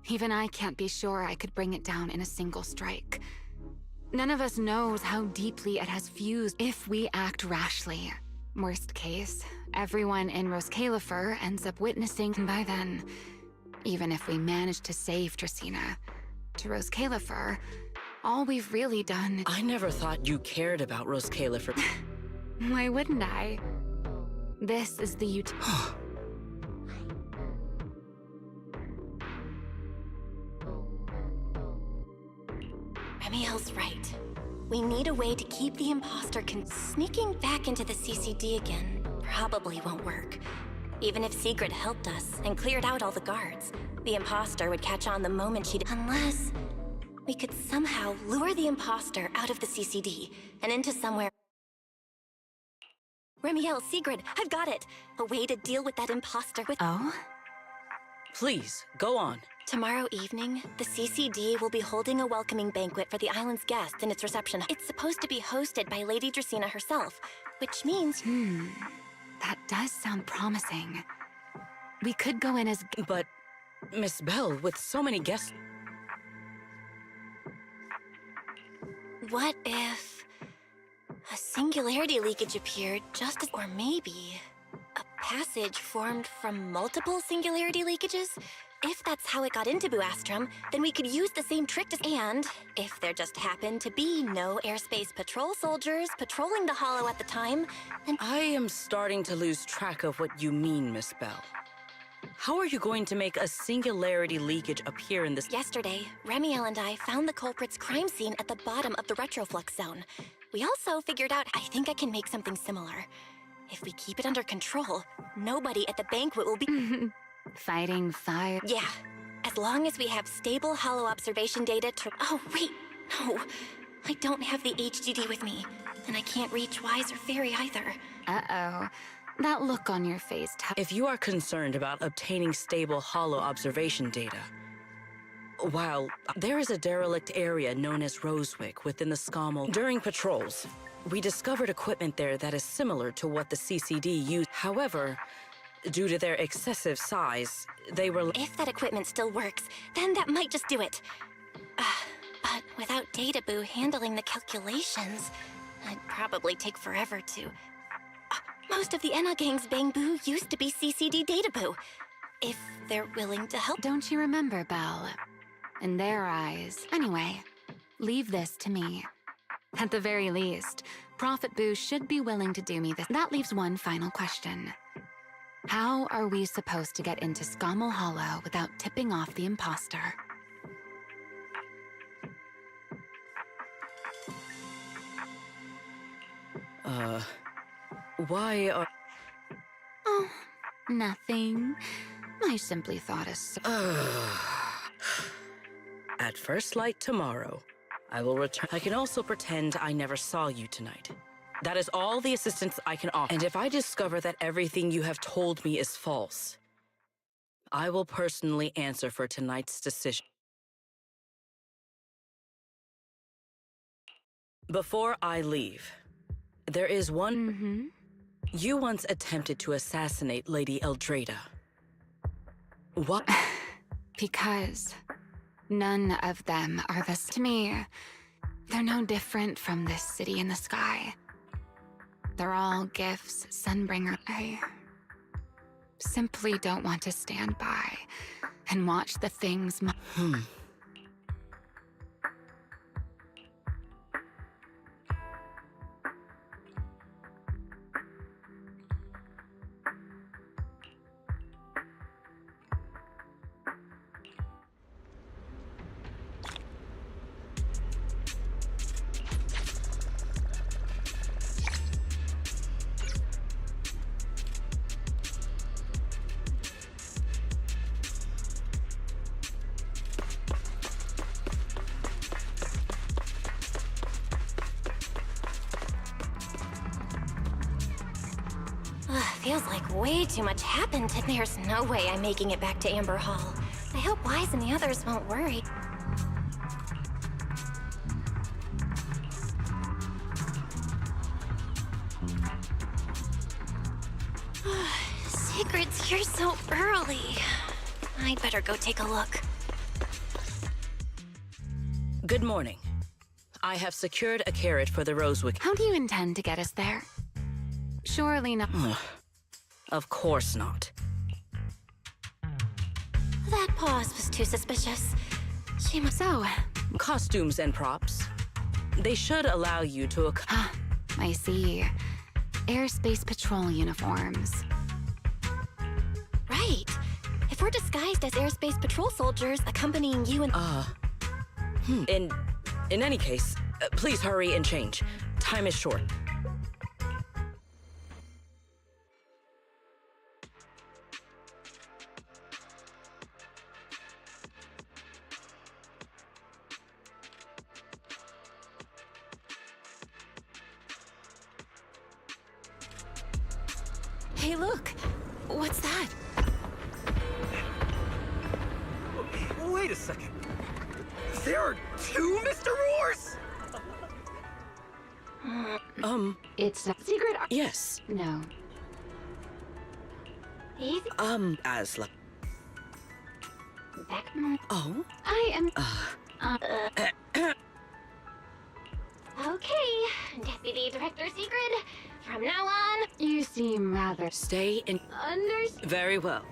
Even I can't be sure I could bring it down in a single strike. None of us knows how deeply it has fused if we act rashly. Worst case, everyone in Roskilde ends up witnessing. By then, even if we manage to save Dracena, to Roskilde, all we've really done— I never thought you cared about Roskilde. Why wouldn't I? This is the Remiel's right. We need a way to keep the imposter sneaking back into the CCD again probably won't work. Even if Sigrid helped us and cleared out all the guards, the imposter would catch on the moment she'd— Unless we could somehow lure the imposter out of the CCD and into somewhere— Remiel, Sigrid, I've got it! A way to deal with that imposter with— Oh? Please, go on. Tomorrow evening, the CCD will be holding a welcoming banquet for the island's guests in its reception. It's supposed to be hosted by Lady Dracena herself, which means... That does sound promising. We could go in as... But, Miss Bell, with so many guests... What if... a singularity leakage appeared just as... Or maybe... a passage formed from multiple singularity leakages? If that's how it got into Buastrum, then we could use the same trick to... And if there just happened to be no airspace patrol soldiers patrolling the Hollow at the time, then... I am starting to lose track of what you mean, Miss Bell. How are you going to make a singularity leakage appear in this... Yesterday, Remiel and I found the culprit's crime scene at the bottom of the retroflux zone. We also figured out I think I can make something similar. If we keep it under control, nobody at the banquet will be... Fighting fire? Yeah. As long as we have stable Hollow observation data to... Oh, wait. No. I don't have the HDD with me. And I can't reach Wise or Fairy either. Uh-oh. That look on your face... If you are concerned about obtaining stable Hollow observation data, while there is a derelict area known as Rosewick within the Scommel, during patrols, we discovered equipment there that is similar to what the CCD used. However, due to their excessive size, they were... If that equipment still works, then that might just do it. But without Databoo handling the calculations, I'd probably take forever to... Most of the Enna Gang's Bangboo used to be CCD Databoo. If they're willing to help... Don't you remember, Belle? In their eyes. Anyway, leave this to me. At the very least, Prophet Boo should be willing to do me this. That leaves one final question. How are we supposed to get into Scommel Hollow without tipping off the imposter? Why are... Oh, nothing. I simply thought as... At first light tomorrow, I will return. I can also pretend I never saw you tonight. That is all the assistance I can offer. And if I discover that everything you have told me is false, I will personally answer for tonight's decision. Before I leave, there is one... You once attempted to assassinate Lady Eldrada. What? Because none of them are the... To me, they're no different from this city in the sky. They're all gifts, Sunbringer. I simply don't want to stand by and watch the things... Feels like way too much happened, and there's no way I'm making it back to Amber Hall. I hope Wise and the others won't worry. Secrets here so early. I'd better go take a look. Good morning. I have secured a carrot for the Rosewick. How do you intend to get us there? Surely not. Of course not. That pause was too suspicious. She must... So, costumes and props. They should allow you to... I see. Airspace patrol uniforms. Right. If we're disguised as airspace patrol soldiers accompanying you and... In any case, please hurry and change. Time is short. Hey, look! What's that? Wait a second. There are two Mr. Roars? It's a secret. Yes. No. Easy. Asla. Oh? I am. Okay, Deputy Director Secret. From now on, You seem rather. Stay in. Very well.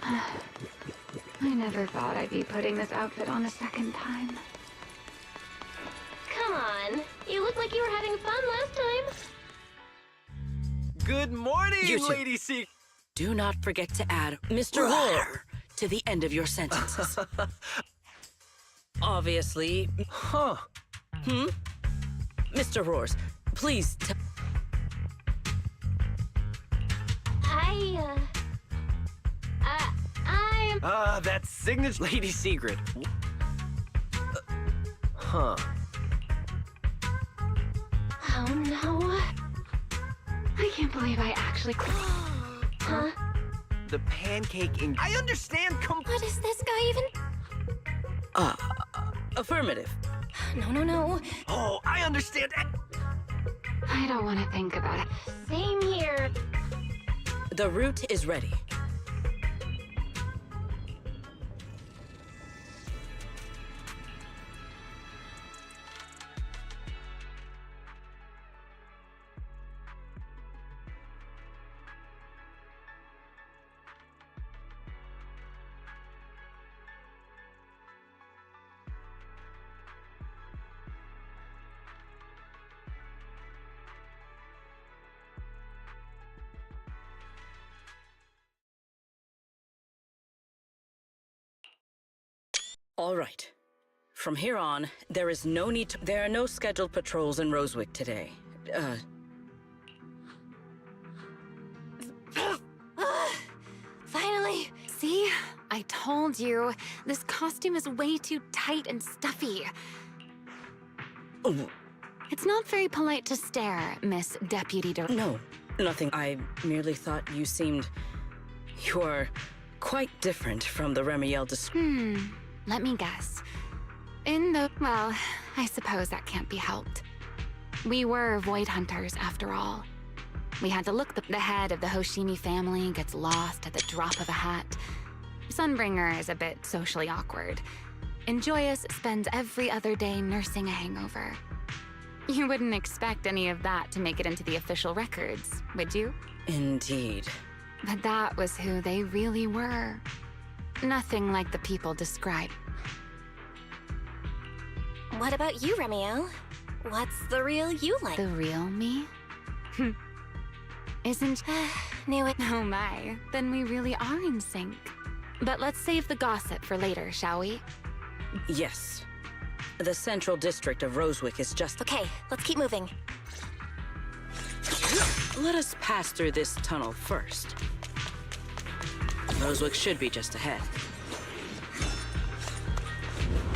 I never thought I'd be putting this outfit on a second time. come on. You looked like you were having fun last time. Good morning, You two. Lady Secret. Do not forget to add Mr. Roar to the end of your sentences. Obviously. Huh. Mr. Roars, please I'm... That's signature Lady Secret. Huh. Oh no. I can't believe I actually. Huh? The pancake in... I understand What is this guy even? affirmative. No. Oh, I understand. I don't want to think about it. Same here. The route is ready. All right. From here on, there is no need to... There are no scheduled patrols in Rosewick today. Finally. See? I told you. This costume is way too tight and stuffy. Oh. It's not very polite to stare, Miss Deputy Director. No, nothing. I merely thought you seemed... You're quite different from the Remiel Let me guess. Well, I suppose that can't be helped. We were void hunters, after all. We had to look. The head of the Hoshimi family gets lost at the drop of a hat. Sunbringer is a bit socially awkward. And Joyous spends every other day nursing a hangover. You wouldn't expect any of that to make it into the official records, would you? Indeed. But that was who they really were. Nothing like the people described. What about you, Remiel? What's the real you like? The real me? Isn't... Knew it. Oh my, then we really are in sync. But let's save the gossip for later, shall we? Yes. The central district of Rosewick is just... Okay, let's keep moving. Let us pass through this tunnel first. Rosewick should be just ahead.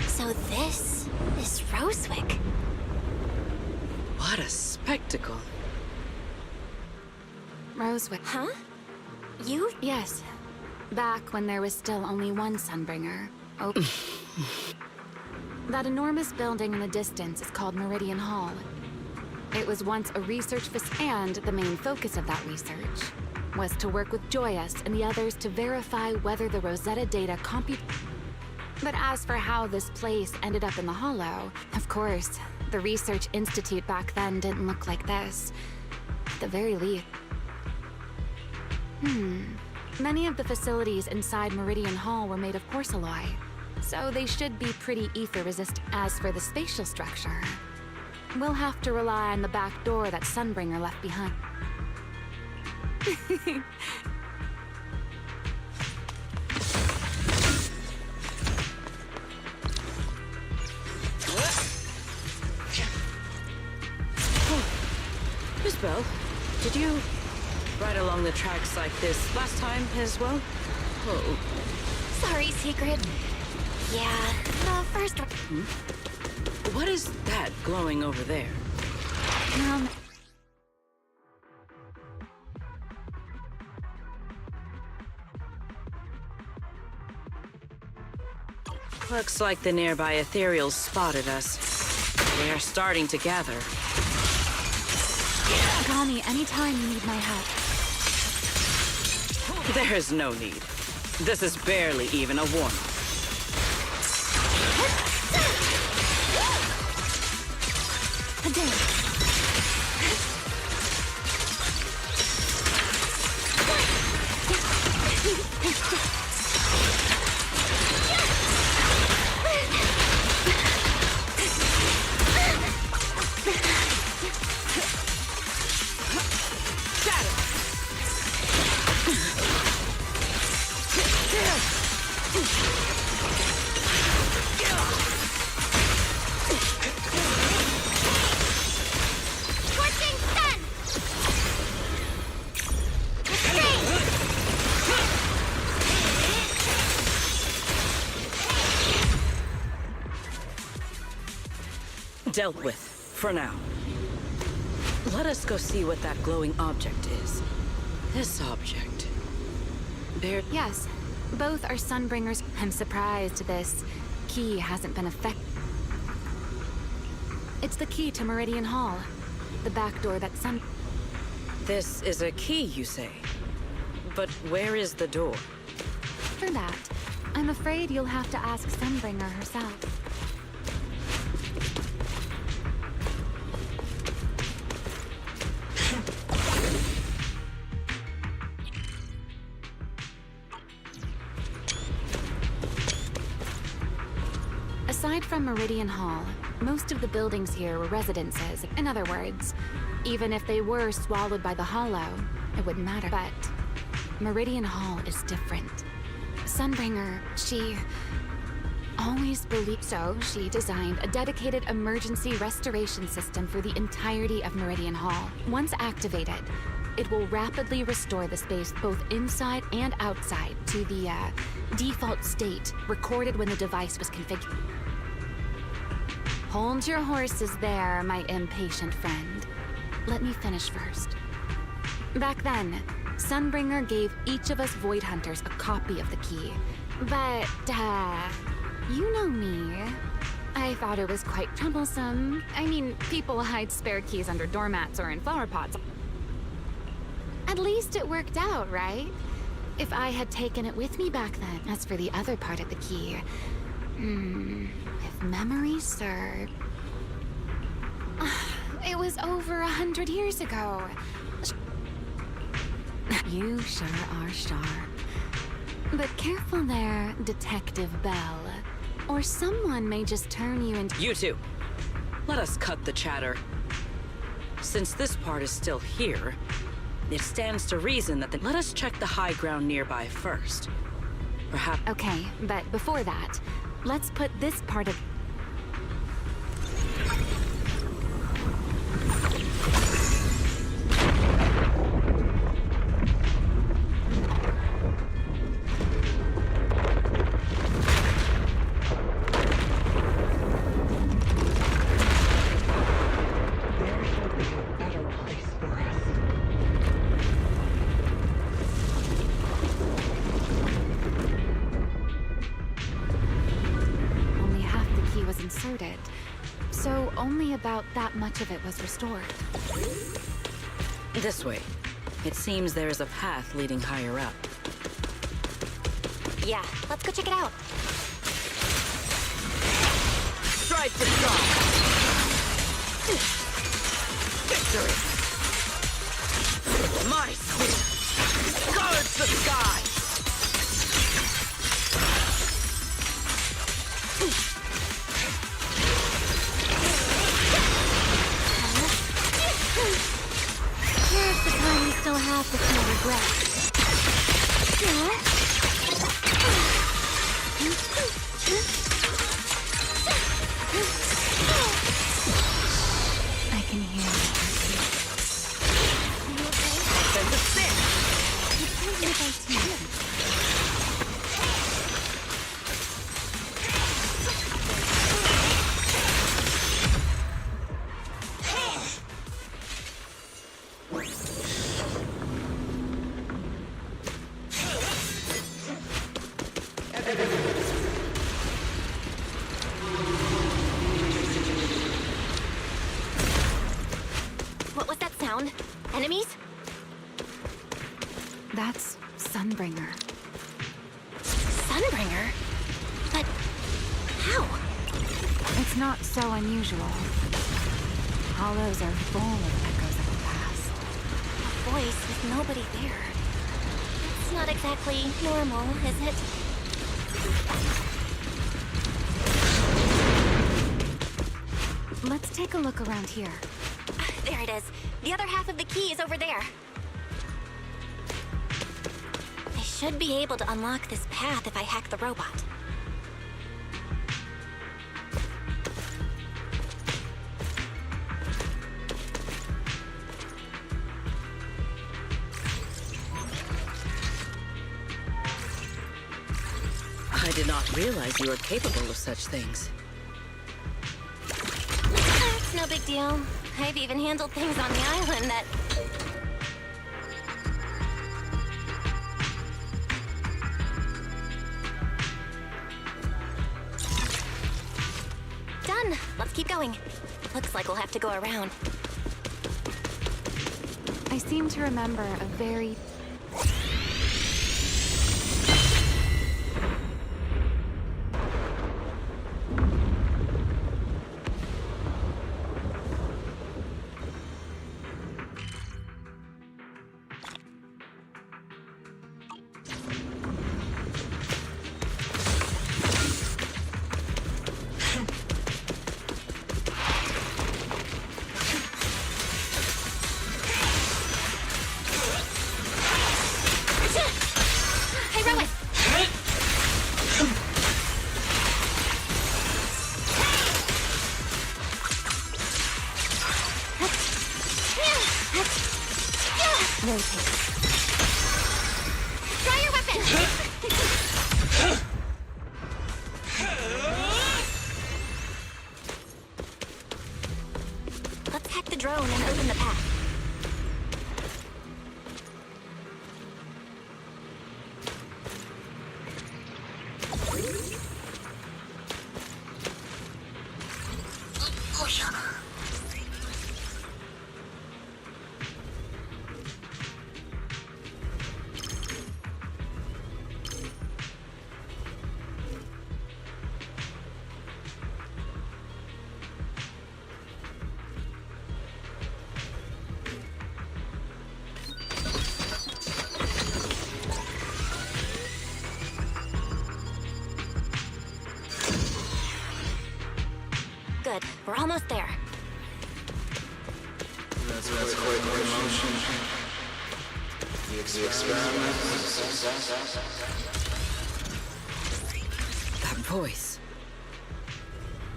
So this is Rosewick. What a spectacle. Rosewick. Huh? You? Yes. Back when there was still only one Sunbringer. Oh. That enormous building in the distance is called Meridian Hall. It was once a research facility, and the main focus of that research was to work with Joyous and the others to verify whether the Rosetta data compute. But as for how this place ended up in the Hollow, of course, the Research Institute back then didn't look like this. At the very least. Many of the facilities inside Meridian Hall were made of porcelain, so they should be pretty ether-resistant. As for the spatial structure, we'll have to rely on the back door that Sunbringer left behind. Miss Bell, did you ride along the tracks like this last time as well? Oh. Sorry, Secret. Yeah, the first one. What is that glowing over there? Looks like the nearby ethereals spotted us. They are starting to gather. Call me anytime you need my help. There's no need. This is barely even a warm-up. Dealt with, for now. Let us go see what that glowing object is. This object. Yes, both are Sunbringers. I'm surprised this key hasn't been affected. It's the key to Meridian Hall. The back door that This is a key, you say? But where is the door? For that, I'm afraid you'll have to ask Sunbringer herself. Aside from Meridian Hall, most of the buildings here were residences. In other words, even if they were swallowed by the Hollow, it wouldn't matter. But Meridian Hall is different. Sunbringer, she always believed so. She designed a dedicated emergency restoration system for the entirety of Meridian Hall. Once activated, it will rapidly restore the space both inside and outside to the default state recorded when the device was configured. Hold your horses there, my impatient friend. Let me finish first. Back then, Sunbringer gave each of us Void Hunters a copy of the key. But, you know me. I thought it was quite troublesome. I mean, people hide spare keys under doormats or in flower pots. At least it worked out, right? If I had taken it with me back then. As for the other part of the key, if memory served, it was over 100 years ago. You sure are sharp. But careful there, Detective Bell. Or someone may just turn you into— You two, let us cut the chatter. Since this part is still here, it stands to reason that let us check the high ground nearby first. Perhaps— Okay, but before that, let's put this part of— inserted, so only about that much of it was restored. This way. It seems there is a path leading higher up. Yeah, let's go check it out. Stride for stride! Victory! My speed guards the sky! Here's the time we still have to feel regret. I can hear you. Send the stick! It's not so unusual. Hollows are full of echoes of the past. A voice with nobody there. It's not exactly normal, is it? Let's take a look around here. There it is. The other half of the key is over there. I should be able to unlock this path if I hack the robot. I did not realize you were capable of such things. It's no big deal. I've even handled things on the island that... Done. Let's keep going. Looks like we'll have to go around. I seem to remember a very... Try your weapon! Let's hack the drone and open the path. Good. We're almost there. That's quite the emotion. The experiment was a success. That voice.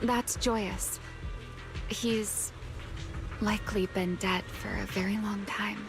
That's Joyous. He's likely been dead for a very long time.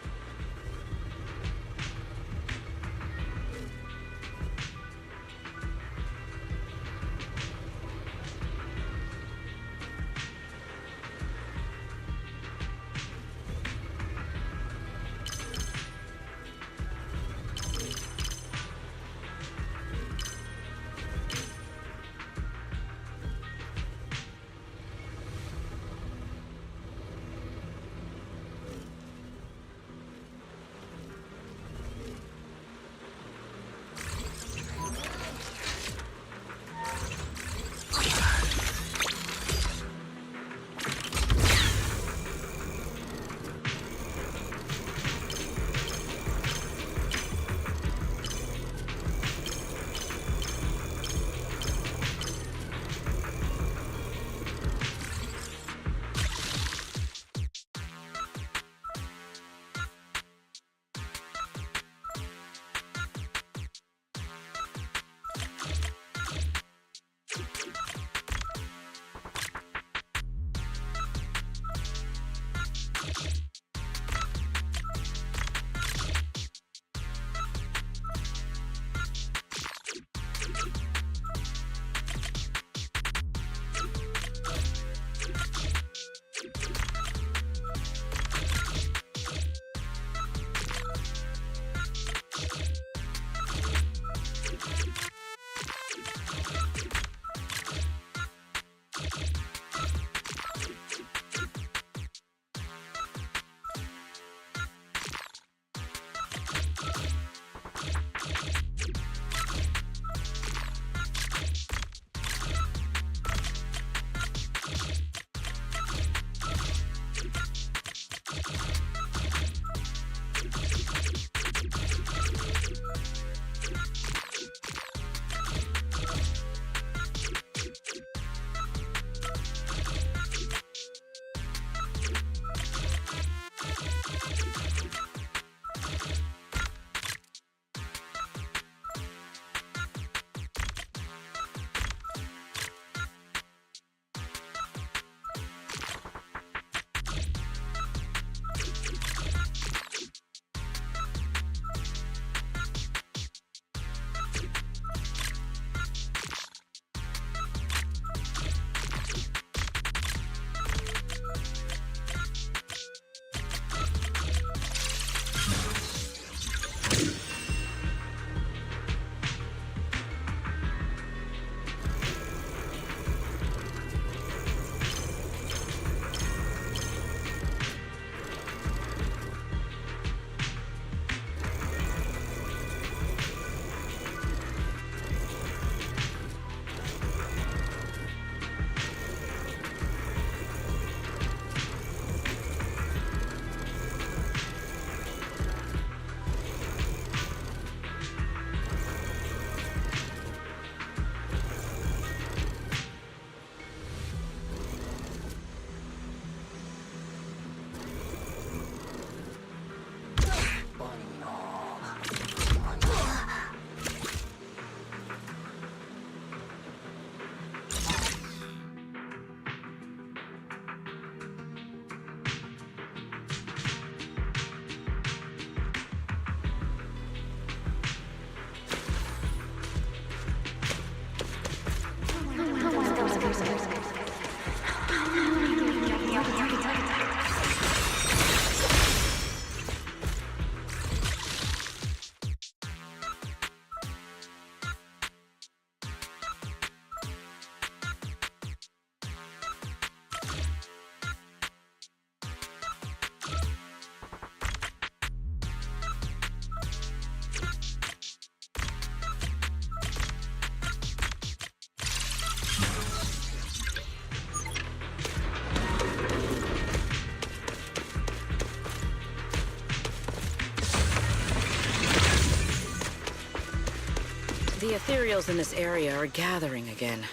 The ethereals in this area are gathering again.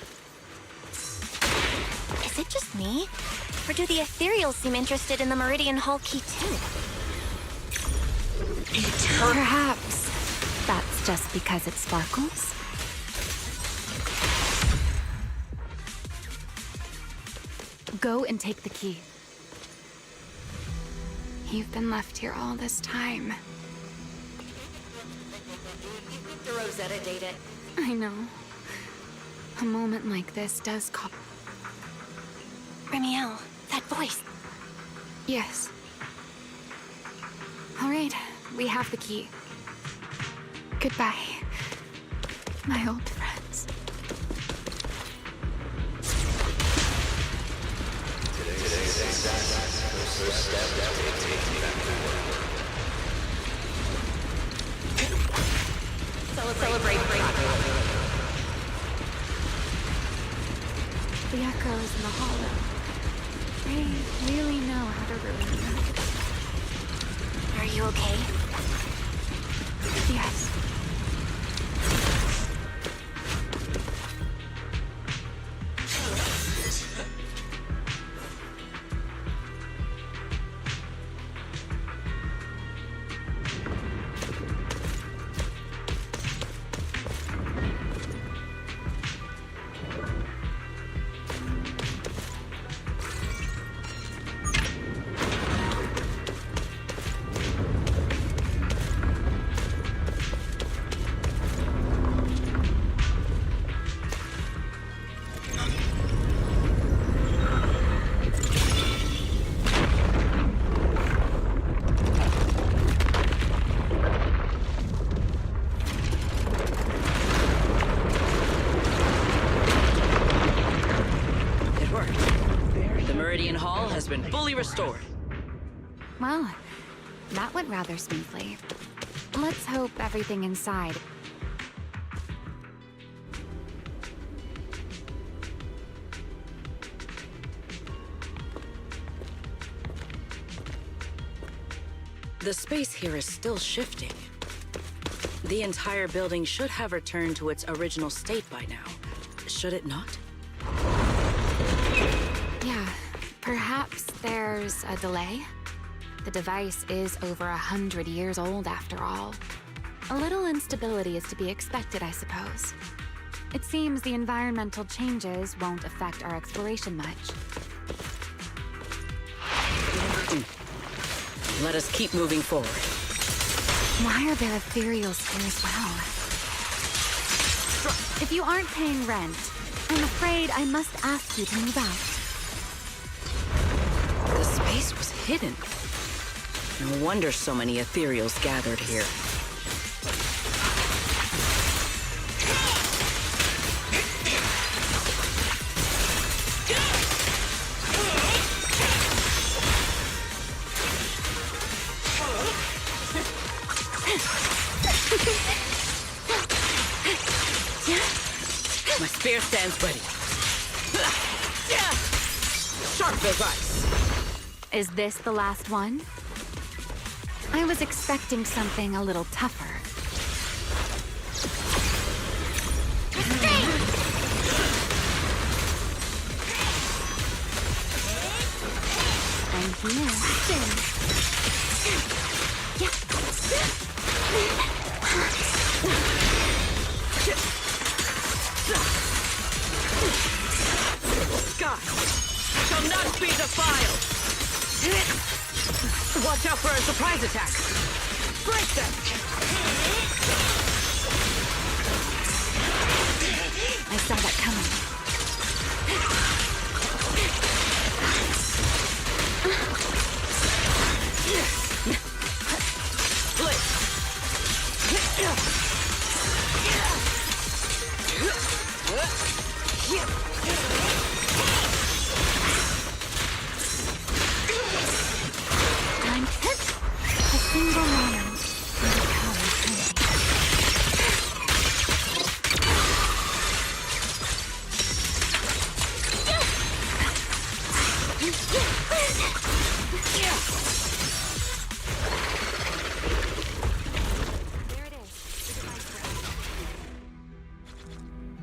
Is it just me? Or do the ethereals seem interested in the Meridian Hall key too? Perhaps that's just because it sparkles. Go and take the key. You've been left here all this time. The Rosetta data. I know. A moment like this does call. Remiel, that voice. Yes. All right, we have the key. Goodbye, my old friends. Today's first step will take me back to work. Celebrate The echoes in the hollow. They really know how to ruin you. Are you okay? Yes. Has been fully restored. Well, that went rather smoothly. Let's hope everything inside. The space here is still shifting. The entire building should have returned to its original state by now. Should it not? Yeah. Perhaps there's a delay? The device is over 100 years old after all. A little instability is to be expected, I suppose. It seems the environmental changes won't affect our exploration much. Let us keep moving forward. Why are there ethereals here as well? If you aren't paying rent, I'm afraid I must ask you to move out. The space was hidden. No wonder so many ethereals gathered here. My spear stands ready. Sharp as ice. Is this the last one? I was expecting something a little tougher. I'm here. Sky shall not be defiled. Watch out for a surprise attack. Break them. I saw that coming. Time to hit. A single moment. And become eternity.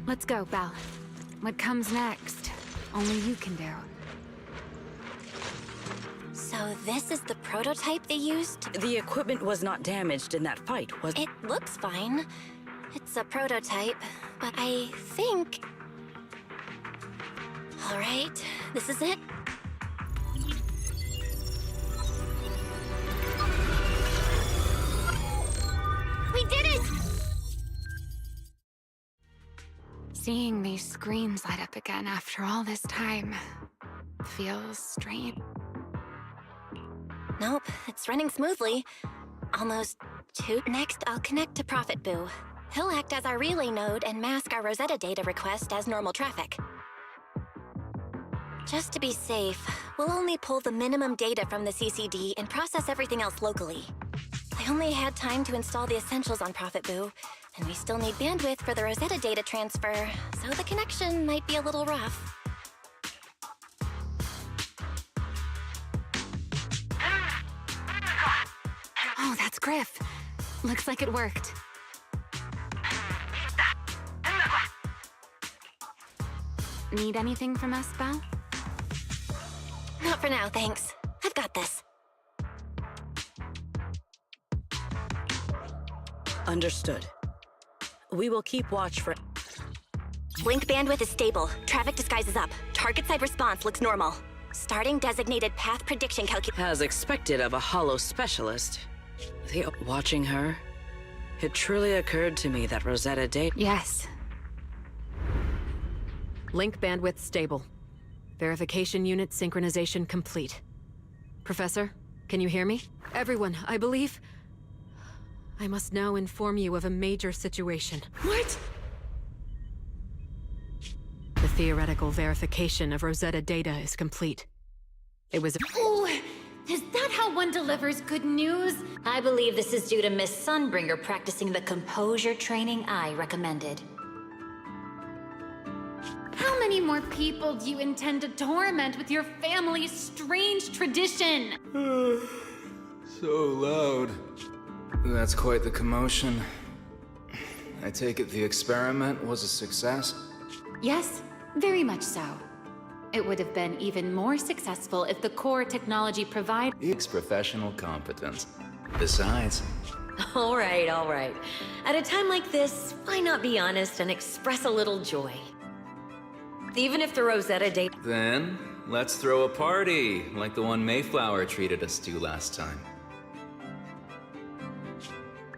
Let's go, Belle. What comes next? Only you can do. So this is the prototype they used? The equipment was not damaged in that fight, was It looks fine. It's a prototype, but I think... All right, this is it. We did it! Seeing these screens light up again after all this time feels strange. Nope, it's running smoothly. Almost two. Next, I'll connect to Prophet Boo. He'll act as our relay node and mask our Rosetta data request as normal traffic. Just to be safe, we'll only pull the minimum data from the CCD and process everything else locally. I only had time to install the essentials on Prophet Boo, and we still need bandwidth for the Rosetta data transfer, so the connection might be a little rough. Oh, that's Griff. Looks like it worked. Need anything from us, Belle? Not for now, thanks. I've got this. understood. We will keep watch for... Link bandwidth is stable. Traffic disguise is up. Target side response looks normal. Starting designated path prediction calculation. As expected of a hollow specialist. Watching her, it truly occurred to me that Rosetta data... Yes. Link bandwidth stable. Verification unit synchronization complete. Professor, can you hear me? Everyone, I believe... I must now inform you of a major situation. What? The theoretical verification of Rosetta data is complete. It was... Oh, is that how one delivers good news? I believe this is due to Miss Sunbringer practicing the composure training I recommended. How many more people do you intend to torment with your family's strange tradition? So loud. That's quite the commotion. I take it the experiment was a success? Yes, very much so. It would have been even more successful if the core technology provided... It's professional competence. Besides... All right. At a time like this, why not be honest and express a little joy? Even if the Rosetta date... Then, let's throw a party, like the one Mayflower treated us to last time.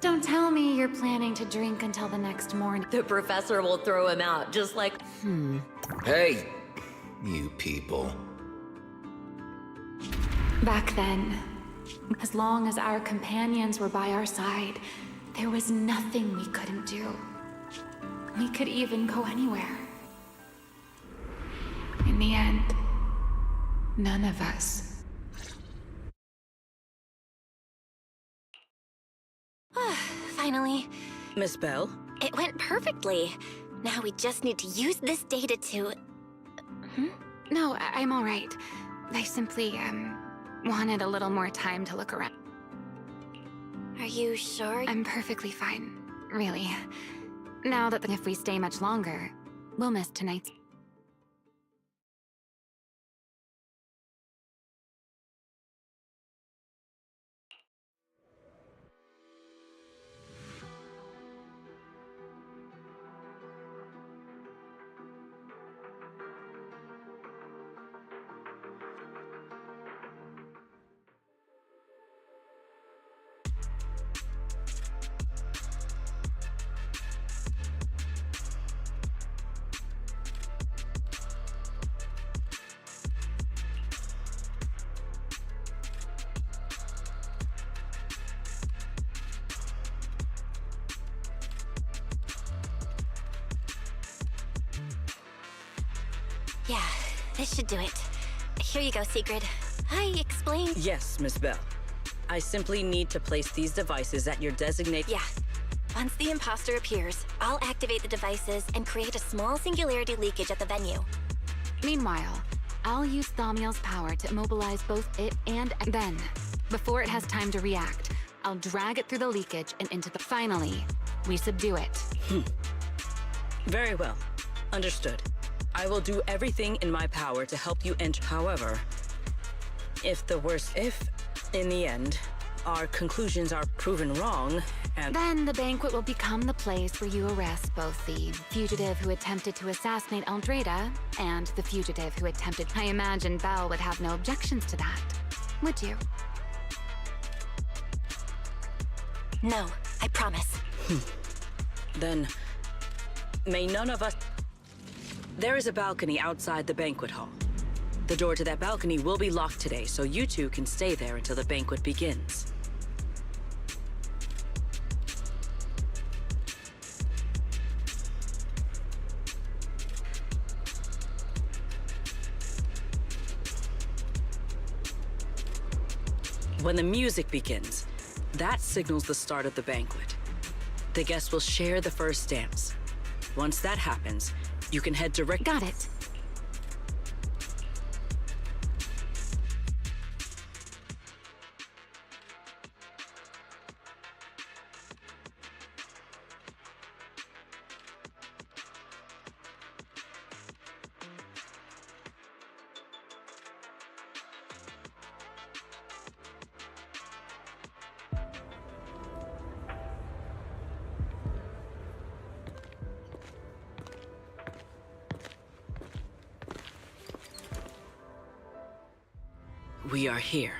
Don't tell me you're planning to drink until the next morning. The professor will throw him out, just like... Hey, you people. Back then, as long as our companions were by our side, there was nothing we couldn't do. We could even go anywhere. In the end, none of us. Finally. Miss Bell? It went perfectly. Now we just need to use this data to... No, I'm all right. I simply, wanted a little more time to look around. Are you sure? I'm perfectly fine, really. Now that if we stay much longer, we'll miss tonight's... Yeah, this should do it. Here you go, Sigrid. I explained. Yes, Miss Bell. I simply need to place these devices at your designated... Yeah. Once the imposter appears, I'll activate the devices and create a small singularity leakage at the venue. Meanwhile, I'll use Thaumiel's power to immobilize both it and then, before it has time to react, I'll drag it through the leakage and into the... Finally, we subdue it. Very well. Understood. I will do everything in my power to help you enter. However, if, in the end, our conclusions are proven wrong, and... Then the banquet will become the place where you arrest both the fugitive who attempted to assassinate Aldreda and the fugitive who attempted... I imagine Belle would have no objections to that. Would you? No, I promise. Then, may none of us... There is a balcony outside the banquet hall. The door to that balcony will be locked today, so you two can stay there until the banquet begins. When the music begins, that signals the start of the banquet. The guests will share the first dance. Once that happens, you can head direct... Got it. We are here.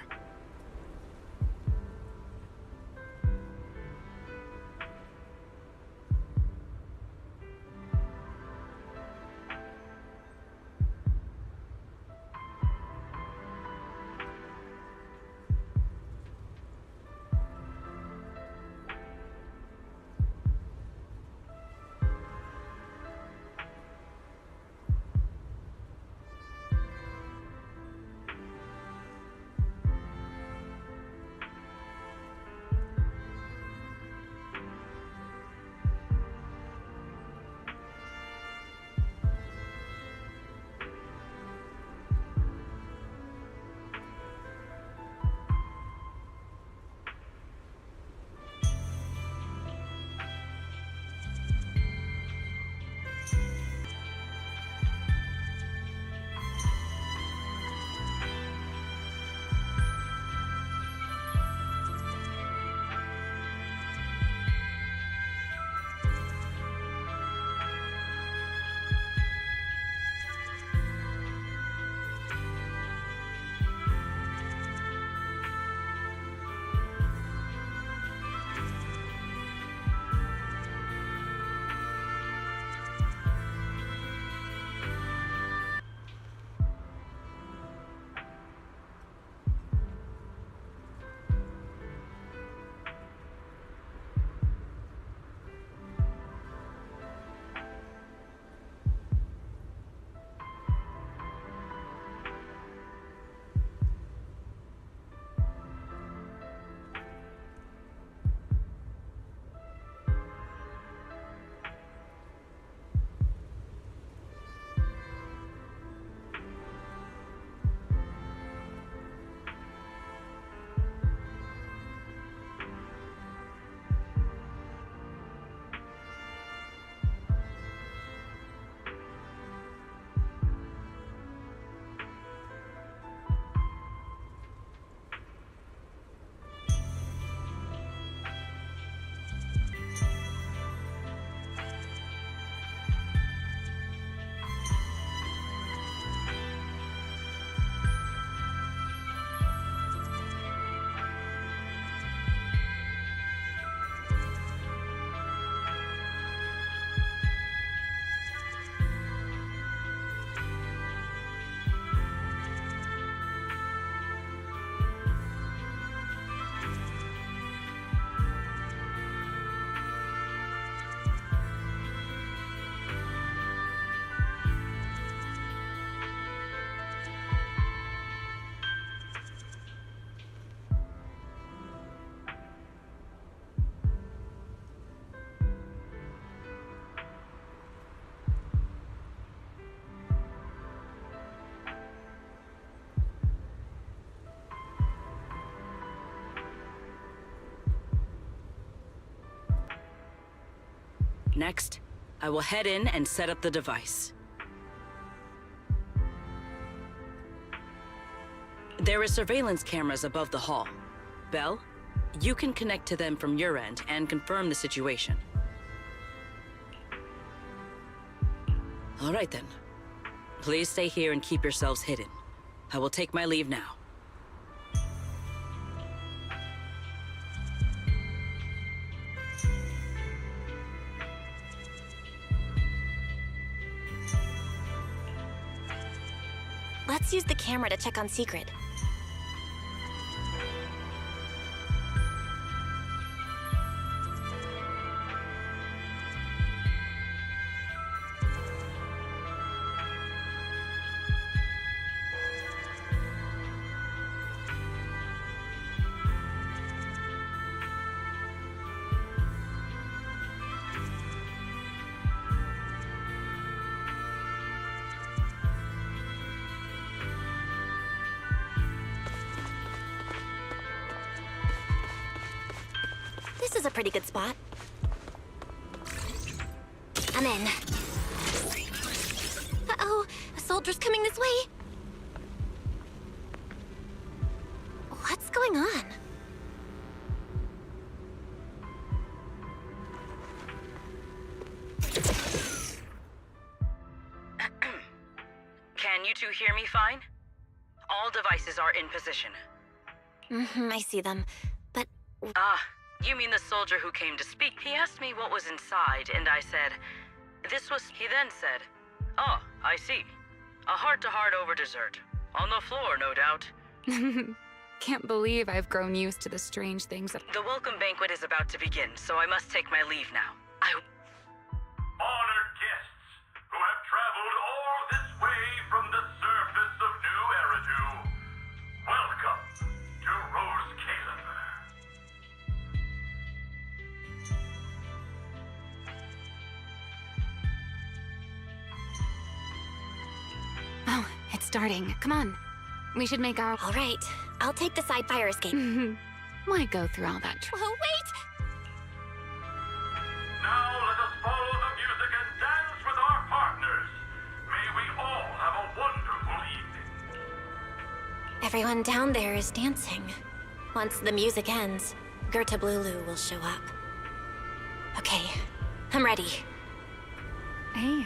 Next, I will head in and set up the device. There is surveillance cameras above the hall. Belle, you can connect to them from your end and confirm the situation. All right then. Please stay here and keep yourselves hidden. I will take my leave now. Let's use the camera to check on Secret. This is a pretty good spot. I'm in. Uh-oh, a soldier's coming this way. What's going on? Can you two hear me fine? All devices are in position. I see them, but... Ah, you mean the soldier who came to speak? He asked me what was inside, and I said, this was... He then said, oh, I see. A heart-to-heart over dessert. On the floor, no doubt. Can't believe I've grown used to the strange things that... The welcome banquet is about to begin, so I must take my leave now. Honored guests who have traveled all this way from the surface of New Eridu, welcome to Rose Caliber. Oh, it's starting. Come on. We should make our... All right. I'll take the side fire escape. Why go through all that Whoa, wait! Now let us follow the music and dance with our partners. May we all have a wonderful evening. Everyone down there is dancing. Once the music ends, Gerta Blulu will show up. Okay, I'm ready. Hey,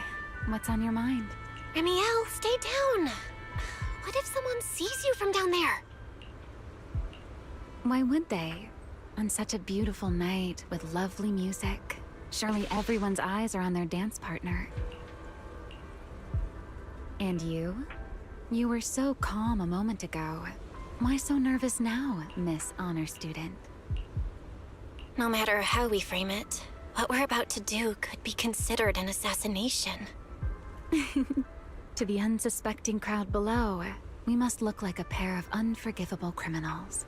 what's on your mind? Ramiel, stay down. What if someone sees you from down there? Why would they? On such a beautiful night with lovely music. Surely everyone's eyes are on their dance partner. And you? You were so calm a moment ago. Why so nervous now, Miss Honor Student? No matter how we frame it, what we're about to do could be considered an assassination. To the unsuspecting crowd below, we must look like a pair of unforgivable criminals.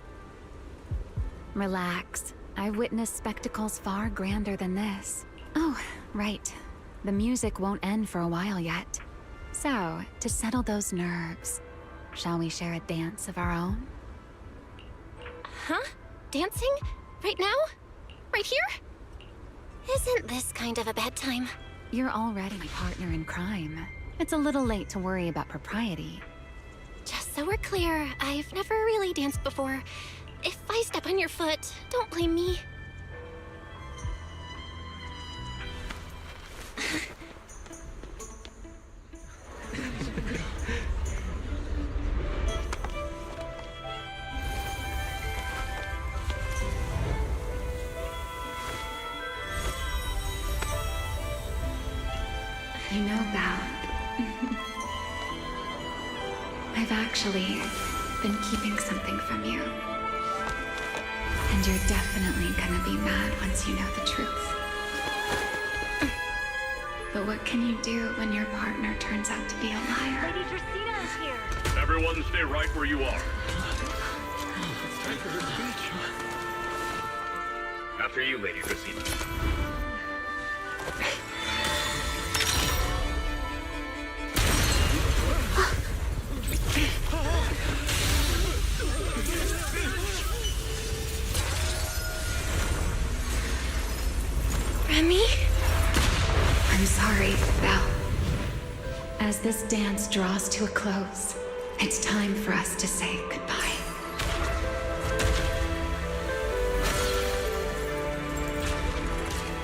Relax. I've witnessed spectacles far grander than this. Oh, right. The music won't end for a while yet. So, to settle those nerves, shall we share a dance of our own? Huh? Dancing? Right now? Right here? Isn't this kind of a bad time? You're already my partner in crime. It's a little late to worry about propriety. Just so we're clear, I've never really danced before. If I step on your foot, don't blame me. You know, Val, I've actually been keeping something from you. And you're definitely gonna be mad once you know the truth. But what can you do when your partner turns out to be a liar? Lady Dracena is here. Everyone stay right where you are. It's time for her speech. After you, Lady Dracena. Remy? As this dance draws to a close, it's time for us to say goodbye.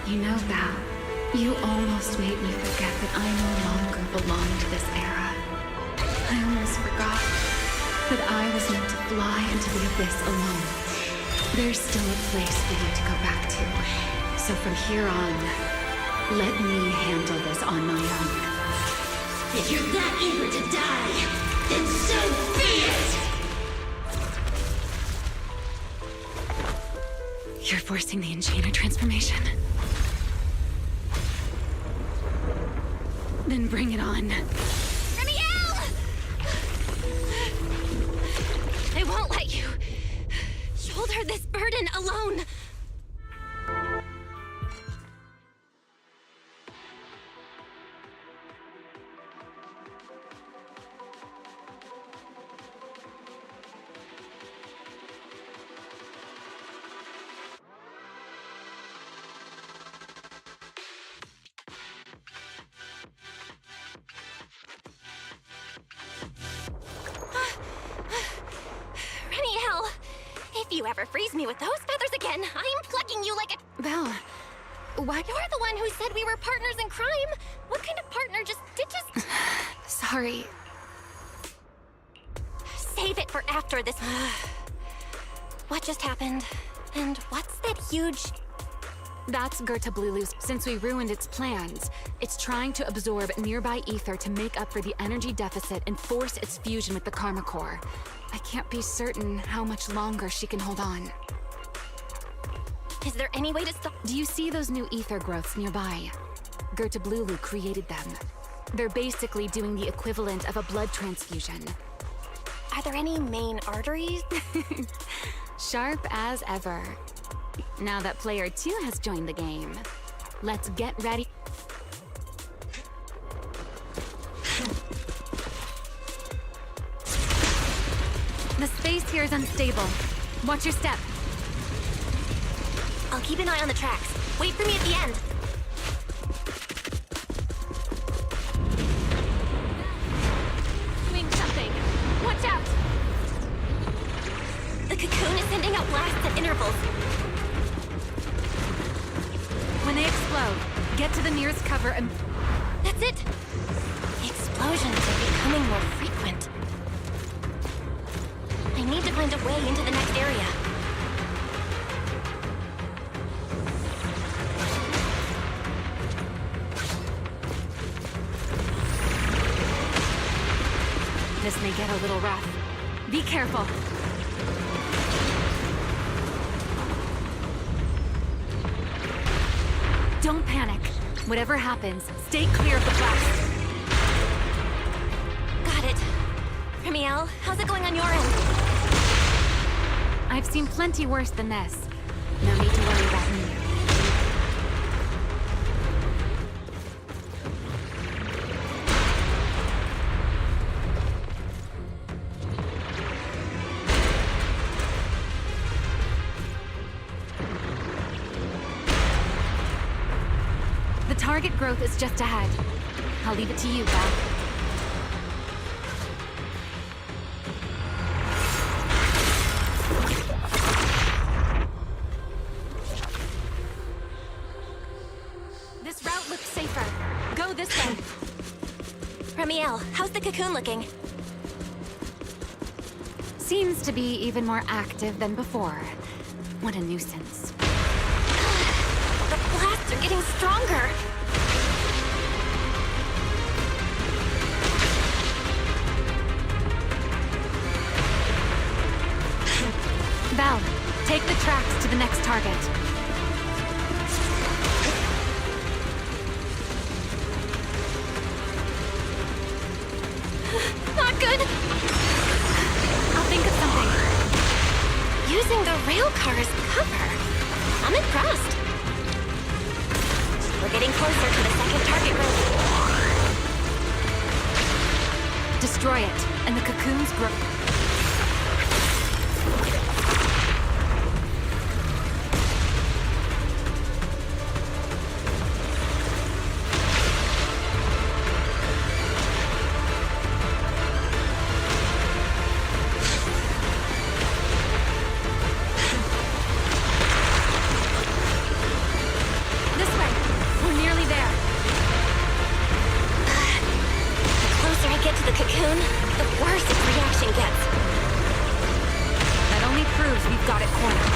You know, Val, you almost made me forget that I no longer belong to this era. I almost forgot that I was meant to fly into the abyss alone. There's still a place for you to go back to. So from here on, let me handle this on my own. If you're that eager to die, then so be it! You're forcing the Enchainer transformation. Then bring it on. Remiel! I won't let you shoulder this burden alone. Remiel, if you ever freeze me with those feathers again, I'm plucking you like a... Val, why? You're the one who said we were partners in crime. What kind of partner just... Sorry. Save it for after this. What just happened? And what's that huge... That's Gerta Blulu's. Since we ruined its plans, it's trying to absorb nearby ether to make up for the energy deficit and force its fusion with the Karma Core. I can't be certain how much longer she can hold on. Is there any way to stop? Do you see those new ether growths nearby? Gerta Blulu created them. They're basically doing the equivalent of a blood transfusion. Are there any main arteries? Sharp as ever. Now that player 2 has joined the game, let's get ready. The space here is unstable. Watch your step. I'll keep an eye on the tracks. Wait for me at the end. Doing something. Watch out! The cocoon is sending out blasts at intervals. When they explode, get to the nearest cover and... That's it! The explosions are becoming more frequent. I need to find a way into the next area. This may get a little rough. Be careful. Don't panic. Whatever happens, stay clear of the blast. Got it. Remiel, how's it going on your end? I've seen plenty worse than this. No need to worry about me. The target growth is just ahead. I'll leave it to you, Val. This route looks safer. Go this way. Remiel, how's the cocoon looking? Seems to be even more active than before. What a nuisance. The blasts are getting stronger. Val, take the tracks to the next target. Not good. I'll think of something. Using the rail car as cover. I'm impressed. We're getting closer to the second target group. Destroy it, and the cocoons grow. the cocoon, the worse its reaction gets. That only proves we've got it cornered.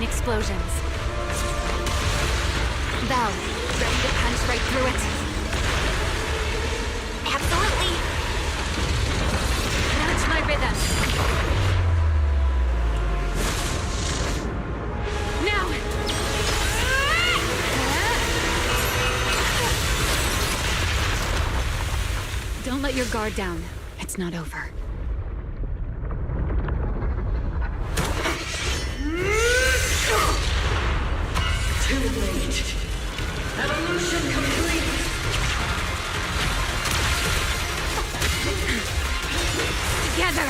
Explosions. Belle, ready to punch right through it? Absolutely. Match my rhythm. Now! Don't let your guard down. It's not over. Too late. Evolution complete. Together.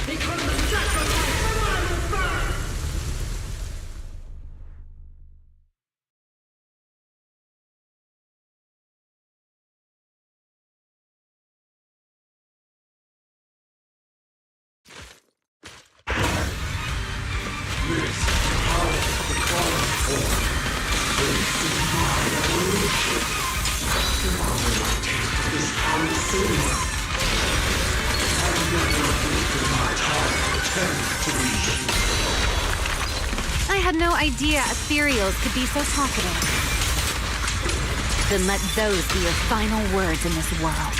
Become the sacrifice for my return. I had no idea ethereals could be so talkative. Then let those be your final words in this world.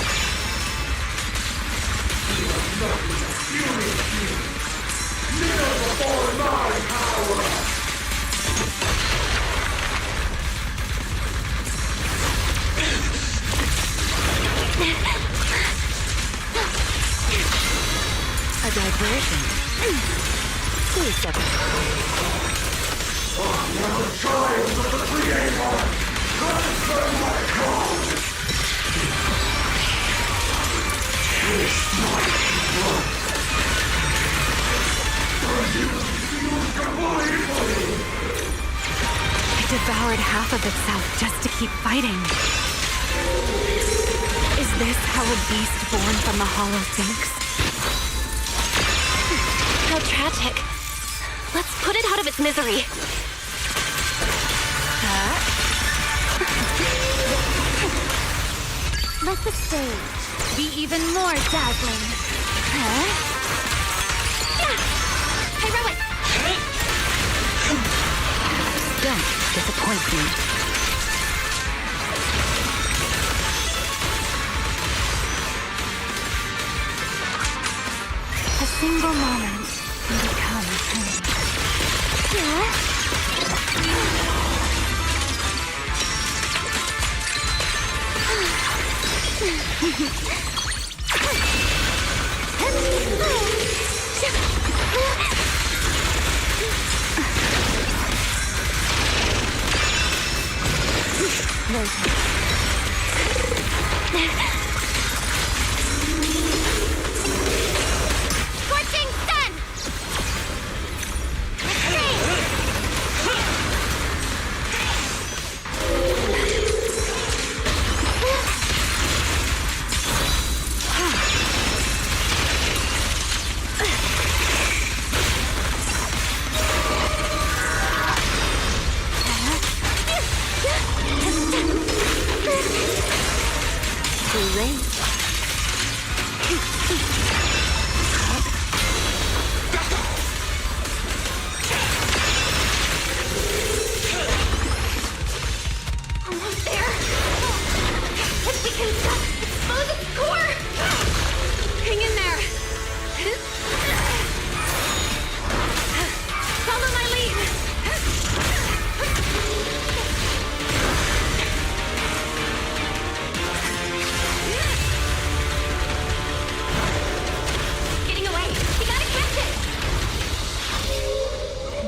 A diversion. Please step I'm the child of the Creator. Transfer my code. Taste my blood. It devoured half of itself just to keep fighting. Is this how a beast born from the hollow thinks? How tragic. Let's put it out of its misery. Let the stage be even more dazzling. Heroic! Don't disappoint me. A single moment can become eternity. Scorching sun!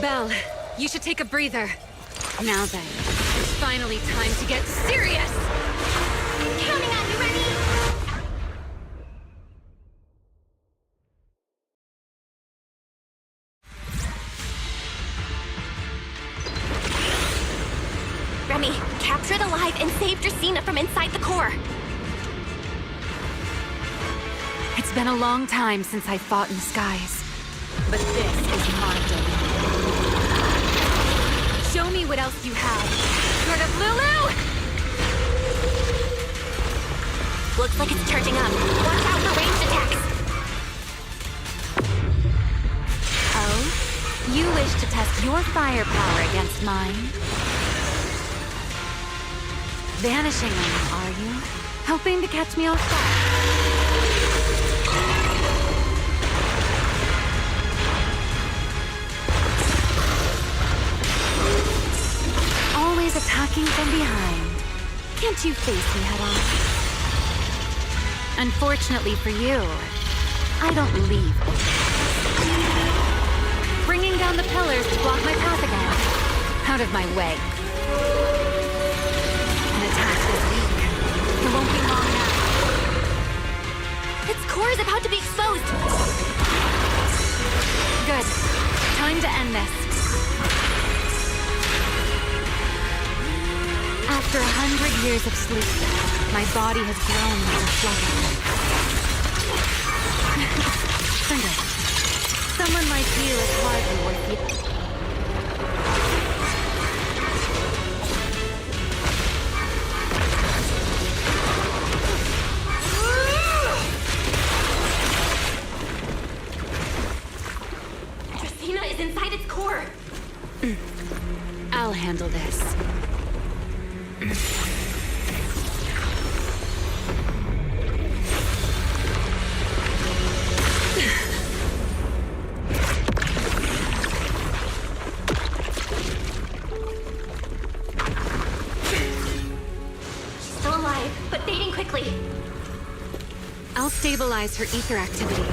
Belle, you should take a breather. Now then, it's finally time to get serious! Counting on you, Remy! Remy, capture it alive and save Dracena from inside the core. It's been a long time since I fought in the skies, but this is my day. Show me what else you have. Sort of Lulu! Looks like it's charging up. Watch out for ranged attacks. Oh? You wish to test your firepower against mine? Vanishing on me, are you? Hoping to catch me off guard? Always attacking from behind. Can't you face me head on? Unfortunately for you, I don't leave. Bringing down the pillars to block my path again. Out of my way. An attack this weak. It won't be long now. Its core is about to be exposed. Good. Time to end this. After 100 years of sleep, my body has grown like a flutter. Cinder, someone like you is hardly worth it. Dracena is inside its core. I'll handle this. Still alive, but fading quickly. I'll stabilize her ether activity.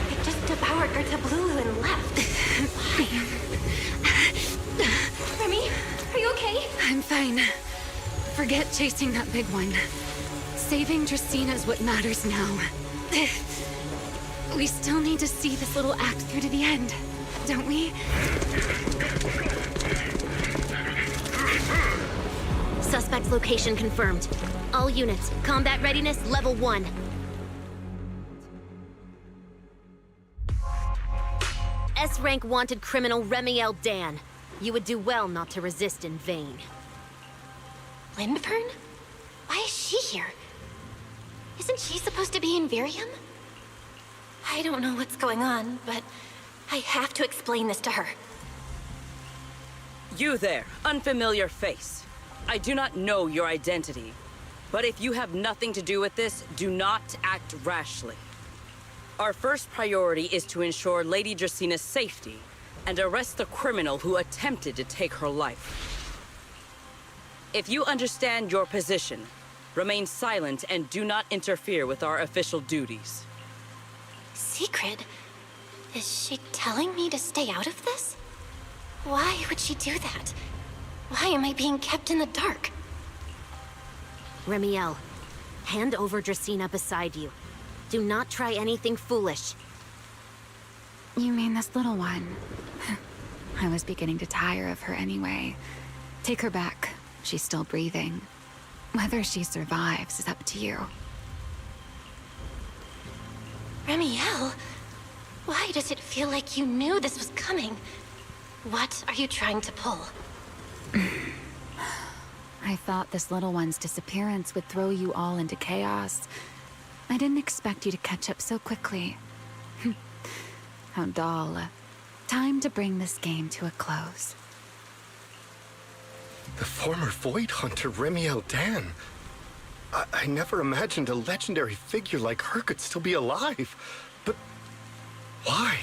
It just devoured Gertablulu and left. Why? Remy, are you okay? I'm fine. Forget chasing that big one. Saving Dracena is what matters now. We still need to see this little act through to the end, don't we? Suspect's location confirmed. All units, combat readiness level 1. S-rank wanted criminal Remiel Dan. You would do well not to resist in vain. Lindfern? Why is she here? Isn't she supposed to be in Virium? I don't know what's going on, but I have to explain this to her. You there, unfamiliar face. I do not know your identity, but if you have nothing to do with this, do not act rashly. Our first priority is to ensure Lady Dracena's safety and arrest the criminal who attempted to take her life. If you understand your position, remain silent and do not interfere with our official duties. Secret? Is she telling me to stay out of this? Why would she do that? Why am I being kept in the dark? Remiel, hand over Dracena beside you. Do not try anything foolish. You mean this little one? I was beginning to tire of her anyway. Take her back. She's still breathing. Whether she survives is up to you. Remiel, why does it feel like you knew this was coming? What are you trying to pull? I thought this little one's disappearance would throw you all into chaos. I didn't expect you to catch up so quickly. How dull. Time to bring this game to a close. The former Void Hunter Remiel Dan. I never imagined a legendary figure like her could still be alive. But why?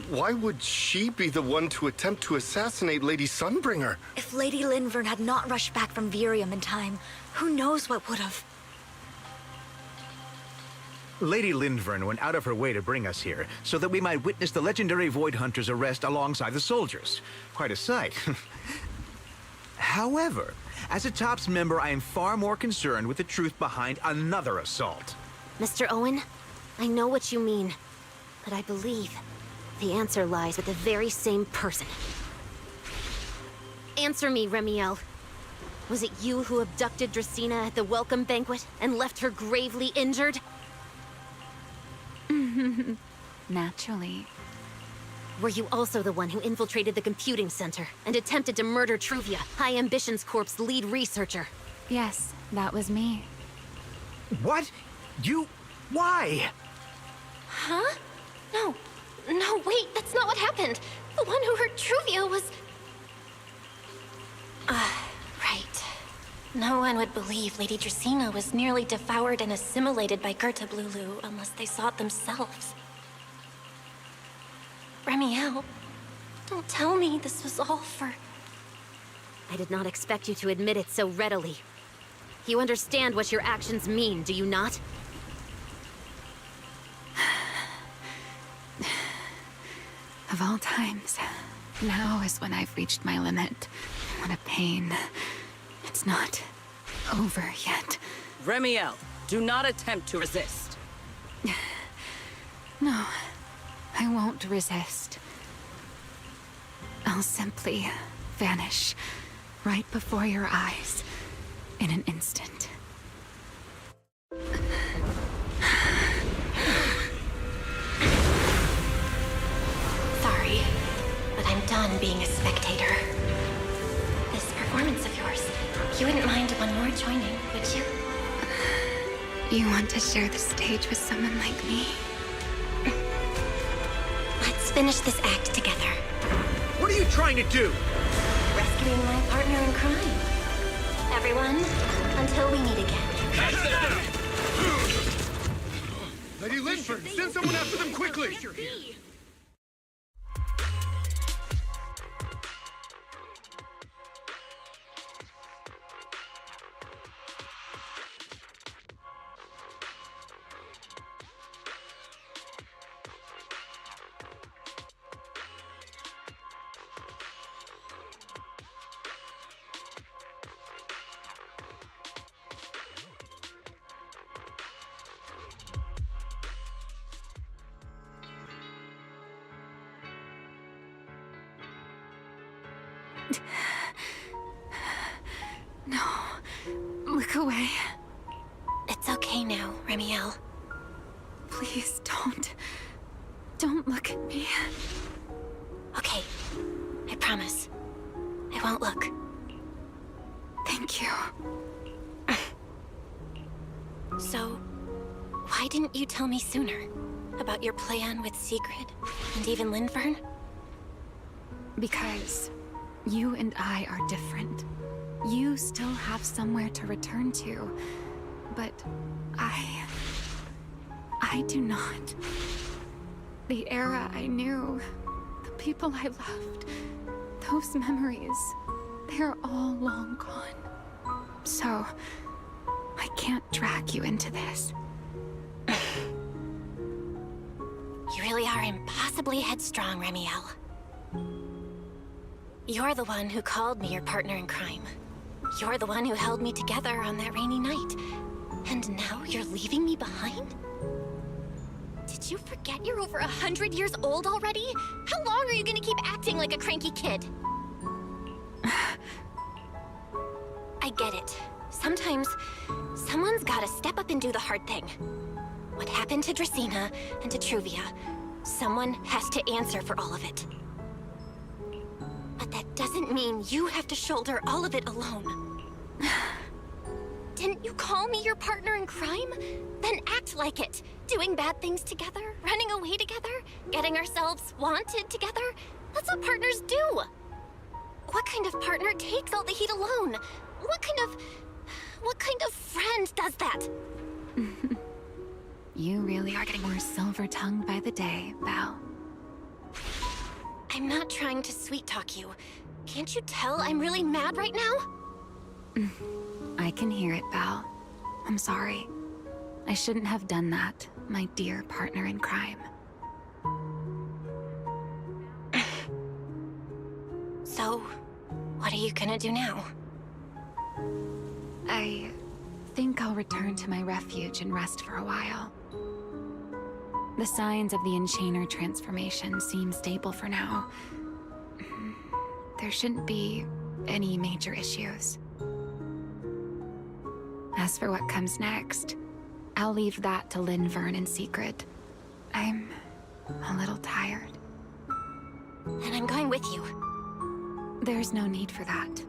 why would she be the one to attempt to assassinate Lady Sunbringer? If Lady Linvern had not rushed back from Virium in time, who knows what would have. Lady Linvern went out of her way to bring us here, so that we might witness the legendary Void Hunter's arrest alongside the soldiers. Quite a sight. However, as a TOPS member, I am far more concerned with the truth behind another assault. Mr. Owen, I know what you mean, but I believe the answer lies with the very same person. Answer me, Remiel. Was it you who abducted Dracena at the welcome banquet and left her gravely injured? Naturally. Were you also the one who infiltrated the computing center and attempted to murder Truvia, High Ambitions Corp's lead researcher? Yes, that was me. What? Why? Huh? No, wait, that's not what happened. The one who hurt Truvia was... right. No one would believe Lady Dracena was nearly devoured and assimilated by Gerta Blulu unless they saw it themselves. Remiel, don't tell me this was all for... I did not expect you to admit it so readily. You understand what your actions mean, do you not? Of all times, now is when I've reached my limit. What a pain. It's not over yet. Remiel, do not attempt to resist. No, I won't resist. I'll simply vanish right before your eyes in an instant. Sorry, but I'm done being a spectator. This performance of yours, you wouldn't mind one more joining, would you? You want to share the stage with someone like me? Let's finish this act together. What are you trying to do? Rescuing my partner in crime. Everyone, until we meet again. Lady Linford, send someone after them quickly! No, look away. It's okay now, Remiel. Please don't look at me. Okay, I promise. I won't look. Thank you. So, why didn't you tell me sooner about your plan with Sigrid and even Linfern? Because you and I are different. You still have somewhere to return to, but I do not. The era I knew, the people I loved, those memories, they're all long gone. So, I can't drag you into this. You really are impossibly headstrong, Remiel. You're the one who called me your partner in crime. You're the one who held me together on that rainy night. And now you're leaving me behind? Did you forget you're over 100 years old already? How long are you gonna keep acting like a cranky kid? I get it. Sometimes, someone's gotta step up and do the hard thing. What happened to Dracena and to Truvia, someone has to answer for all of it. But that doesn't mean you have to shoulder all of it alone. Didn't you call me your partner in crime? Then act like it. Doing bad things together, running away together, getting ourselves wanted together. That's what partners do. What kind of partner takes all the heat alone? What kind of friend does that? You really are getting more silver-tongued by the day, Belle. I'm not trying to sweet-talk you. Can't you tell I'm really mad right now? I can hear it, Belle. I'm sorry. I shouldn't have done that, my dear partner in crime. So, what are you gonna do now? I think I'll return to my refuge and rest for a while. The signs of the Enchainer transformation seem stable for now. There shouldn't be any major issues. As for what comes next, I'll leave that to Linvern in secret. I'm a little tired. And I'm going with you. There's no need for that.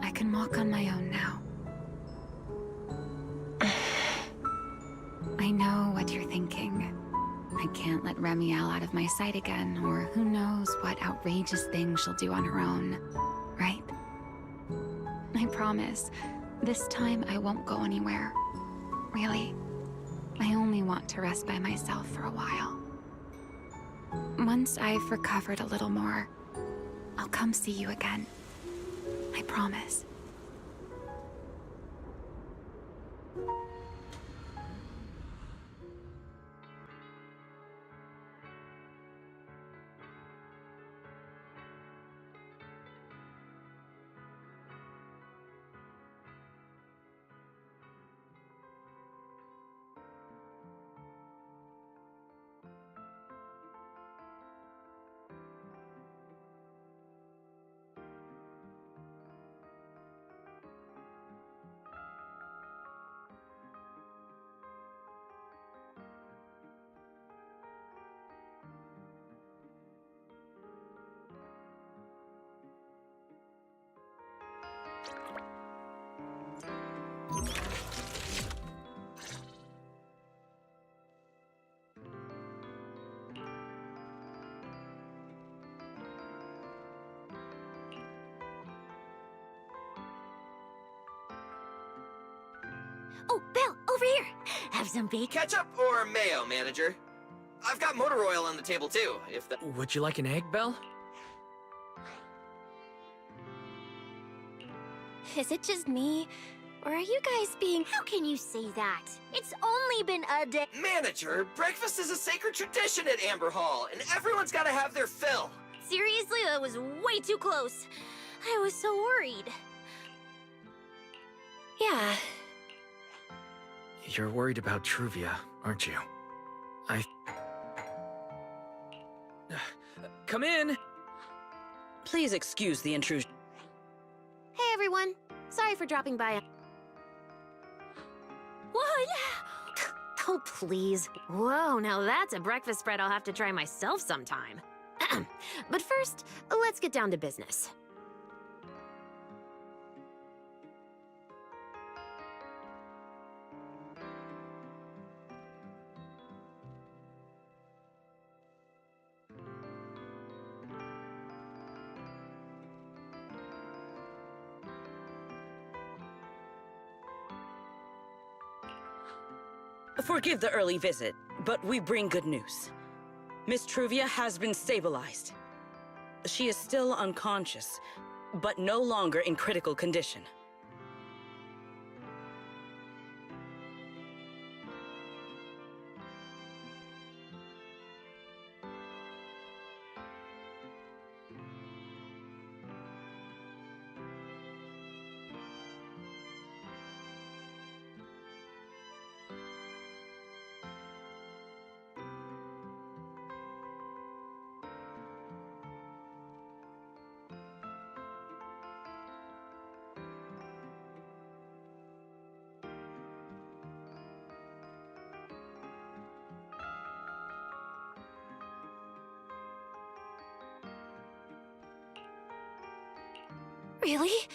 I can walk on my own now. I know what you're thinking. I can't let Remiel out of my sight again, or who knows what outrageous thing she'll do on her own, right? I promise, this time I won't go anywhere. Really. I only want to rest by myself for a while. Once I've recovered a little more, I'll come see you again. I promise. Oh, Belle, over here! Have some bacon? Ketchup or mayo, manager? I've got motor oil on the table too, if the— Would you like an egg, Belle? Is it just me? Or are you guys being— How can you say that? It's only been a day— Manager, breakfast is a sacred tradition at Amber Hall, and everyone's gotta have their fill. Seriously, that was way too close. I was so worried. Yeah. You're worried about Truvia, aren't you? Come in! Please excuse the intrusion. Hey everyone. Sorry for dropping by. What? Oh, please. Whoa, now that's a breakfast spread I'll have to try myself sometime. But first, let's get down to business. Forgive the early visit, but we bring good news. Miss Truvia has been stabilized. She is still unconscious, but no longer in critical condition. Really?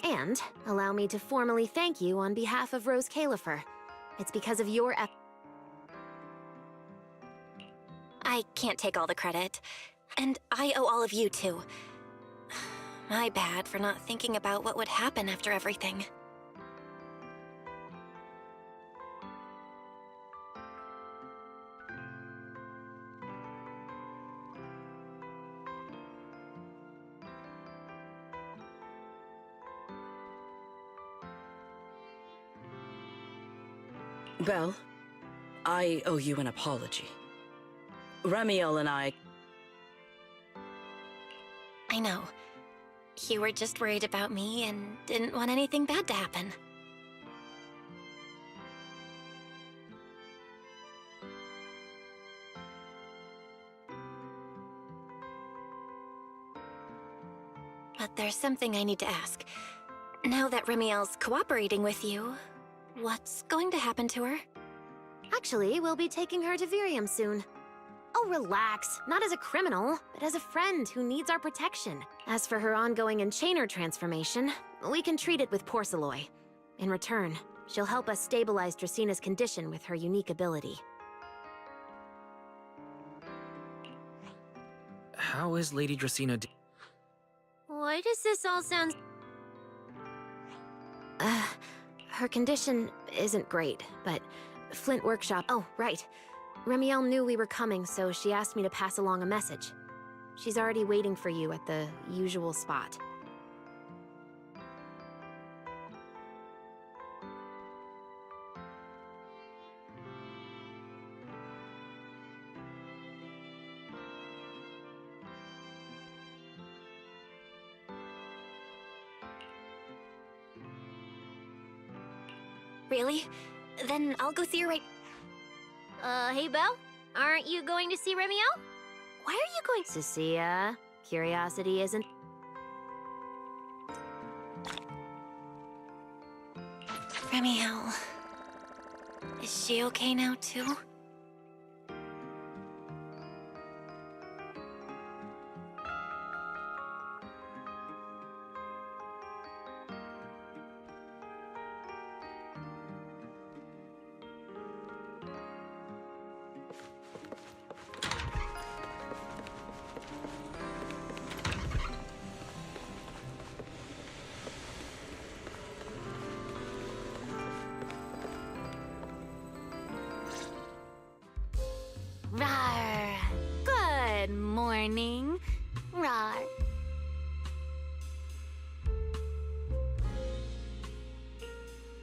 And allow me to formally thank you on behalf of Rose Califer. It's because of your I can't take all the credit. And I owe all of you too. My bad for not thinking about what would happen after everything. Belle, I owe you an apology. Remiel and I... I know. You were just worried about me and didn't want anything bad to happen. But there's something I need to ask. Now that Remiel's cooperating with you, what's going to happen to her? Actually, we'll be taking her to Virium soon. Oh, relax. Not as a criminal, but as a friend who needs our protection. As for her ongoing Enchainer transformation, we can treat it with Porceloy. In return, she'll help us stabilize Dracena's condition with her unique ability. How is Lady Dracena Why does this all sound... her condition isn't great, but Flint Workshop... Oh, right. Remiel knew we were coming, so she asked me to pass along a message. She's already waiting for you at the usual spot. Really? Then I'll go see her right... Hey, Belle? Aren't you going to see Remiel? Why are you going... Cecilia, curiosity isn't... Remiel... Is she okay now, too? Rawr. Good morning. Rawr.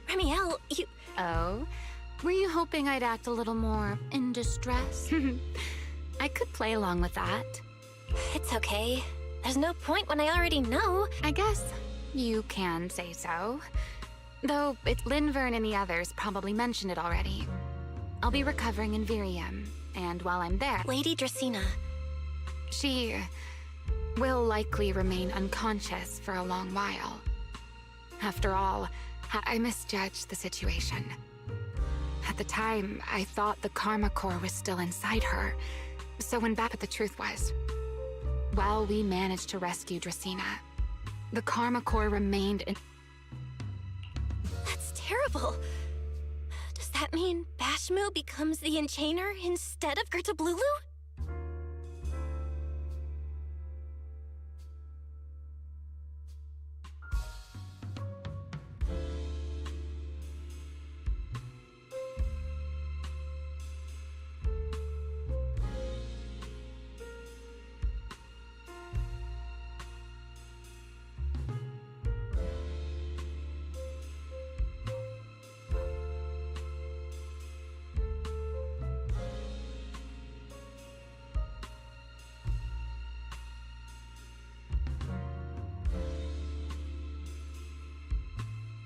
Remiel, you... Oh? Were you hoping I'd act a little more in distress? I could play along with that. It's okay. There's no point when I already know. I guess you can say so. Though Linvern and the others probably mentioned it already. I'll be recovering in Virium, and while I'm there... Lady Dracena. She will likely remain unconscious for a long while. After all, I misjudged the situation. At the time, I thought the Karma Core was still inside her. So when back, but the truth was, while we managed to rescue Dracena, the Karma Core remained in... That's terrible. Does that mean Bashmu becomes the Enchainer instead of Gertablulu?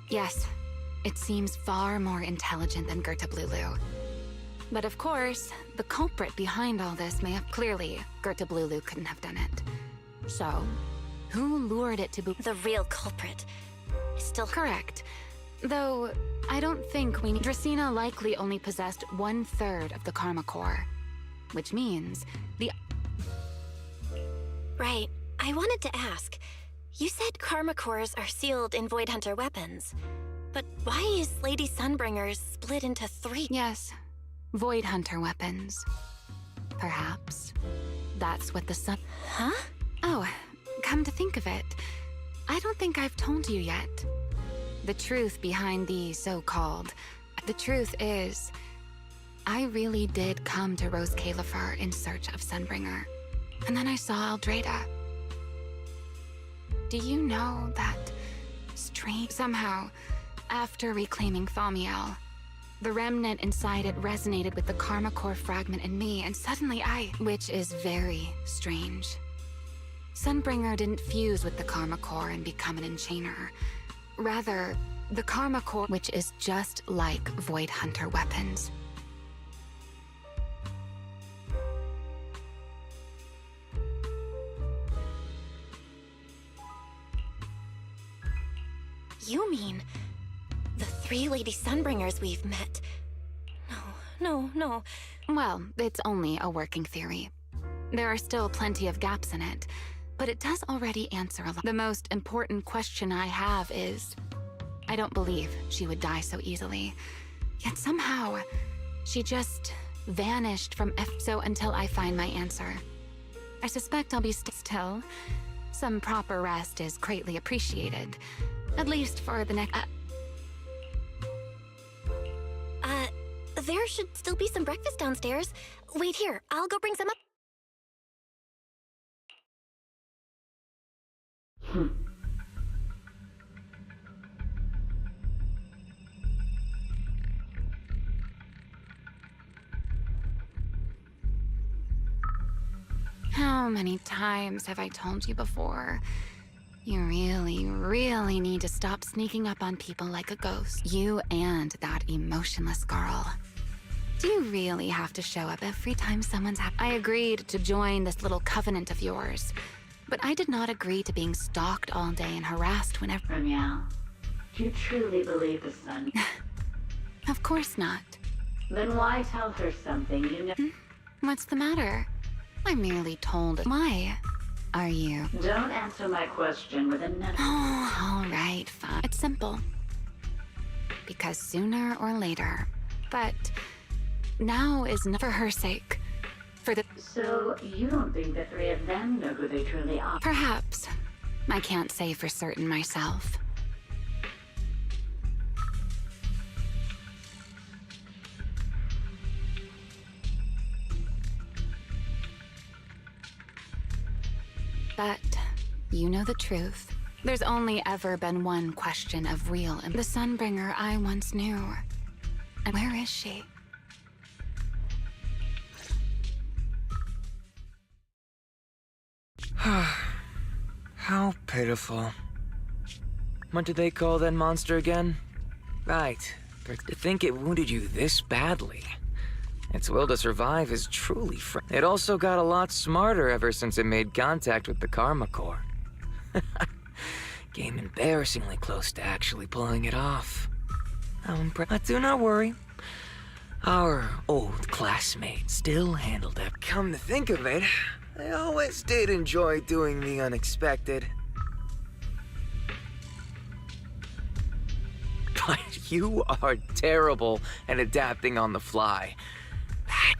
Yes, it seems far more intelligent than Gertablulu. But of course, the culprit behind all this may have clearly... Gertablulu couldn't have done it. So, who lured it to The real culprit is still... Correct. Though, I don't think we need... Dracena likely only possessed 1/3 of the Karma Core. Which means the... Right. I wanted to ask. You said Karma Cores are sealed in Void Hunter weapons. But why is Lady Sunbringer's split into 3? Yes. Void Hunter weapons. Perhaps. That's what the sun... Huh? Oh, come to think of it, I don't think I've told you yet. The truth behind the so-called... The truth is, I really did come to Rose Califer in search of Sunbringer. And then I saw Aldrada. Do you know that strange... Somehow, after reclaiming Thaumiel, The remnant inside it resonated with the karma core fragment in me, and suddenly which is very strange. Sunbringer didn't fuse with the karma core and become an enchainer. Rather, the karma core, which is just like Void Hunter weapons. You mean the 3 Lady Sunbringers we've met? No. Well, it's only a working theory. There are still plenty of gaps in it, but it does already answer a lot. The most important question I have is, I don't believe she would die so easily. Yet somehow, she just vanished from so until I find my answer. I suspect I'll be still. Some proper rest is greatly appreciated. At least for the next... There should still be some breakfast downstairs. Wait here, I'll go bring some up. How many times have I told you before? You really need to stop sneaking up on people like a ghost. You and that emotionless girl. Do you really have to show up every time someone's I agreed to join this little covenant of yours, but I did not agree to being stalked all day and harassed whenever— Ramiel, do you truly believe the sun? Of course not. Then why tell her something you know? What's the matter? I merely told— Why are you— Don't answer my question with another. Oh, all right, fine. It's simple. Because sooner or later, but now is not for her sake. For the— So, you don't think the 3 of them know who they truly are? Perhaps. I can't say for certain myself. But you know the truth. There's only ever been one question of real— the Sunbringer I once knew. And where is she? How pitiful. What did they call that monster again? Right. To think it wounded you this badly. Its will to survive is truly It also got a lot smarter ever since it made contact with the Karma Core. Came embarrassingly close to actually pulling it off. But do not worry. Our old classmate still handled it. Come to think of it, I always did enjoy doing the unexpected. But you are terrible at adapting on the fly.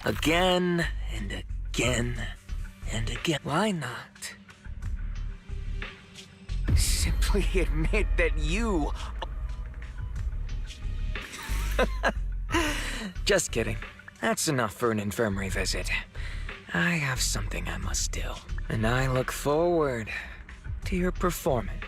Again and again and again. Why not? Simply admit that you... Just kidding. That's enough for an infirmary visit. I have something I must do, and I look forward to your performance.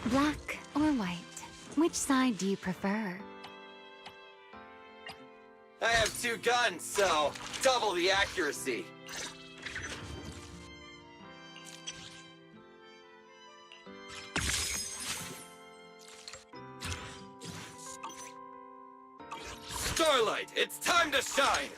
Black or white? Which side do you prefer? I have 2 guns, so double the accuracy. Starlight, it's time to shine!